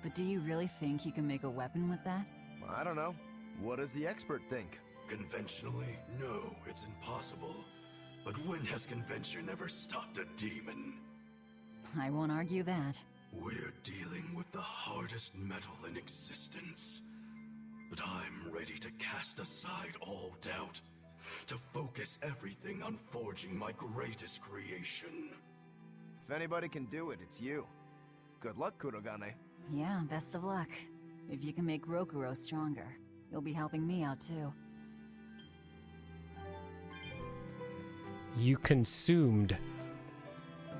But do you really think you can make a weapon with that? I don't know. What does the expert think? Conventionally, no, it's impossible. But when has convention ever stopped a demon? I won't argue that. We're dealing with the hardest metal in existence. But I'm ready to cast aside all doubt, to focus everything on forging my greatest creation. If anybody can do it, it's you. Good luck, Kudogane. Yeah, best of luck. If you can make Rokuro stronger, you'll be helping me out too. You consumed.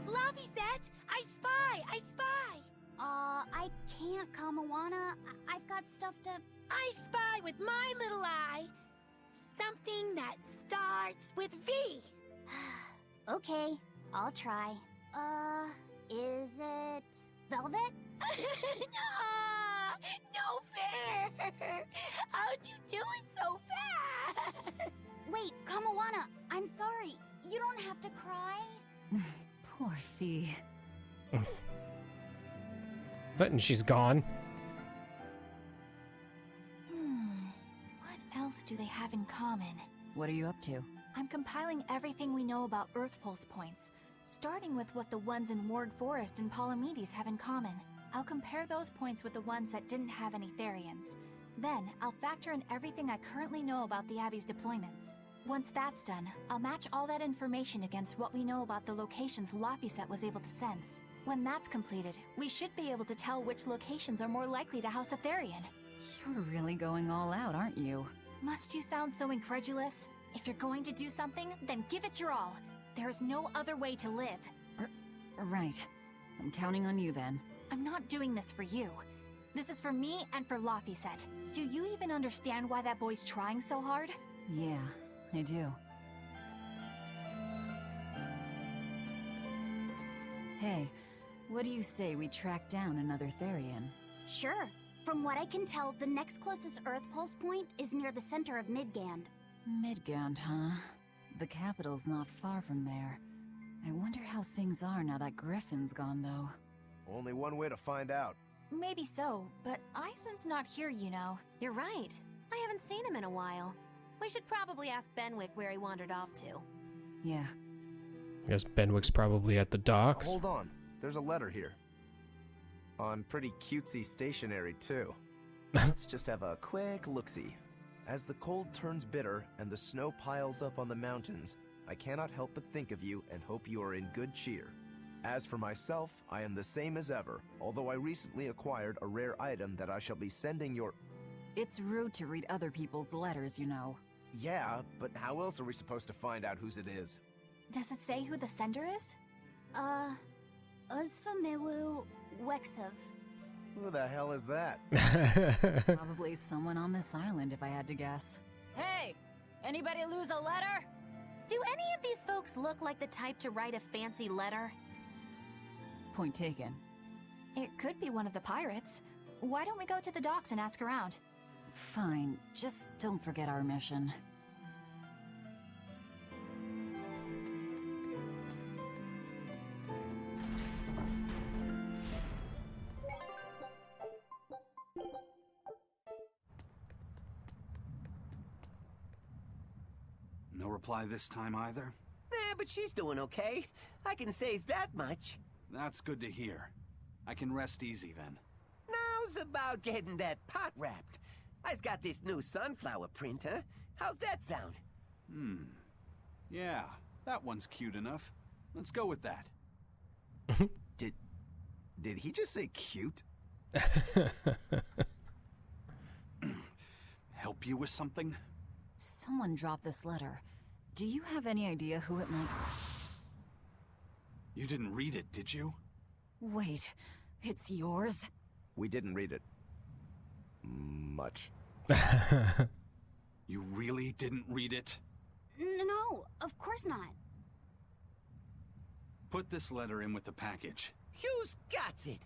Laphicet! I spy! I spy! I can't, Kamawana. I've got stuff to... I spy with my little eye. Something that starts with V. Okay, I'll try. Is it... Velvet? No fair! How'd you do it so fast? Wait, Kamawana, I'm sorry. You don't have to cry. Poor Fee. But and she's gone. What else do they have in common? What are you up to? I'm compiling everything we know about Earth Pulse points, starting with what the ones in Ward Forest and Palamedes have in common. I'll compare those points with the ones that didn't have any Therians. Then, I'll factor in everything I currently know about the Abbey's deployments. Once that's done, I'll match all that information against what we know about the locations Laphicet was able to sense. When that's completed, we should be able to tell which locations are more likely to house a Therian. You're really going all out, aren't you? Must you sound so incredulous? If you're going to do something, then give it your all. There's no other way to live. Right. I'm counting on you then. I'm not doing this for you. This is for me and for Laphicet. Do you even understand why that boy's trying so hard? Yeah, I do. Hey, what do you say we track down another Therian? Sure. From what I can tell, the next closest Earth Pulse point is near the center of Midgand. Midgand, huh? The capital's not far from there. I wonder how things are now that Griffin's gone, though. Only one way to find out. Maybe so, but Eisen's not here, you know. You're right. I haven't seen him in a while. We should probably ask Benwick where he wandered off to. Yeah. I guess Benwick's probably at the docks. Hold on. There's a letter here. On pretty cutesy stationery, too. Let's just have a quick look-see. As the cold turns bitter and the snow piles up on the mountains, I cannot help but think of you and hope you are in good cheer. As for myself, I am the same as ever, although I recently acquired a rare item that I shall be sending your... It's rude to read other people's letters, you know. Yeah, but how else are we supposed to find out whose it is? Does it say who the sender is? Uzfamiwu Wexov. Who the hell is that? Probably someone on this island, if I had to guess. Hey! Anybody lose a letter? Do any of these folks look like the type to write a fancy letter? Point taken. It could be one of the pirates. Why don't we go to the docks and ask around? Fine, just don't forget our mission. No reply this time either? But she's doing okay. I can say's that much. That's good to hear. I can rest easy then. Now's about getting that pot wrapped. I's got this new sunflower printer. How's that sound? Yeah, that one's cute enough. Let's go with that. Did he just say cute? Help you with something? Someone dropped this letter. Do you have any idea who it might... You didn't read it, did you? Wait, it's yours? We didn't read it. Much. You really didn't read it? No, of course not. Put this letter in with the package. Who's got it?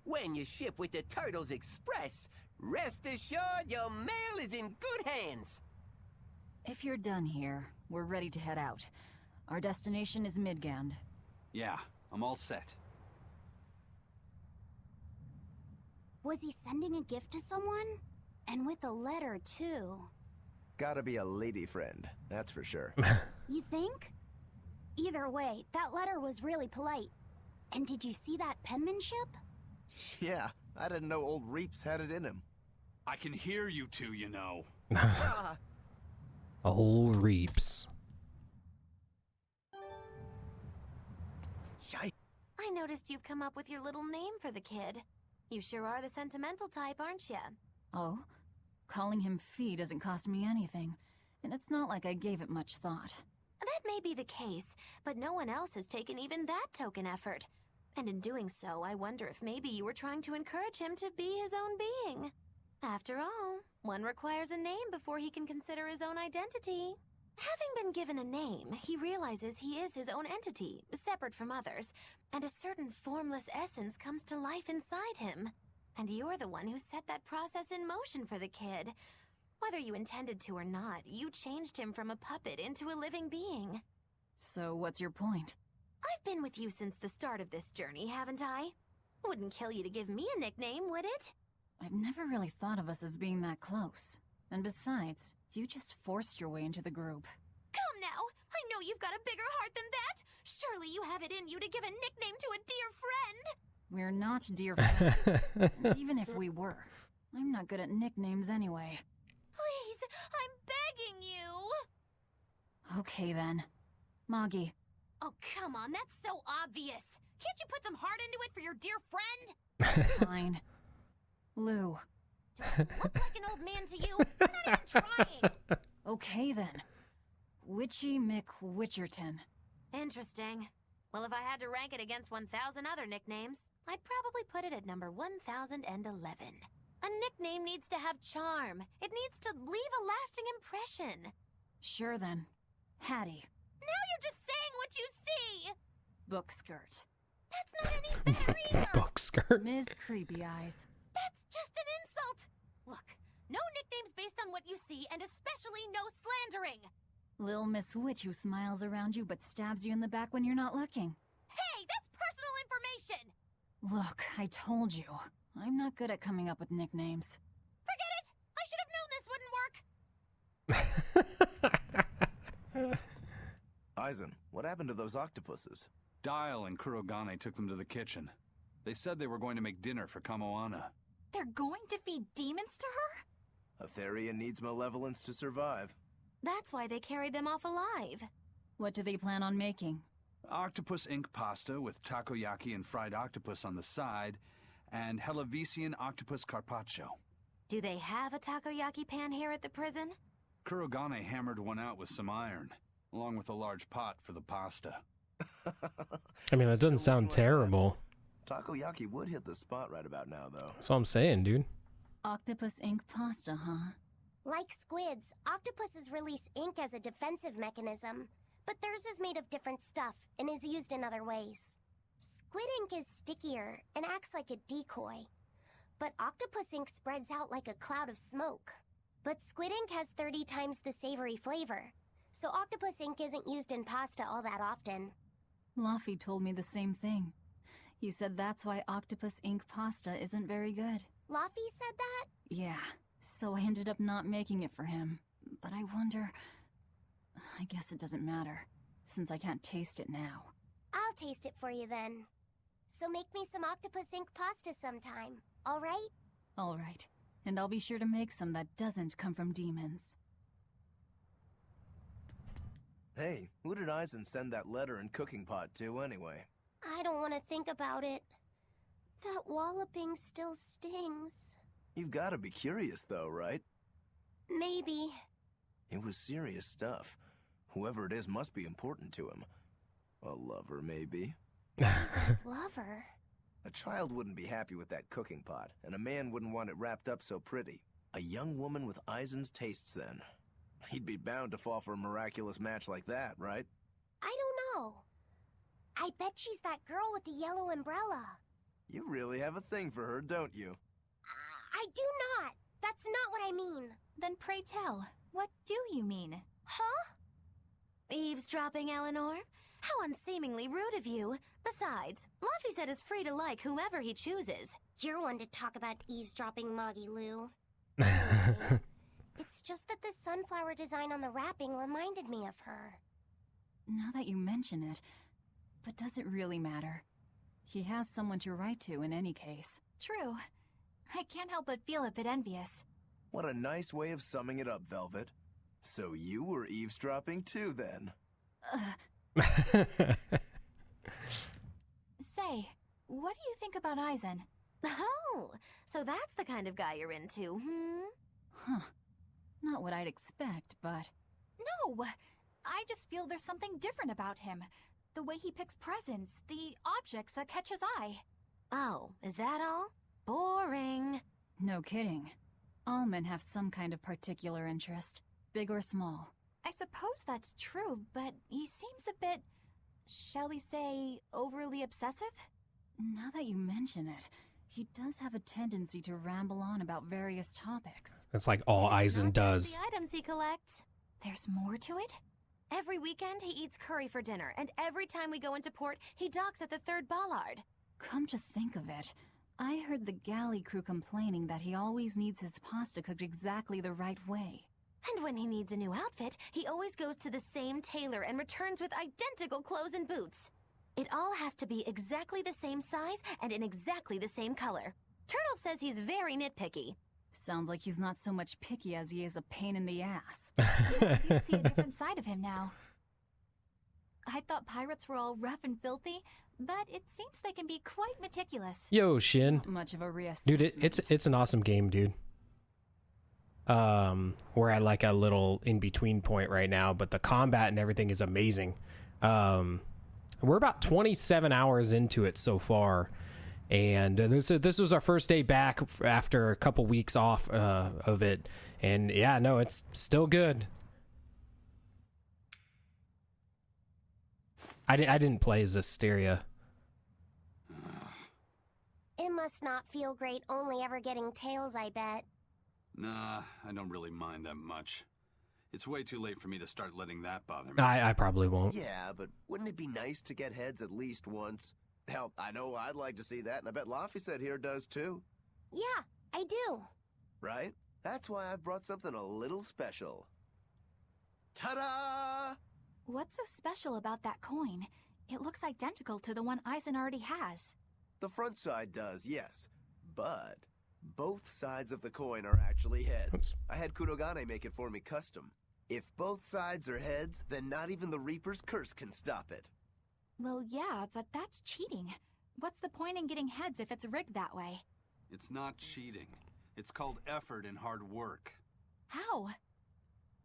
When you ship with the Turtles Express, rest assured your mail is in good hands. If you're done here, we're ready to head out. Our destination is Midgand. Yeah, I'm all set. Was he sending a gift to someone? And with a letter, too. Gotta be a lady friend, that's for sure. You think? Either way, that letter was really polite. And did you see that penmanship? Yeah, I didn't know old Reeps had it in him. I can hear you two, you know. Old Reeps. I noticed you've come up with your little name for the kid. You sure are the sentimental type, aren't you? Oh? Calling him Fee doesn't cost me anything, and it's not like I gave it much thought. That may be the case, but no one else has taken even that token effort. And in doing so, I wonder if maybe you were trying to encourage him to be his own being. After all, one requires a name before he can consider his own identity. Having been given a name, he realizes he is his own entity, separate from others, and a certain formless essence comes to life inside him. And you're the one who set that process in motion for the kid. Whether you intended to or not, you changed him from a puppet into a living being. So what's your point? I've been with you since the start of this journey, haven't I? Wouldn't kill you to give me a nickname, would it? I've never really thought of us as being that close. And besides, you just forced your way into the group. Come now! I know you've got a bigger heart than that! Surely you have it in you to give a nickname to a dear friend! We're not dear friends. And even if we were, I'm not good at nicknames anyway. Please, I'm begging you! Okay then. Moggy. Oh, come on, that's so obvious! Can't you put some heart into it for your dear friend? Fine. Lou. Do I look like an old man to you? I'm not even trying! Okay then. Witchy McWitcherton. Interesting. Well, if I had to rank it against 1,000 other nicknames, I'd probably put it at number 1011. A nickname needs to have charm. It needs to leave a lasting impression. Sure then. Hattie. Now you're just saying what you see! Book skirt. That's not any better either! Book skirt. Ms. Creepy Eyes. That's just an insult! Look, no nicknames based on what you see, and especially no slandering! Lil Miss Witch who smiles around you but stabs you in the back when you're not looking. Hey, that's personal information! Look, I told you. I'm not good at coming up with nicknames. Forget it! I should have known this wouldn't work! Aizen, what happened to those octopuses? Dial and Kurogane took them to the kitchen. They said they were going to make dinner for Kamoana. They're going to feed demons to her? A Therian needs malevolence to survive. That's why they carried them off alive. What do they plan on making? Octopus ink pasta with takoyaki and fried octopus on the side, and Hellavisian octopus carpaccio. Do they have a takoyaki pan here at the prison? Kurogane hammered one out with some iron, along with a large pot for the pasta. I mean, that doesn't sound terrible. Takoyaki would hit the spot right about now, though. That's what I'm saying, dude. Octopus ink pasta, huh? Like squids, octopuses release ink as a defensive mechanism, but theirs is made of different stuff and is used in other ways. Squid ink is stickier and acts like a decoy, but octopus ink spreads out like a cloud of smoke. But squid ink has 30 times the savory flavor, so octopus ink isn't used in pasta all that often. Luffy told me the same thing. He said that's why octopus ink pasta isn't very good. Luffy said that? Yeah, so I ended up not making it for him. But I wonder... I guess it doesn't matter, since I can't taste it now. I'll taste it for you then. So make me some octopus ink pasta sometime, alright? Alright, and I'll be sure to make some that doesn't come from demons. Hey, who did Aizen send that letter and cooking pot to, anyway? I don't want to think about it. That walloping still stings. You've got to be curious, though, right? Maybe. It was serious stuff. Whoever it is must be important to him. A lover, maybe. Aizen's lover? A child wouldn't be happy with that cooking pot, and a man wouldn't want it wrapped up so pretty. A young woman with Aizen's tastes, then. He'd be bound to fall for a miraculous match like that, right? I don't know. I bet she's that girl with the yellow umbrella. You really have a thing for her, don't you? I do not. That's not what I mean. Then pray tell, what do you mean? Huh? Eavesdropping, Eleanor? How unseemingly rude of you. Besides, Luffy said is free to like whomever he chooses. You're one to talk about eavesdropping, Moggy Lou. It's just that the sunflower design on the wrapping reminded me of her. Now that you mention it, but does it really matter? He has someone to write to in any case. True. I can't help but feel a bit envious. What a nice way of summing it up, Velvet. So you were eavesdropping too, then? Say, what do you think about Aizen? Oh, so that's the kind of guy you're into, Huh. Not what I'd expect, but... No! I just feel there's something different about him. The way he picks presents, the objects that catch his eye. Oh, is that all? Boring. No kidding. All men have some kind of particular interest, big or small. I suppose that's true, but he seems a bit, shall we say, overly obsessive? Now that you mention it, he does have a tendency to ramble on about various topics. That's like all Aizen does. The items he collects. There's more to it? Every weekend, he eats curry for dinner, and every time we go into port, he docks at the 3rd Bollard. Come to think of it, I heard the galley crew complaining that he always needs his pasta cooked exactly the right way. And when he needs a new outfit, he always goes to the same tailor and returns with identical clothes and boots. It all has to be exactly the same size and in exactly the same color. Turtle says he's very nitpicky. Sounds like he's not so much picky as he is a pain in the ass. You see a different side of him now. I thought pirates were all rough and filthy, but it seems they can be quite meticulous. Yo, Shin. Not much of a reassessment. Dude, it's an awesome game, dude. We're at like a little in-between point right now, but the combat and everything is amazing. We're about 27 hours into it so far, and this was our first day back after a couple weeks off of it, and yeah, no, it's still good. I didn't play as Asteria. It must not feel great only ever getting tails, I bet. Nah, I don't really mind that much. It's way too late for me to start letting that bother me. I probably won't. Yeah, but wouldn't it be nice to get heads at least once? Hell, I know I'd like to see that, and I bet Laphicet here does too. Yeah, I do. Right? That's why I've brought something a little special. Ta-da! What's so special about that coin? It looks identical to the one Aizen already has. The front side does, yes. But both sides of the coin are actually heads. I had Kurogane make it for me custom. If both sides are heads, then not even the Reaper's curse can stop it. Well, yeah, but that's cheating. What's the point in getting heads if it's rigged that way? It's not cheating. It's called effort and hard work. How?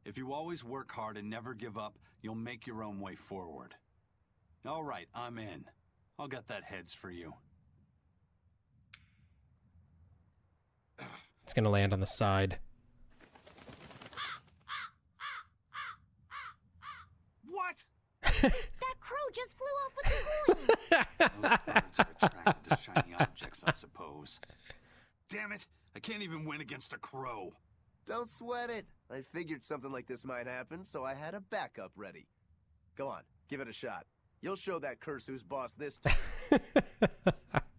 If you always work hard and never give up, you'll make your own way forward. All right, I'm in. I'll get that heads for you. It's gonna land on the side. What? That crow just flew off with the coin! Those birds are attracted to shiny objects, I suppose. Damn it! I can't even win against a crow. Don't sweat it. I figured something like this might happen, so I had a backup ready. Go on, give it a shot. You'll show that curse who's boss this time.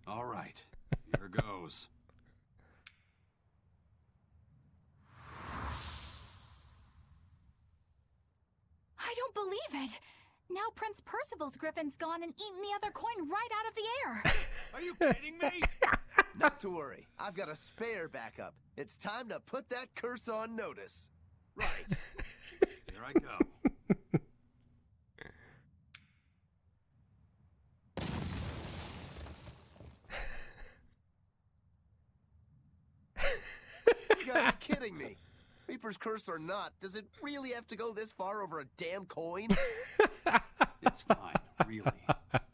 All right, here goes. I don't believe it! Now Prince Percival's griffin's gone and eaten the other coin right out of the air! Are you kidding me? Not to worry. I've got a spare backup. It's time to put that curse on notice. Right. Here I go. You gotta be kidding me. Reaper's curse or not, does it really have to go this far over a damn coin? It's fine, really.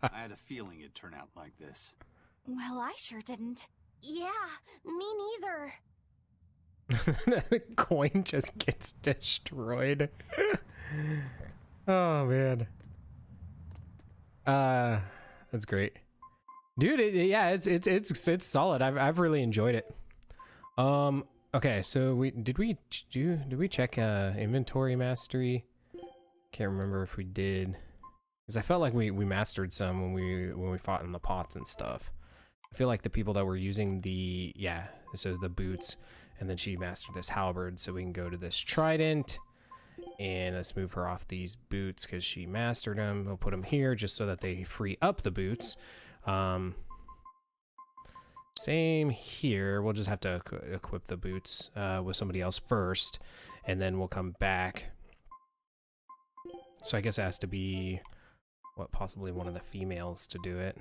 I had a feeling it'd turn out like this. Well, I sure didn't. Yeah, me neither. The coin just gets destroyed. Oh, man. That's great, dude. It's solid. I've really enjoyed it. Okay, so did we check inventory mastery? Can't remember if we did, because I felt like we mastered some when we fought in the pots and stuff. I feel like the people that were using the boots, and then she mastered this halberd, so we can go to this trident. And let's move her off these boots because she mastered them. We'll put them here just so that they free up the boots. Same here. We'll just have to equip the boots with somebody else first, and then we'll come back. So I guess it has to be, possibly one of the females to do it.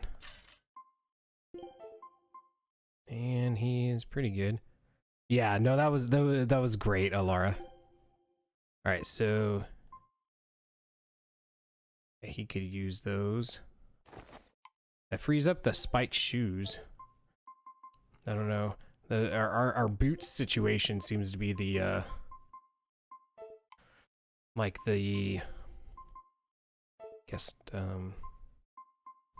And he is pretty good. Yeah, no, that was great, Alara. All right, so he could use those. That frees up the spiked shoes. I don't know. Our boots situation seems to be the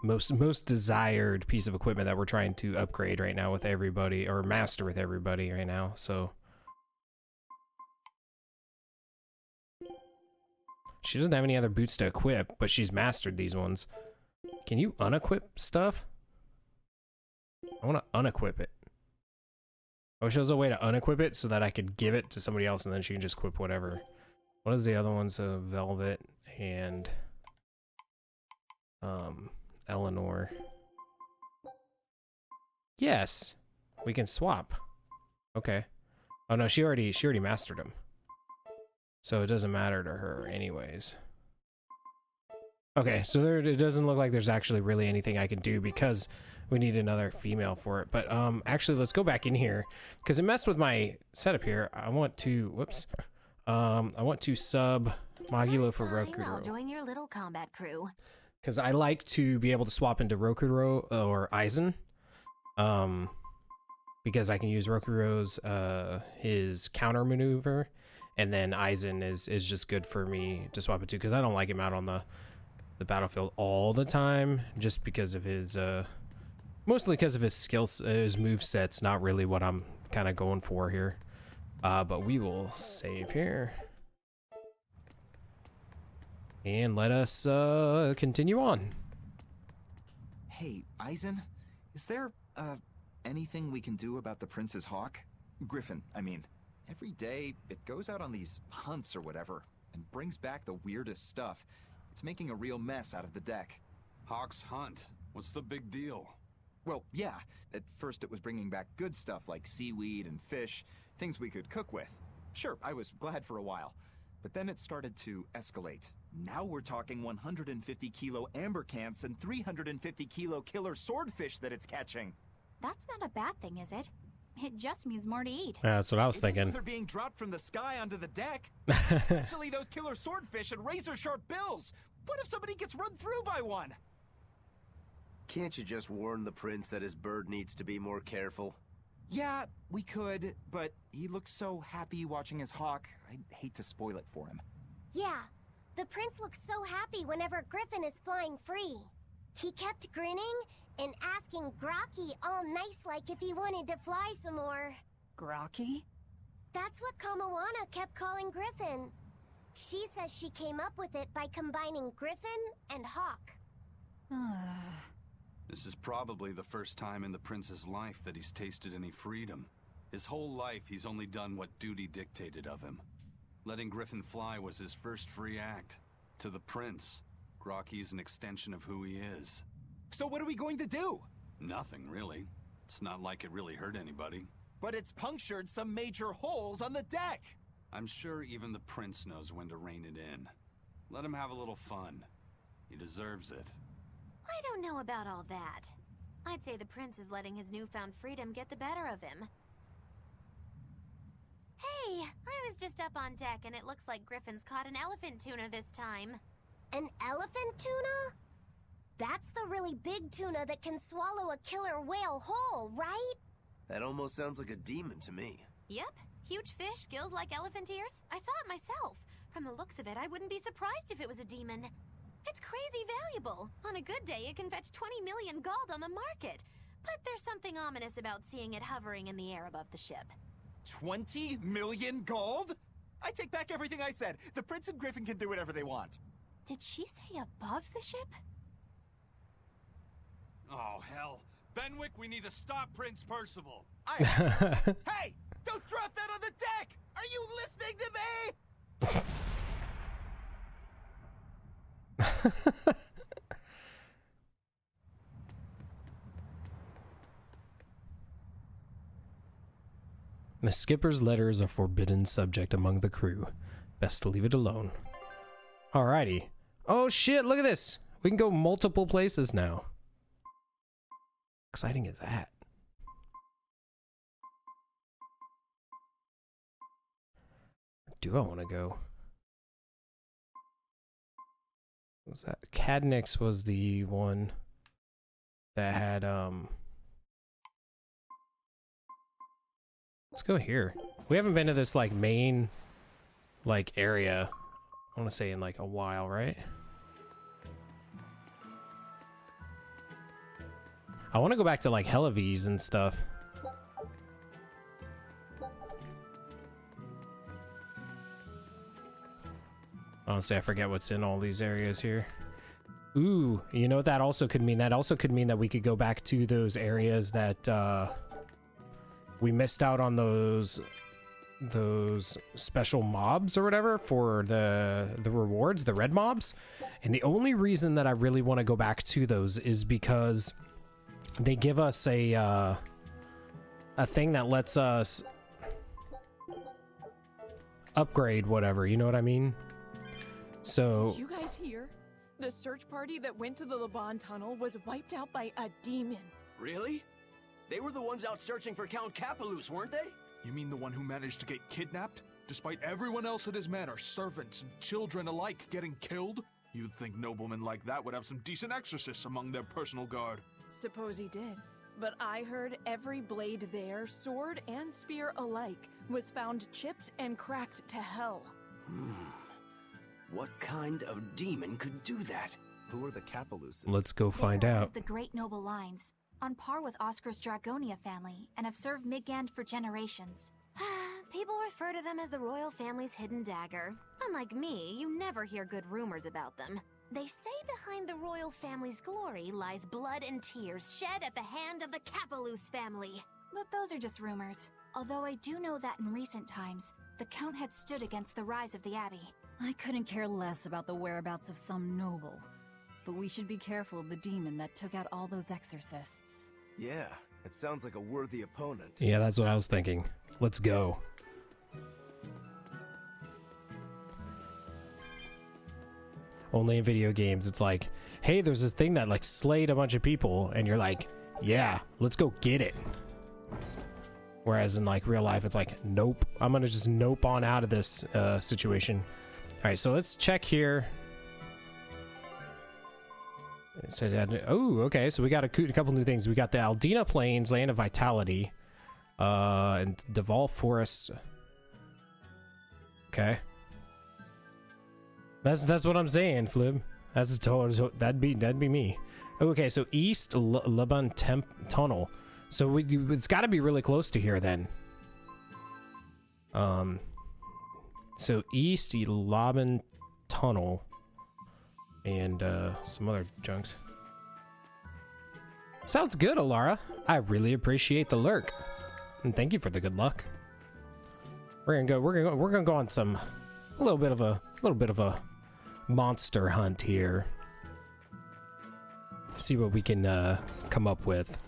most desired piece of equipment that we're trying to upgrade right now with everybody, or master with everybody right now. So she doesn't have any other boots to equip, but she's mastered these ones. Can you unequip stuff? I want to unequip it. I wish there was a way to unequip it so that I could give it to somebody else and then she can just equip whatever. What is the other ones? Velvet and Eleanor. Yes, we can swap. Okay. Oh no, she already mastered them. So it doesn't matter to her anyways. Okay, so it doesn't look like there's actually really anything I can do because we need another female for it. But actually, let's go back in here because it messed with my setup here. I want to, I want to sub Magilo for Rokuro. I'll join your little combat crew. Because I like to be able to swap into Rokuro or Aizen. Because I can use Rokuro's his counter maneuver, and then Aizen is just good for me to swap it to because I don't like him out on the battlefield all the time, just because of his mostly because of his skills, his move set's not really what I'm kind of going for here. But we will save here and let us continue on. Hey, Aizen, is there anything we can do about the Prince's hawk? Griffin, I mean. Every day, it goes out on these hunts or whatever, and brings back the weirdest stuff. It's making a real mess out of the deck. Hawk's hunt? What's the big deal? Well, yeah. At first it was bringing back good stuff like seaweed and fish, things we could cook with. Sure, I was glad for a while. But then it started to escalate. Now we're talking 150 kilo ambercants and 350 kilo killer swordfish that it's catching. That's not a bad thing, is it? It just means more to eat. Yeah, that's what I was thinking. They're being dropped from the sky onto the deck. Especially those killer swordfish and razor-sharp bills. What if somebody gets run through by one? Can't you just warn the prince that his bird needs to be more careful? Yeah, we could, but he looks so happy watching his hawk. I'd hate to spoil it for him. Yeah, the prince looks so happy whenever Griffin is flying free. He kept grinning and asking Grocky all nice-like if he wanted to fly some more. Grocky? That's what Kamawana kept calling Griffin. She says she came up with it by combining Griffin and Hawk. This is probably the first time in the prince's life that he's tasted any freedom. His whole life, he's only done what duty dictated of him. Letting Griffin fly was his first free act. To the prince, Grocky's an extension of who he is. So what are we going to do? Nothing, really. It's not like it really hurt anybody. But it's punctured some major holes on the deck! I'm sure even the prince knows when to rein it in. Let him have a little fun. He deserves it. I don't know about all that. I'd say the prince is letting his newfound freedom get the better of him. Hey, I was just up on deck and it looks like Griffin's caught an elephant tuna this time. An elephant tuna? That's the really big tuna that can swallow a killer whale whole, right? That almost sounds like a demon to me. Yep, huge fish, gills like elephant ears. I saw it myself. From the looks of it, I wouldn't be surprised if it was a demon. It's crazy valuable. On a good day, it can fetch 20 million gold on the market. But there's something ominous about seeing it hovering in the air above the ship. 20 million gold? I take back everything I said. The Prince and Griffin can do whatever they want. Did she say above the ship? Oh, hell. Benwick, we need to stop Prince Percival. Hey! Don't drop that on the deck! Are you listening to me? The skipper's letter is a forbidden subject among the crew. Best to leave it alone. Alrighty. Oh shit, look at this! We can go multiple places now. How exciting is that? Where do I want to go? What was that? Cadnix was the one that had let's go here. We haven't been to this like main like area, I want to say, in like a while, right? I want to go back to like Helavies and stuff. Honestly, I forget what's in all these areas here. Ooh, you know what that also could mean? That also could mean that we could go back to those areas that we missed out on, those special mobs or whatever for the rewards, the red mobs. And the only reason that I really want to go back to those is because they give us a thing that lets us upgrade whatever, you know what I mean? So did you guys hear? The search party that went to the Laban tunnel was wiped out by a demon. Really? They were the ones out searching for Count Capelus, weren't they? You mean the one who managed to get kidnapped? Despite everyone else at his manor, servants and children alike, getting killed? You'd think noblemen like that would have some decent exorcists among their personal guard. Suppose he did. But I heard every blade there, sword and spear alike, was found chipped and cracked to hell. What kind of demon could do that? Who are the Capeluses? Let's go find One out. of the great noble lines, on par with Oscar's Dragonia family, and have served Midgand for generations. People refer to them as the royal family's hidden dagger. Unlike me, you never hear good rumors about them. They say behind the royal family's glory lies blood and tears shed at the hand of the Capelus family. But those are just rumors. Although I do know that in recent times, the Count had stood against the rise of the Abbey. I couldn't care less about the whereabouts of some noble. But we should be careful of the demon that took out all those exorcists. Yeah, it sounds like a worthy opponent. Yeah, that's what I was thinking. Let's go. Only in video games, it's like, hey, there's this thing that like slayed a bunch of people, and you're like, yeah, let's go get it. Whereas in like real life, it's like, nope, I'm gonna just nope on out of this situation. All right, so let's check here. So oh, okay, so we got a couple new things. We got the Aldina Plains, Land of Vitality, and Deval Forest. Okay, that's what I'm saying, Flib. That's total. That'd be me. Okay, so East Laban Tunnel. So it's got to be really close to here then. So East Laban Tunnel and some other junks. Sounds good, Alara. I really appreciate the lurk, and thank you for the good luck. We're gonna go on a little bit of a monster hunt here. See what we can come up with.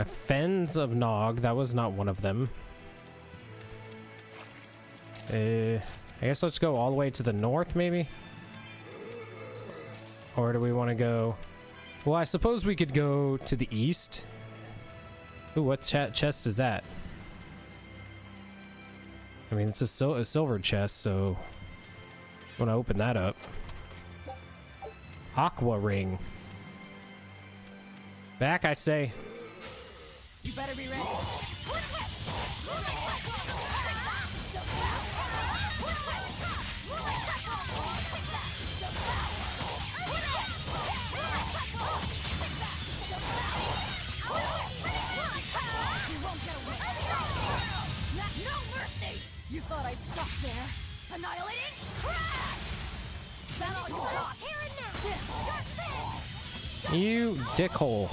Fens of Nog, that was not one of them. I guess let's go all the way to the north, maybe? Or do we want to go... Well, I suppose we could go to the east. Ooh, what chest is that? I mean, it's a silver chest, so... I want to open that up. Aqua ring. Back, I say. You better be ready. You thought I'd stop there? Annihilating crash! That all you got? You dickhole.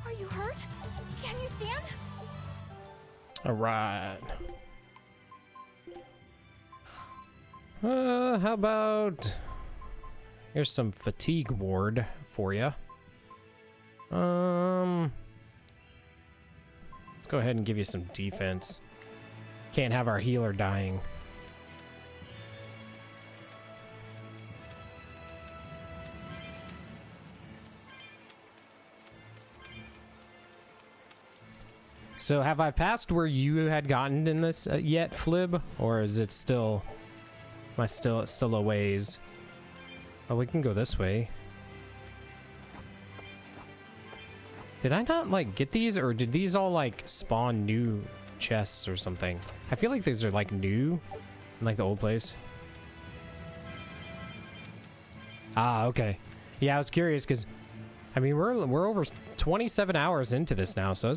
Are you hurt? Can you stand? All right. How about here's some fatigue ward for you. Let's go ahead and give you some defense. Can't have our healer dying. So have I passed where you had gotten in this yet, Flib? Or is it still... Am I still a ways? Oh, we can go this way. Did I not, like, get these? Or did these all, like, spawn new chests or something? I feel like these are, like, new. In, like, the old place. Ah, okay. Yeah, I was curious, because... I mean, we're over 27 hours into this now, so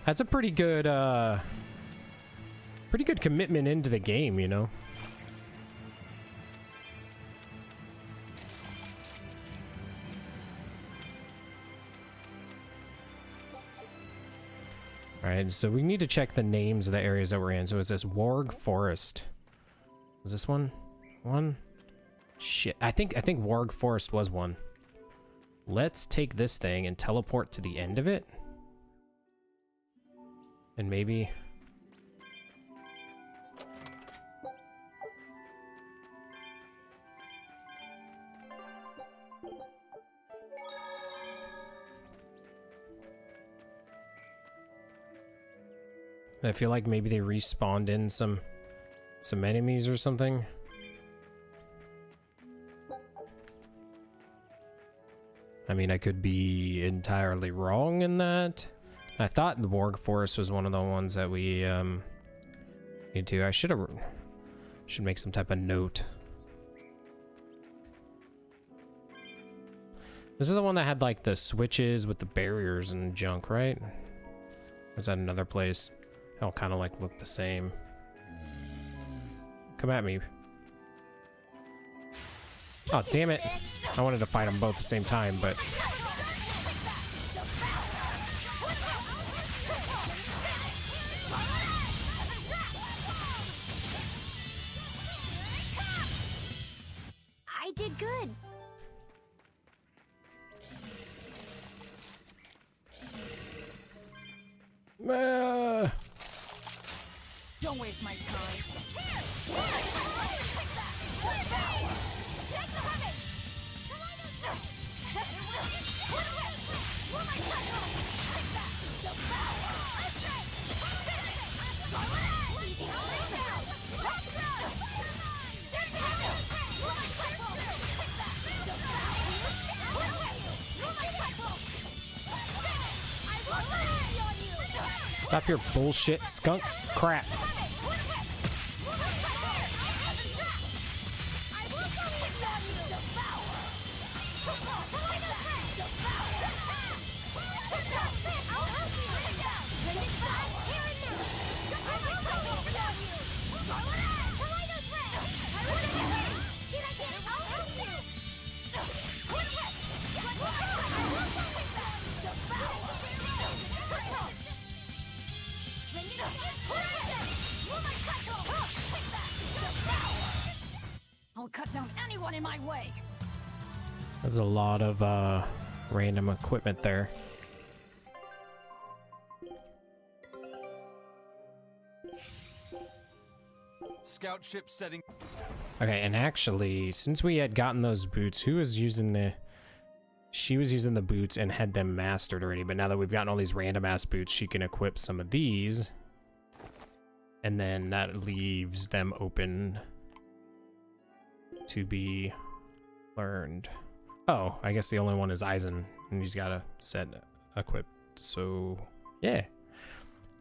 that's a pretty good commitment into the game, you know. All right, so we need to check the names of the areas that we're in. So it says Warg Forest. Was this one? Shit, I think Warg Forest was one. Let's take this thing and teleport to the end of it. And maybe... I feel like maybe they respawned in some enemies or something. I mean, I could be entirely wrong in that. I thought the Warg Forest was one of the ones that we need to. I should make some type of note. This is the one that had like the switches with the barriers and junk, right? Or is that another place? They all kind of like look the same. Come at me. Oh, damn it. I wanted to fight them both at the same time, but... I did good. Don't waste my time. Stop your bullshit, skunk crap. I'll cut down anyone in my way. There's a lot of random equipment there. Scout ship setting. Okay, and actually, since we had gotten those boots, who was using the... She was using the boots and had them mastered already, but now that we've gotten all these random ass boots, she can equip some of these. And then that leaves them open to be learned. Oh, I guess the only one is Eisen, and he's got a set equipped. So, yeah.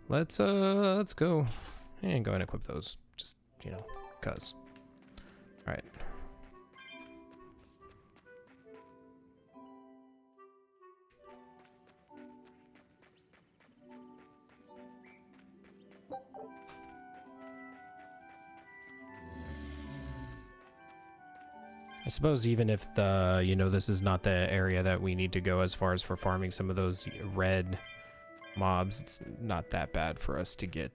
Let's go and go and equip those. Just, you know, cuz. All right. I suppose even if the, you know, this is not the area that we need to go as far as for farming some of those red mobs, it's not that bad for us to get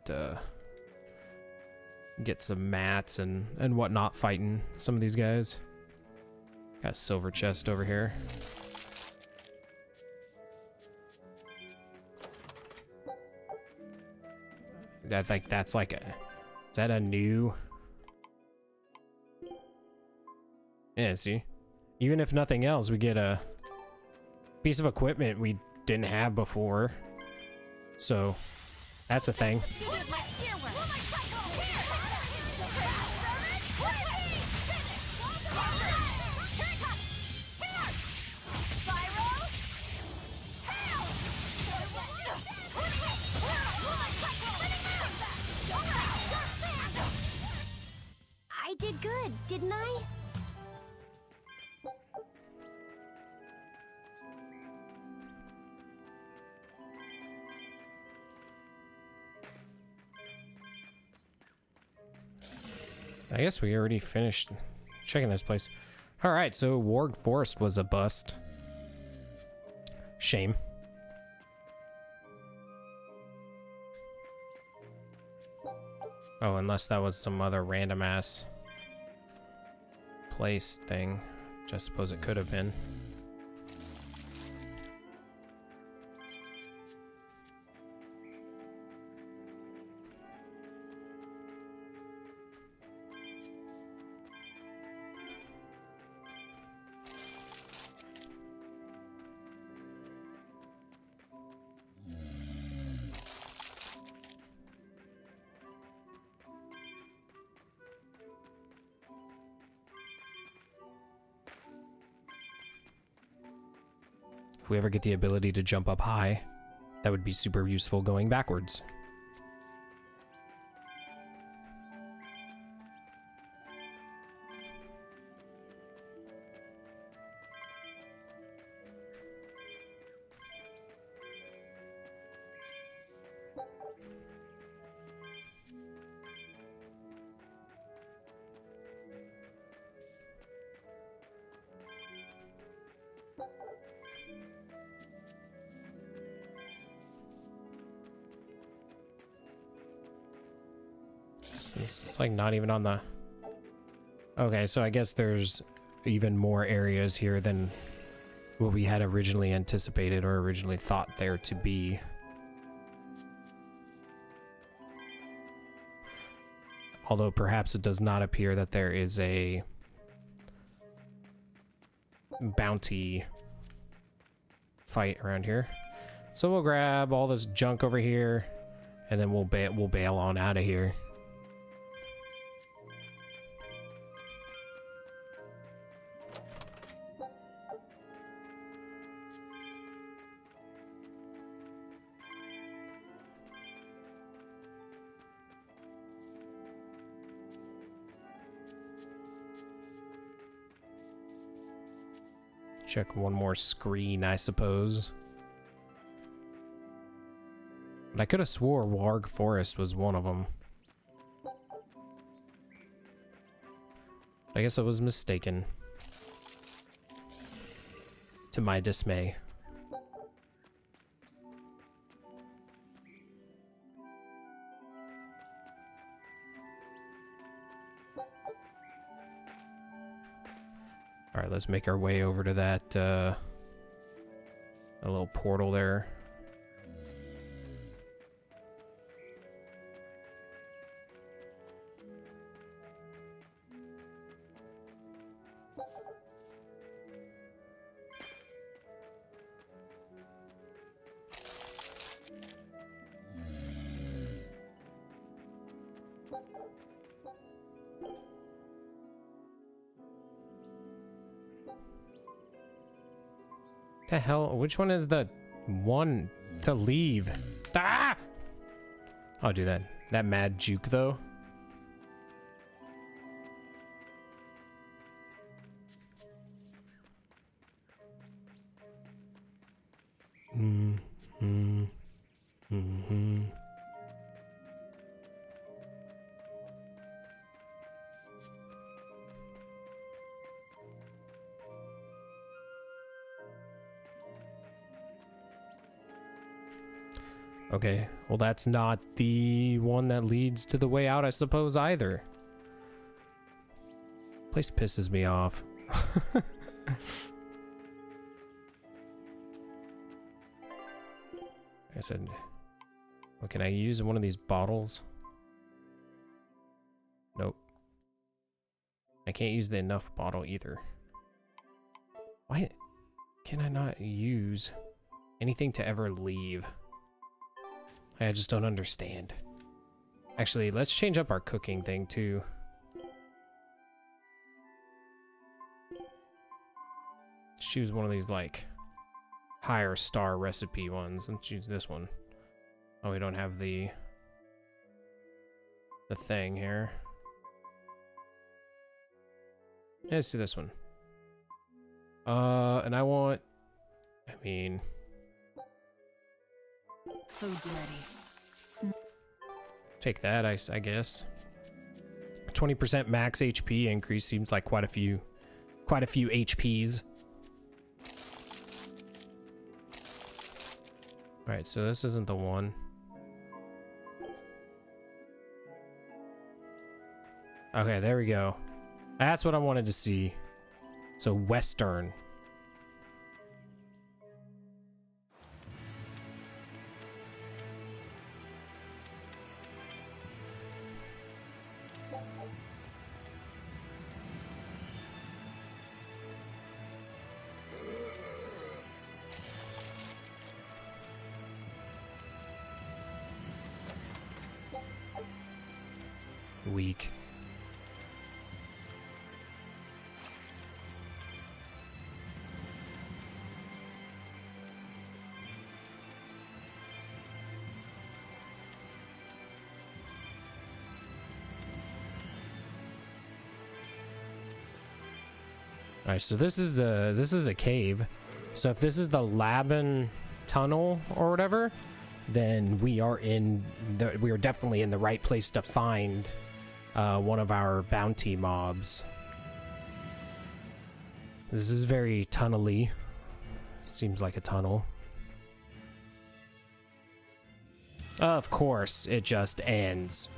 some mats and whatnot fighting some of these guys. Got a silver chest over here. I think that's like a, is that a new? Yeah, see? Even if nothing else, we get a piece of equipment we didn't have before. So, that's a thing. I did good, didn't I? I guess we already finished checking this place. Alright, so Warg Forest was a bust. Shame. Oh, unless that was some other random ass place thing, which I suppose it could have been. If we ever get the ability to jump up high, that would be super useful going backwards. It's like not even on the... Okay, so I guess there's even more areas here than what we had originally anticipated or originally thought there to be. Although perhaps it does not appear that there is a bounty fight around here. So we'll grab all this junk over here and then we'll bail on out of here. Check one more screen, I suppose. But I could have swore Warg Forest was one of them. I guess I was mistaken. To my dismay. Alright, let's make our way over to that, a little portal there. The hell? Which one is the one to leave? Ah! I'll do that. That mad juke though. Okay, well that's not the one that leads to the way out, I suppose, either. Place pisses me off. I said, well, can I use one of these bottles? Nope. I can't use the enough bottle either. Why can I not use anything to ever leave? I just don't understand. Actually, let's change up our cooking thing too. Let's choose one of these like higher star recipe ones. Let's choose this one. Oh, we don't have the thing here. Yeah, let's do this one. And I want, I mean, food's ready. Take that, I guess. 20% max HP increase seems like quite a few HPs. All right, so this isn't the one. Okay, there we go. That's what I wanted to see. So Western. Weak. All right, so this is a cave. So if this is the Laban tunnel or whatever, then we are definitely in the right place to find one of our bounty mobs. This is very tunnely. Seems like a tunnel. Of course, it just ends.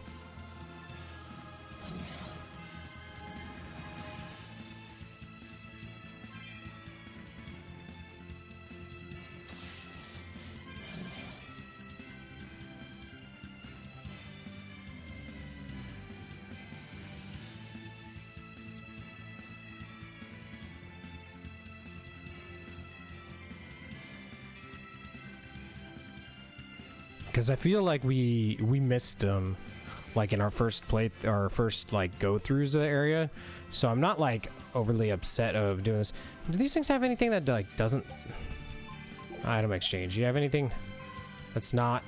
Because I feel like we missed them, like in our first like go-throughs of the area. So I'm not like overly upset of doing this. Do these things have anything that like doesn't item exchange? Do you have anything that's not?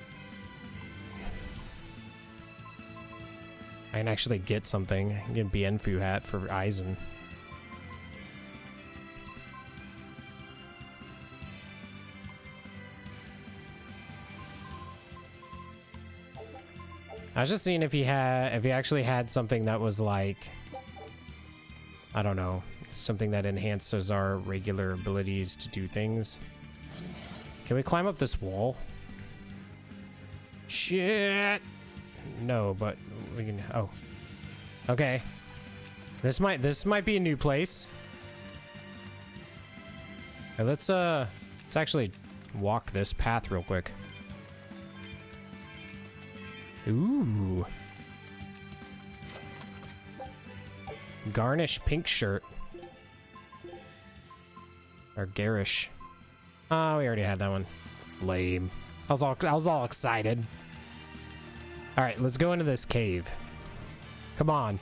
I can actually get something. I can get Bienfu hat for Eisen. I was just seeing if he actually had something that was like, I don't know, something that enhances our regular abilities to do things. Can we climb up this wall? Shit! No, but we can. Oh, okay. This might be a new place. Okay, let's actually walk this path real quick. Ooh. Garnish pink shirt. Or garish. Oh, we already had that one. Lame. I was all excited. All right, let's go into this cave. Come on.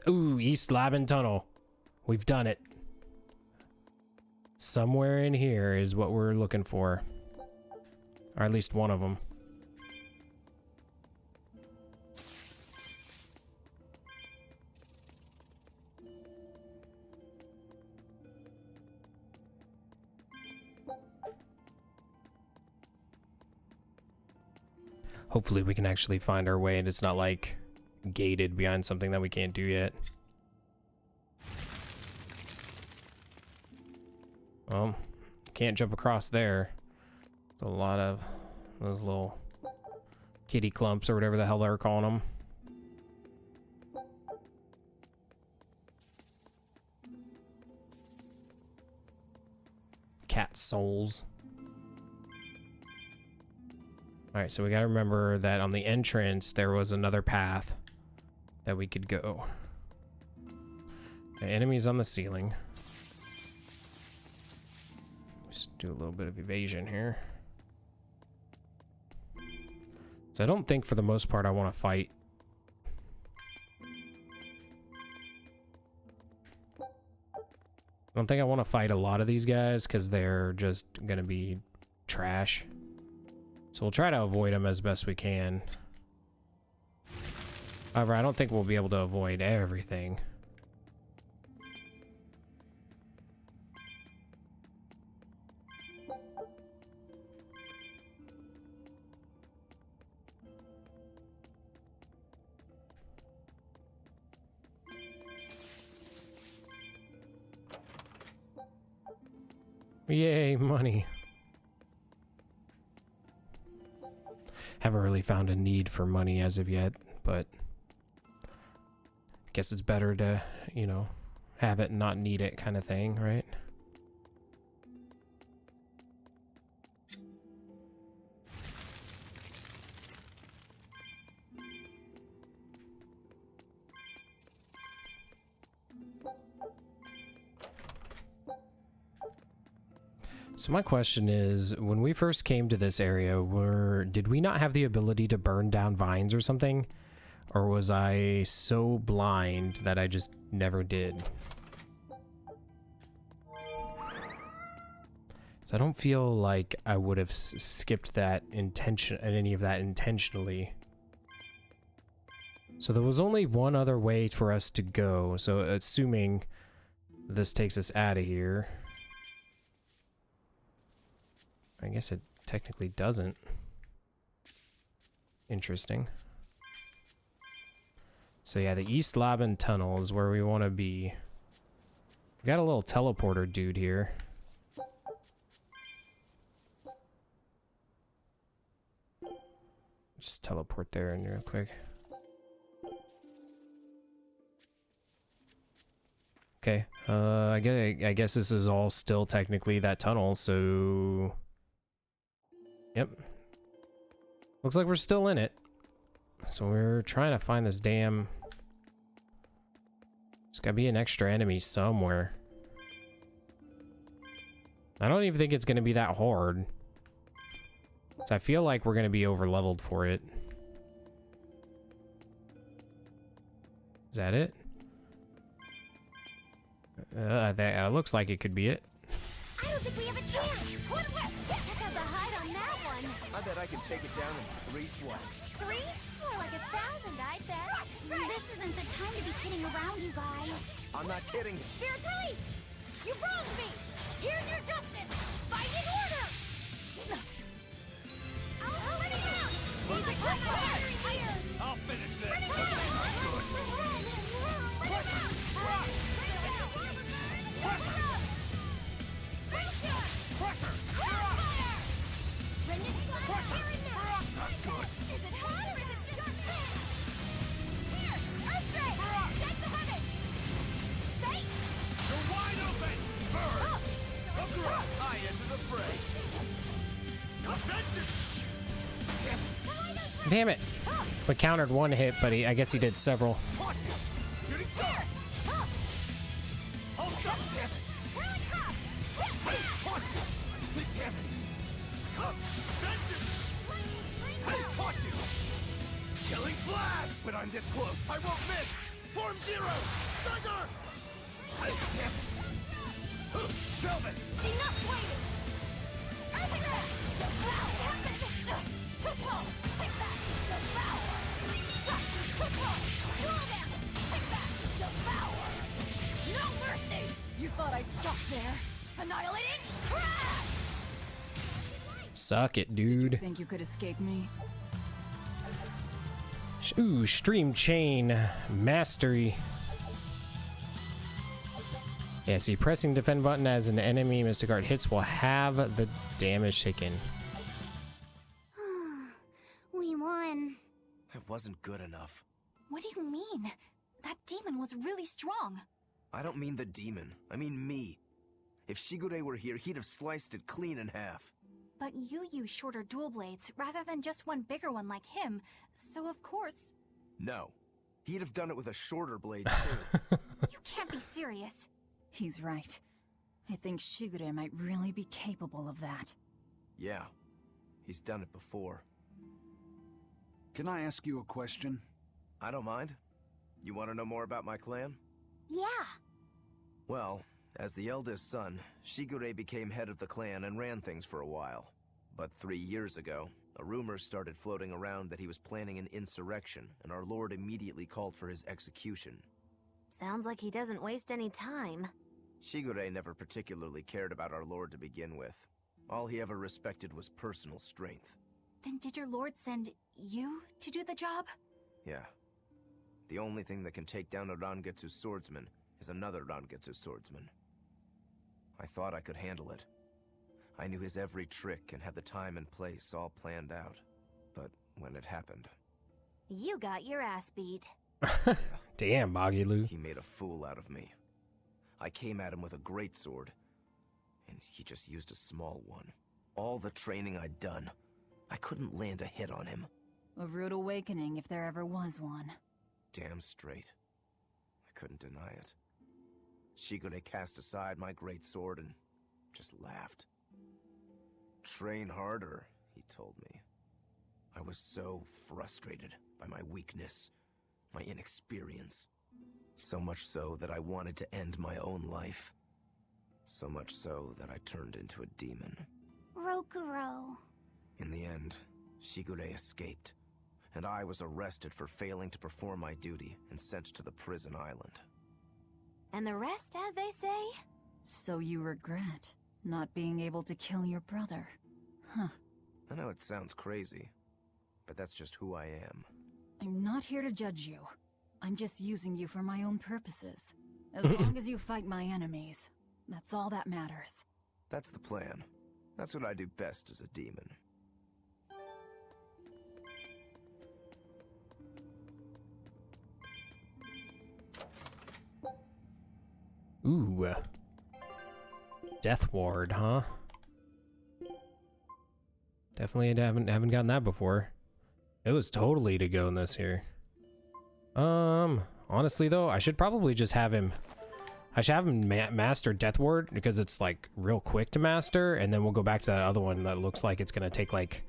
Ooh, East Laban Tunnel. We've done it. Somewhere in here is what we're looking for. Or at least one of them. Hopefully we can actually find our way and it's not like gated behind something that we can't do yet. Well, can't jump across there. There's a lot of those little kitty clumps or whatever the hell they're calling them. Cat souls. Alright, so we gotta remember that on the entrance there was another path that we could go. The enemies on the ceiling. Just do a little bit of evasion here. So I don't think for the most part I want to fight. I don't think I want to fight a lot of these guys because they're just gonna be trash. So we'll try to avoid them as best we can. However, I don't think we'll be able to avoid everything. Yay, money. Haven't really found a need for money as of yet, but I guess it's better to, you know, have it and not need it kind of thing, right? So my question is, when we first came to this area, did we not have the ability to burn down vines or something? Or was I so blind that I just never did? So I don't feel like I would have skipped that any of that intentionally. So there was only one other way for us to go. So assuming this takes us out of here. I guess it technically doesn't. Interesting. So yeah, the East Laban Tunnel is where we want to be. We got a little teleporter dude here. Just teleport there in real quick. Okay, I guess this is all still technically that tunnel, so... Yep. Looks like we're still in it. So we're trying to find this damn... There's gotta be an extra enemy somewhere. I don't even think it's gonna be that hard. So I feel like we're gonna be over leveled for it. Is that it? That looks like it could be it. I don't think we have a chance. Check out the hide on that one. I bet I can take it down in 3 swipes. 3? More like 1,000, I bet. This isn't the time to be kidding around, you guys. I'm not kidding. Spirit release! You wronged me! Here's your justice! Fight in order! I'll let it out! I'll finish this. Damn it! We countered one hit, but I guess he did several. stupid I'm this close. I won't miss! Form Zero! Thunder! Velvet! Enough waiting! Everywhere! Devour! Too close! Take that! Devour! Too close! Dual damage! Take that! Devour! No mercy! You thought I'd stop there? Annihilating crash! Suck it, dude. Think you could escape me? Ooh, stream chain mastery. Yeah, see, pressing defend button as an enemy Mystic Art hits will have the damage taken. We won. I wasn't good enough. What do you mean? That demon was really strong. I don't mean the demon. I mean me. If Shigure were here, he'd have sliced it clean in half. But you use shorter dual blades rather than just one bigger one like him, so of course... No. He'd have done it with a shorter blade, too. You can't be serious. He's right. I think Shigure might really be capable of that. Yeah. He's done it before. Can I ask you a question? I don't mind. You want to know more about my clan? Yeah. Well, as the eldest son, Shigure became head of the clan and ran things for a while. But 3 years ago, a rumor started floating around that he was planning an insurrection, and our lord immediately called for his execution. Sounds like he doesn't waste any time. Shigure never particularly cared about our lord to begin with. All he ever respected was personal strength. Then did your lord send you to do the job? Yeah. The only thing that can take down a Rangetsu swordsman is another Rangetsu swordsman. I thought I could handle it. I knew his every trick and had the time and place all planned out. But when it happened... You got your ass beat. Damn, Magilu. He made a fool out of me. I came at him with a greatsword, and he just used a small one. All the training I'd done, I couldn't land a hit on him. A rude awakening if there ever was one. Damn straight. I couldn't deny it. Shigure cast aside my greatsword and just laughed. Train harder, he told me. I was so frustrated by my weakness, my inexperience. So much so that I wanted to end my own life. So much so that I turned into a demon. Rokuro. In the end, Shigure escaped, and I was arrested for failing to perform my duty and sent to the prison island. And the rest, as they say? So you regret not being able to kill your brother? Huh. I know it sounds crazy, but that's just who I am. I'm not here to judge you. I'm just using you for my own purposes. As long as you fight my enemies, that's all that matters. That's the plan. That's what I do best as a demon. Ooh. Death Ward, huh? Definitely haven't gotten that before. It was totally to go in this here. Honestly though, I should probably just have him... I should have him master Death Ward because it's like real quick to master, and then we'll go back to that other one that looks like it's gonna take like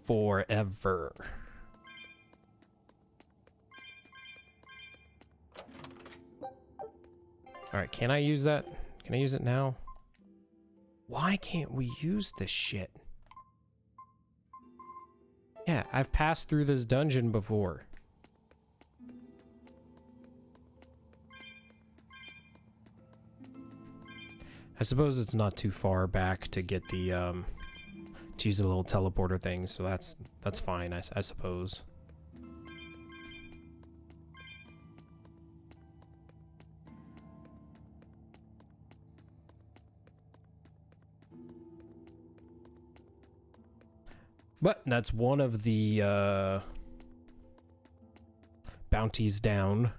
forever. Alright, can I use that? Can I use it now? Why can't we use this shit? Yeah, I've passed through this dungeon before. I suppose it's not too far back to get the, to use the little teleporter thing, so that's fine, I suppose. But that's one of the bounties down.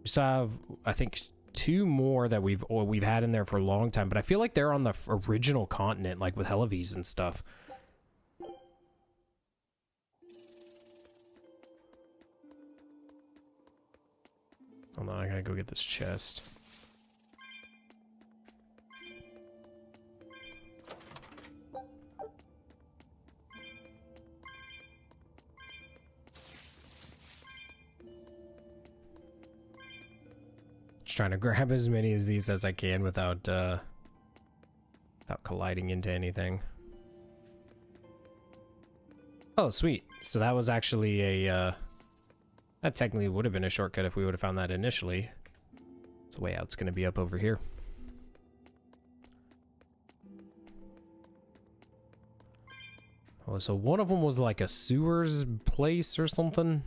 We still have, I think, 2 more that we've had in there for a long time, but I feel like they're on the original continent, like with Helavis and stuff. Hold on, I gotta go get this chest. Just trying to grab as many of these as I can without without colliding into anything. Oh, sweet. So that was actually a that technically would have been a shortcut if we would have found that initially. So way out's gonna be up over here. Oh, so one of them was like a sewers place or something.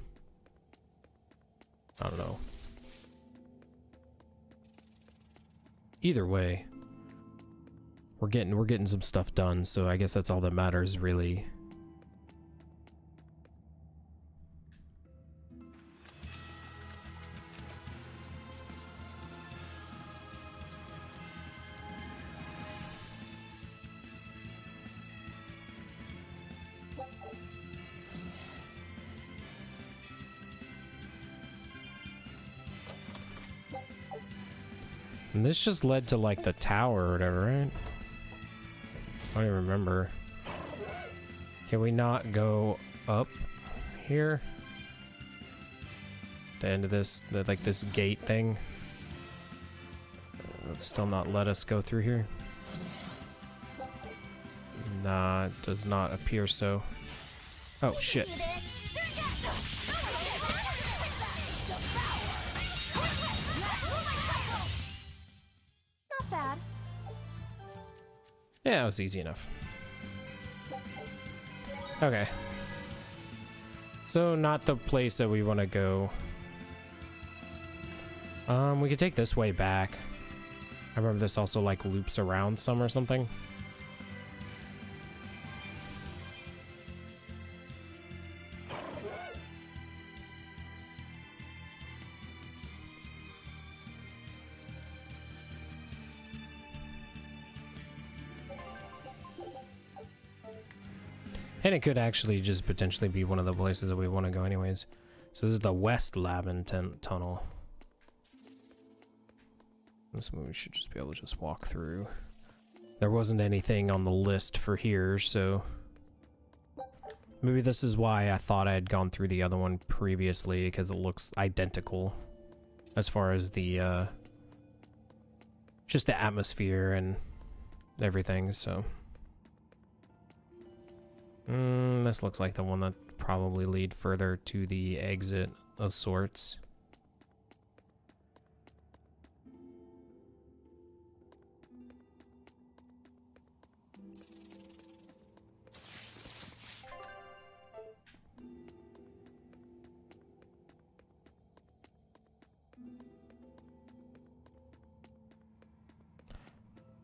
I don't know. Either way, we're getting some stuff done, so I guess that's all that matters, really. And this just led to like the tower or whatever, right? I don't even remember. Can we not go up here? The end of this, like this gate thing. Let's still not let us go through here. Nah, it does not appear so. Oh shit. Yeah, it was easy enough. Okay. So, not the place that we want to go. We could take this way back. I remember this also, like, loops around some or something. And it could actually just potentially be one of the places that we want to go anyways. So this is the West Labin Tunnel. So we should just be able to just walk through. There wasn't anything on the list for here, so... Maybe this is why I thought I had gone through the other one previously, because it looks identical. As far as the, just the atmosphere and everything, so... this looks like the one that probably lead further to the exit of sorts.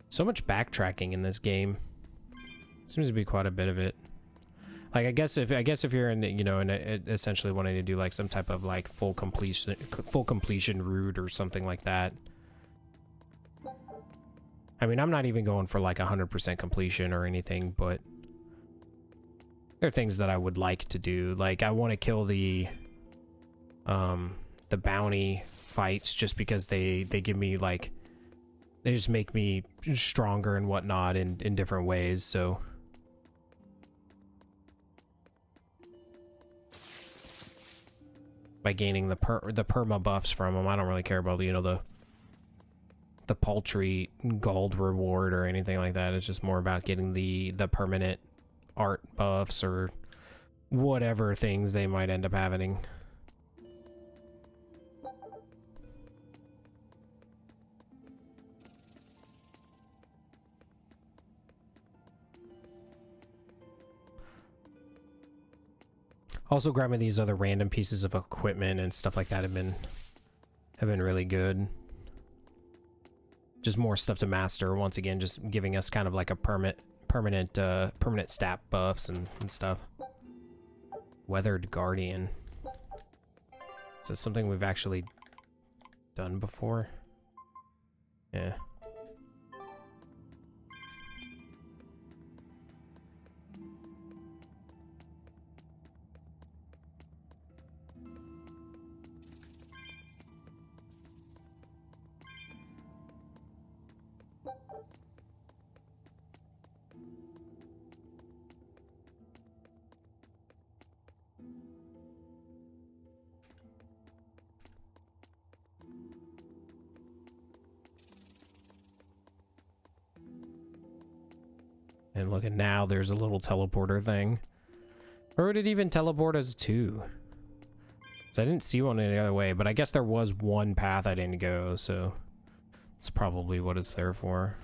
So much backtracking in this game. Seems to be quite a bit of it. Like I guess if you're in, you know, in essentially wanting to do like some type of like full completion route or something like that. I mean, I'm not even going for like 100% completion or anything, but there are things that I would like to do. Like I want to kill the bounty fights just because they give me like, they just make me stronger and whatnot in different ways. So. By gaining the perma buffs from them, I don't really care about, you know, the paltry gold reward or anything like that. It's just more about getting the permanent art buffs or whatever things they might end up having. Also grabbing these other random pieces of equipment and stuff like that have been really good. Just more stuff to master. Once again, just giving us kind of like a permanent stat buffs and stuff. Weathered Guardian. So it's something we've actually done before. Yeah. And look at now, there's a little teleporter thing. Or would it even teleport us to? So I didn't see one any other way, but I guess there was one path I didn't go, so it's probably what it's there for.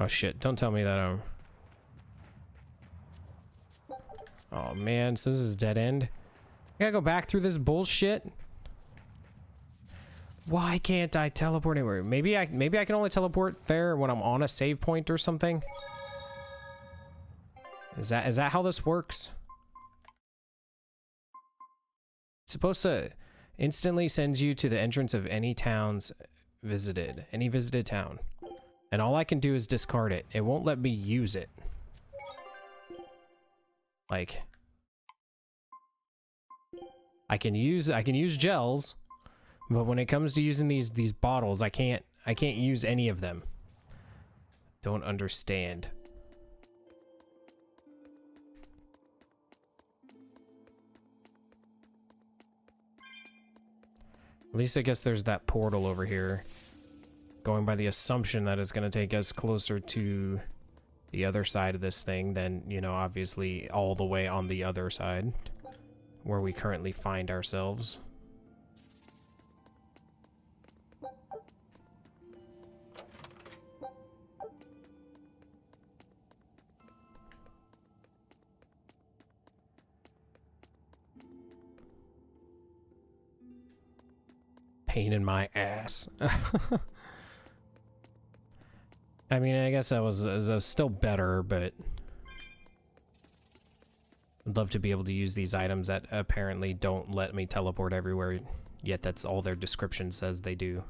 Oh shit, don't tell me that I'm... Oh man, so this is dead end? I gotta go back through this bullshit? Why can't I teleport anywhere? Maybe I can only teleport there when I'm on a save point or something? Is that how this works? It's supposed to instantly sends you to the entrance of any towns visited, any visited town. And all I can do is discard it. It won't let me use it. Like, I can use gels, but when it comes to using these bottles, I can't use any of them. Don't understand. At least I guess there's that portal over here. Going by the assumption that it's going to take us closer to the other side of this thing than, you know, obviously all the way on the other side where we currently find ourselves. Pain in my ass. I mean, I guess that was still better, but I'd love to be able to use these items that apparently don't let me teleport everywhere, yet that's all their description says they do.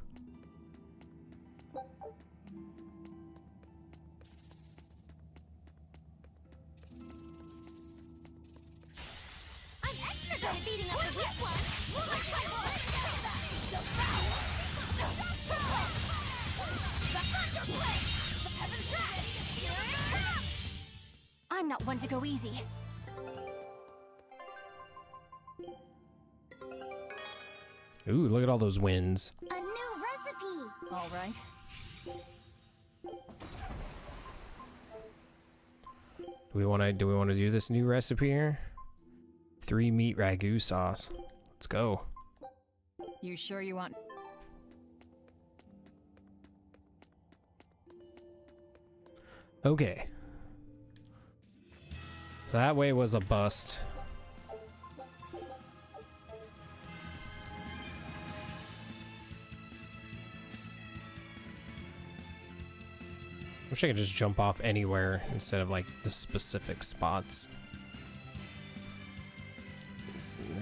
I'm extra good at beating up the weak ones. I'm not one to go easy. Ooh, look at all those wins. A new recipe. All right. Do we want to do this new recipe here? 3 meat ragu sauce. Let's go. You sure you want... Okay. So that way was a bust. Wish I could just jump off anywhere instead of like the specific spots.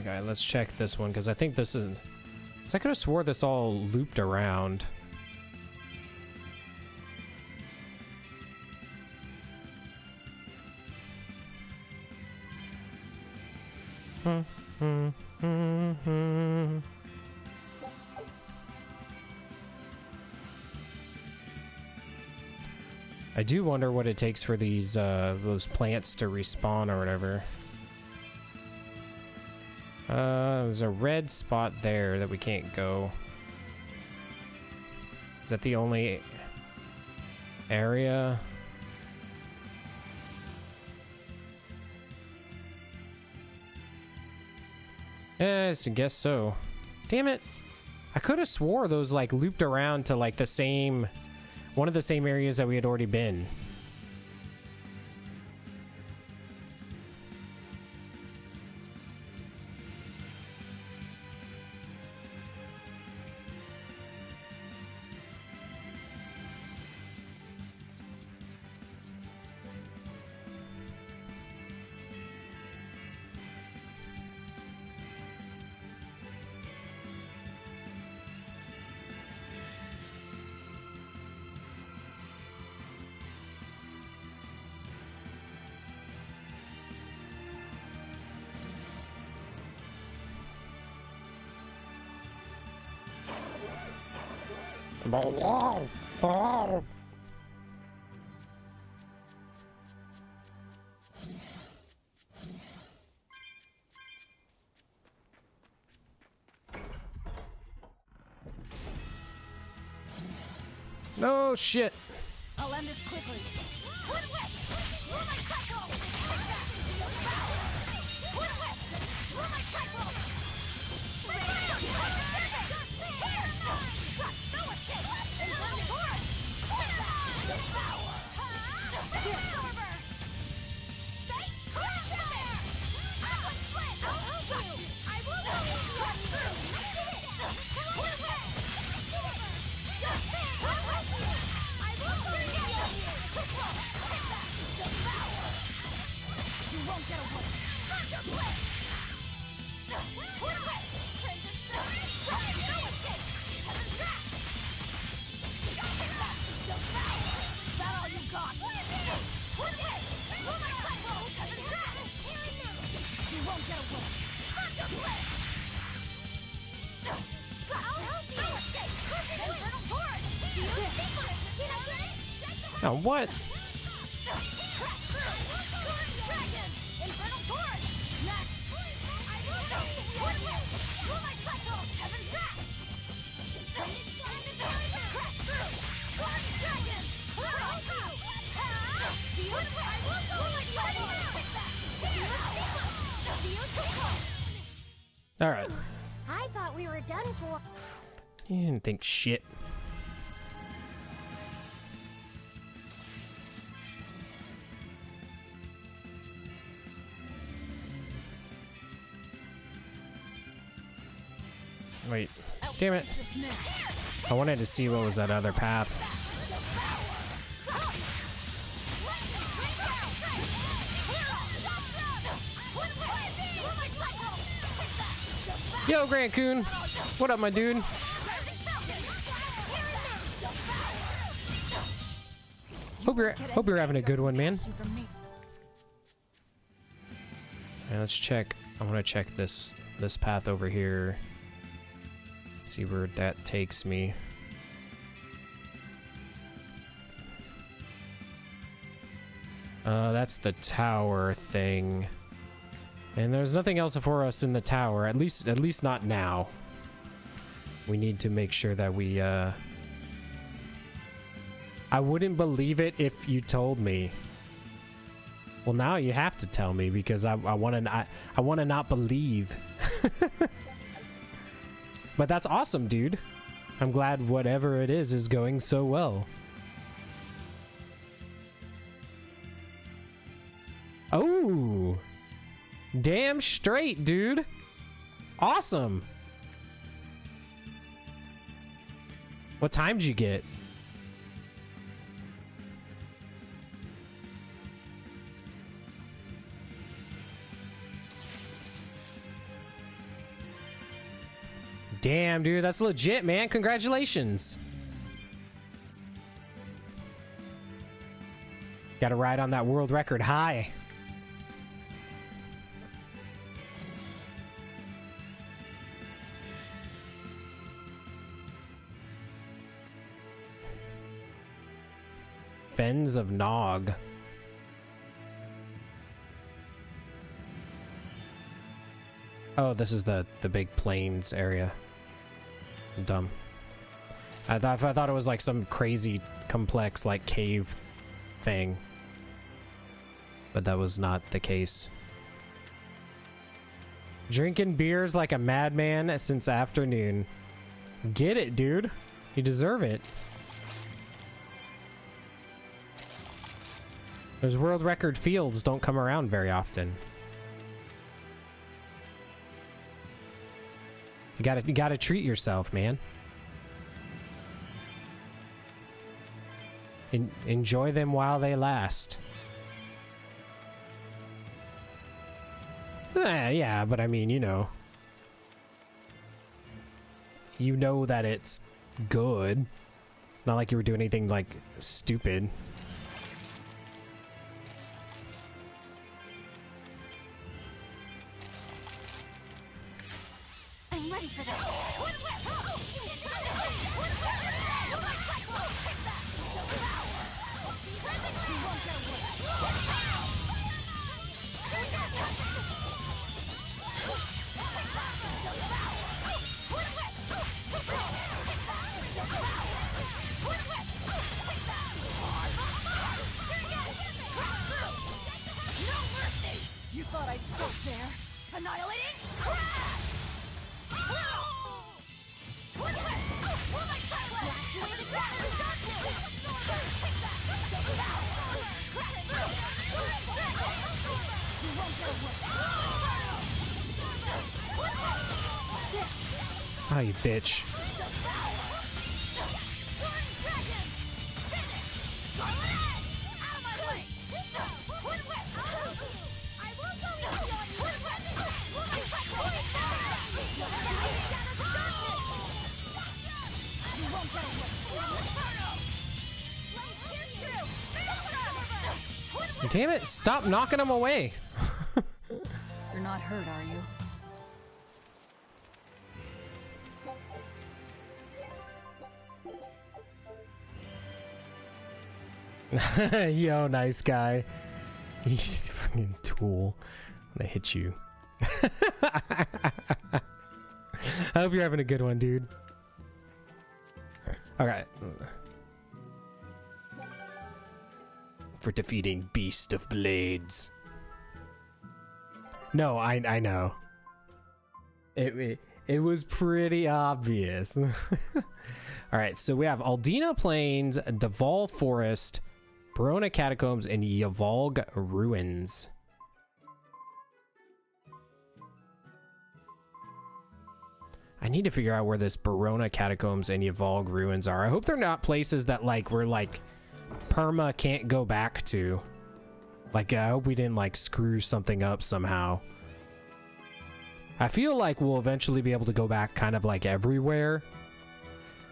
Okay, let's check this one because I think this is... I could have swore this all looped around. I do wonder what it takes for these those plants to respawn or whatever. There's a red spot there that we can't go. Is that the only area? Yes, I guess so. Damn it. I could have swore those like looped around to like the same, one of the same areas that we had already been. No shit. I'll end this quickly. Oh, what? All right. I thought we were done for. You didn't think shit. Wait, damn it. I wanted to see what was that other path. Yo, Grant Coon. What up, my dude? Hope you're having a good one, man. Alright, let's check. I want to check this path over here. See where that takes me. That's the tower thing. And there's nothing else for us in the tower, at least not now. We need to make sure that we I wouldn't believe it if you told me. Well, now you have to tell me because I want to not believe. But that's awesome, dude. I'm glad whatever it is going so well. Oh, damn straight, dude. Awesome. What time did you get? Damn, dude, that's legit, man. Congratulations. Got to ride on that world record high. Fens of Nog. Oh, this is the big plains area. I'm dumb. I thought it was like some crazy complex like cave thing. But that was not the case. Drinking beers like a madman since afternoon. Get it, dude. You deserve it. Those world record fields don't come around very often. You gotta treat yourself, man. Enjoy them while they last. Yeah, but I mean, you know that it's good. Not like you were doing anything like stupid. I'm ready for this. there. Annihilating crash! Twin whip! Oh my God! Blast you into Oh, you bitch. Damn it, stop knocking him away. You're not hurt, are you? Yo, nice guy. He's a fucking tool. I'm gonna hit you. I hope you're having a good one, dude. Alright. For defeating Beast of Blades. No, I know. It was pretty obvious. Alright, so we have Aldina Plains, Deval Forest, Barona Catacombs, and Yavalg Ruins. I need to figure out where this Barona Catacombs and Yavalg Ruins are. I hope they're not places that, like, we're, like, perma can't go back to. Like, I hope we didn't, like, screw something up somehow. I feel like we'll eventually be able to go back kind of, like, everywhere.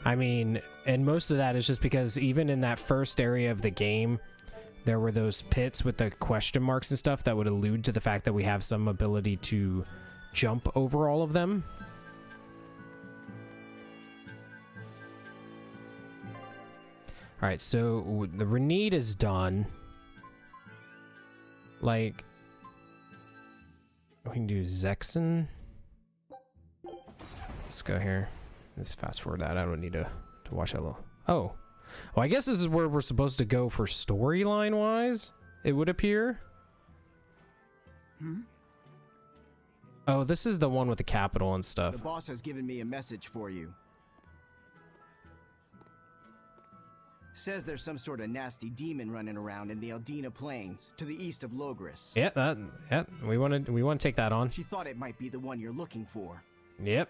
I mean, and most of that is just because even in that first area of the game, there were those pits with the question marks and stuff that would allude to the fact that we have some ability to jump over all of them. Alright, so the Renede is done. Like, we can do Zexen. Let's go here. Let's fast forward that. I don't need to watch that little. Oh. Well, I guess this is where we're supposed to go for storyline wise, it would appear. Oh, this is the one with the capital and stuff. The boss has given me a message for you. Says there's some sort of nasty demon running around in the Aldina Plains, to the east of Logris. Yeah, we want to take that on. She thought it might be the one you're looking for. Yep.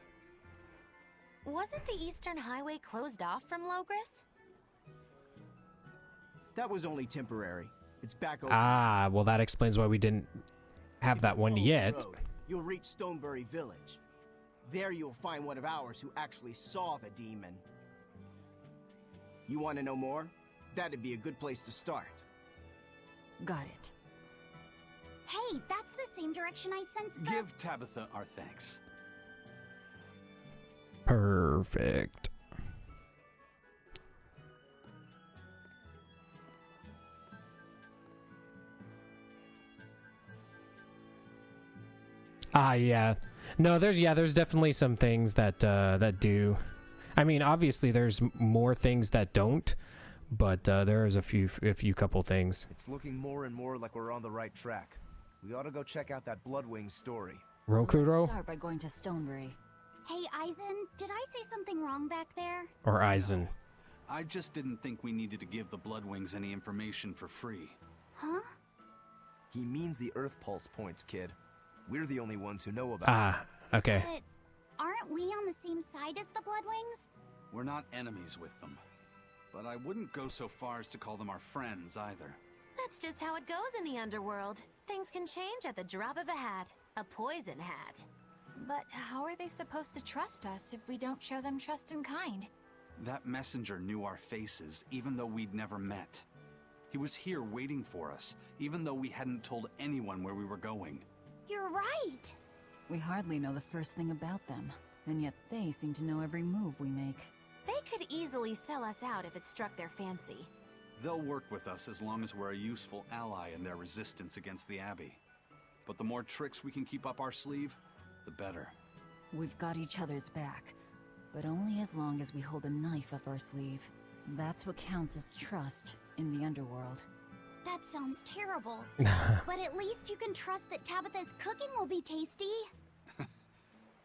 Wasn't the Eastern Highway closed off from Logris? That was only temporary. It's back open. Ah, well that explains why we didn't have that one yet. Road, you'll reach Stonebury Village. There you'll find one of ours who actually saw the demon. You want to know more? That'd be a good place to start. Got it. Hey, that's the same direction I sensed the— Give Tabitha our thanks. Perfect. Ah, yeah. No, there's definitely some things that that do. I mean, obviously there's more things that don't, but there is a few couple things. It's looking more and more like we're on the right track. We ought to go check out that Bloodwing story. Rokuro? Start by going to Stonebury. Hey, Eisen, did I say something wrong back there? Or Eisen. I just didn't think we needed to give the Bloodwings any information for free. Huh? He means the Earth Pulse points, kid. We're the only ones who know about it. Okay. But aren't we on the same side as the Bloodwings? We're not enemies with them. But I wouldn't go so far as to call them our friends either. That's just how it goes in the underworld. Things can change at the drop of a hat. A poison hat. But how are they supposed to trust us if we don't show them trust in kind? That messenger knew our faces, even though we'd never met. He was here waiting for us, even though we hadn't told anyone where we were going. You're right. We hardly know the first thing about them, and yet they seem to know every move we make. They could easily sell us out if it struck their fancy. They'll work with us as long as we're a useful ally in their resistance against the Abbey. But the more tricks we can keep up our sleeve, the better. We've got each other's back, but only as long as we hold a knife up our sleeve. That's what counts as trust in the underworld. That sounds terrible. But at least you can trust that Tabitha's cooking will be tasty.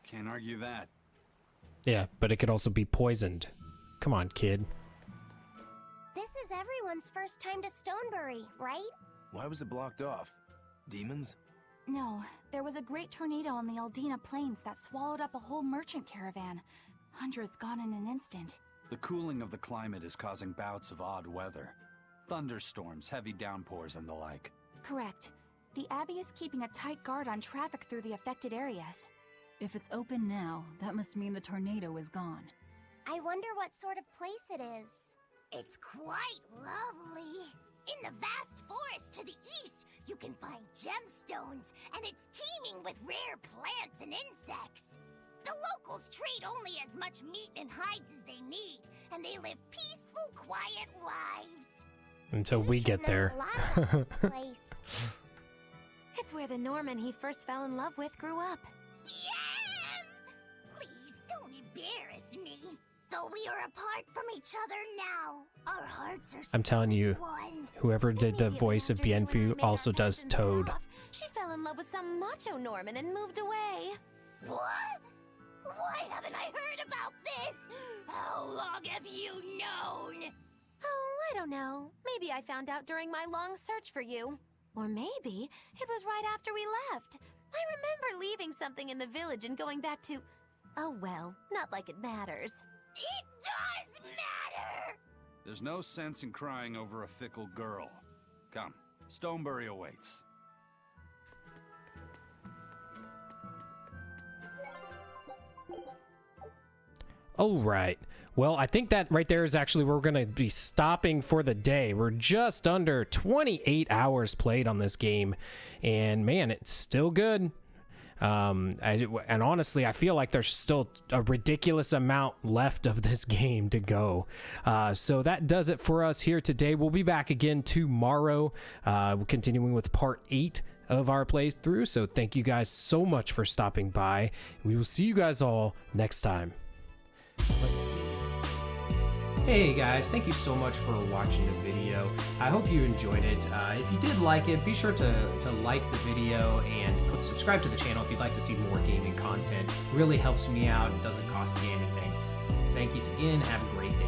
Can't argue that. Yeah, but it could also be poisoned. Come on, kid. This is everyone's first time to Stonebury, right? Why was it blocked off? Demons? No, there was a great tornado on the Aldina Plains that swallowed up a whole merchant caravan. Hundreds gone in an instant. The cooling of the climate is causing bouts of odd weather. Thunderstorms, heavy downpours, and the like. Correct. The Abbey is keeping a tight guard on traffic through the affected areas. If it's open now, that must mean the tornado is gone. I wonder what sort of place it is. It's quite lovely. In the vast forest to the east, you can find gemstones, and it's teeming with rare plants and insects. The locals trade only as much meat and hides as they need, and they live peaceful, quiet lives. Until we get there. It's where the Norman he first fell in love with grew up. Yeah! Please don't embarrass me. Though we are apart from each other now, our hearts are I'm telling you, one. whoever did the voice of Bienfu also does Toad. She fell in love with some macho Norman and moved away. What? Why haven't I heard about this? How long have you known? Oh, I don't know. Maybe I found out during my long search for you. Or maybe it was right after we left. I remember leaving something in the village and going back to... Oh well, not like it matters. It does matter! There's no sense in crying over a fickle girl. Come, Stonebury awaits. All right. Well, I think that right there is actually where we're going to be stopping for the day. We're just under 28 hours played on this game, and man, it's still good. And honestly, I feel like there's still a ridiculous amount left of this game to go. So that does it for us here today. We'll be back again tomorrow, continuing with part 8 of our playthrough. So thank you guys so much for stopping by. We will see you guys all next time. Let's see. Hey guys, thank you so much for watching the video. I hope you enjoyed it. If you did like it, be sure to like the video and subscribe to the channel if you'd like to see more gaming content. It really helps me out. It doesn't cost me anything. Thank you again. Have a great day.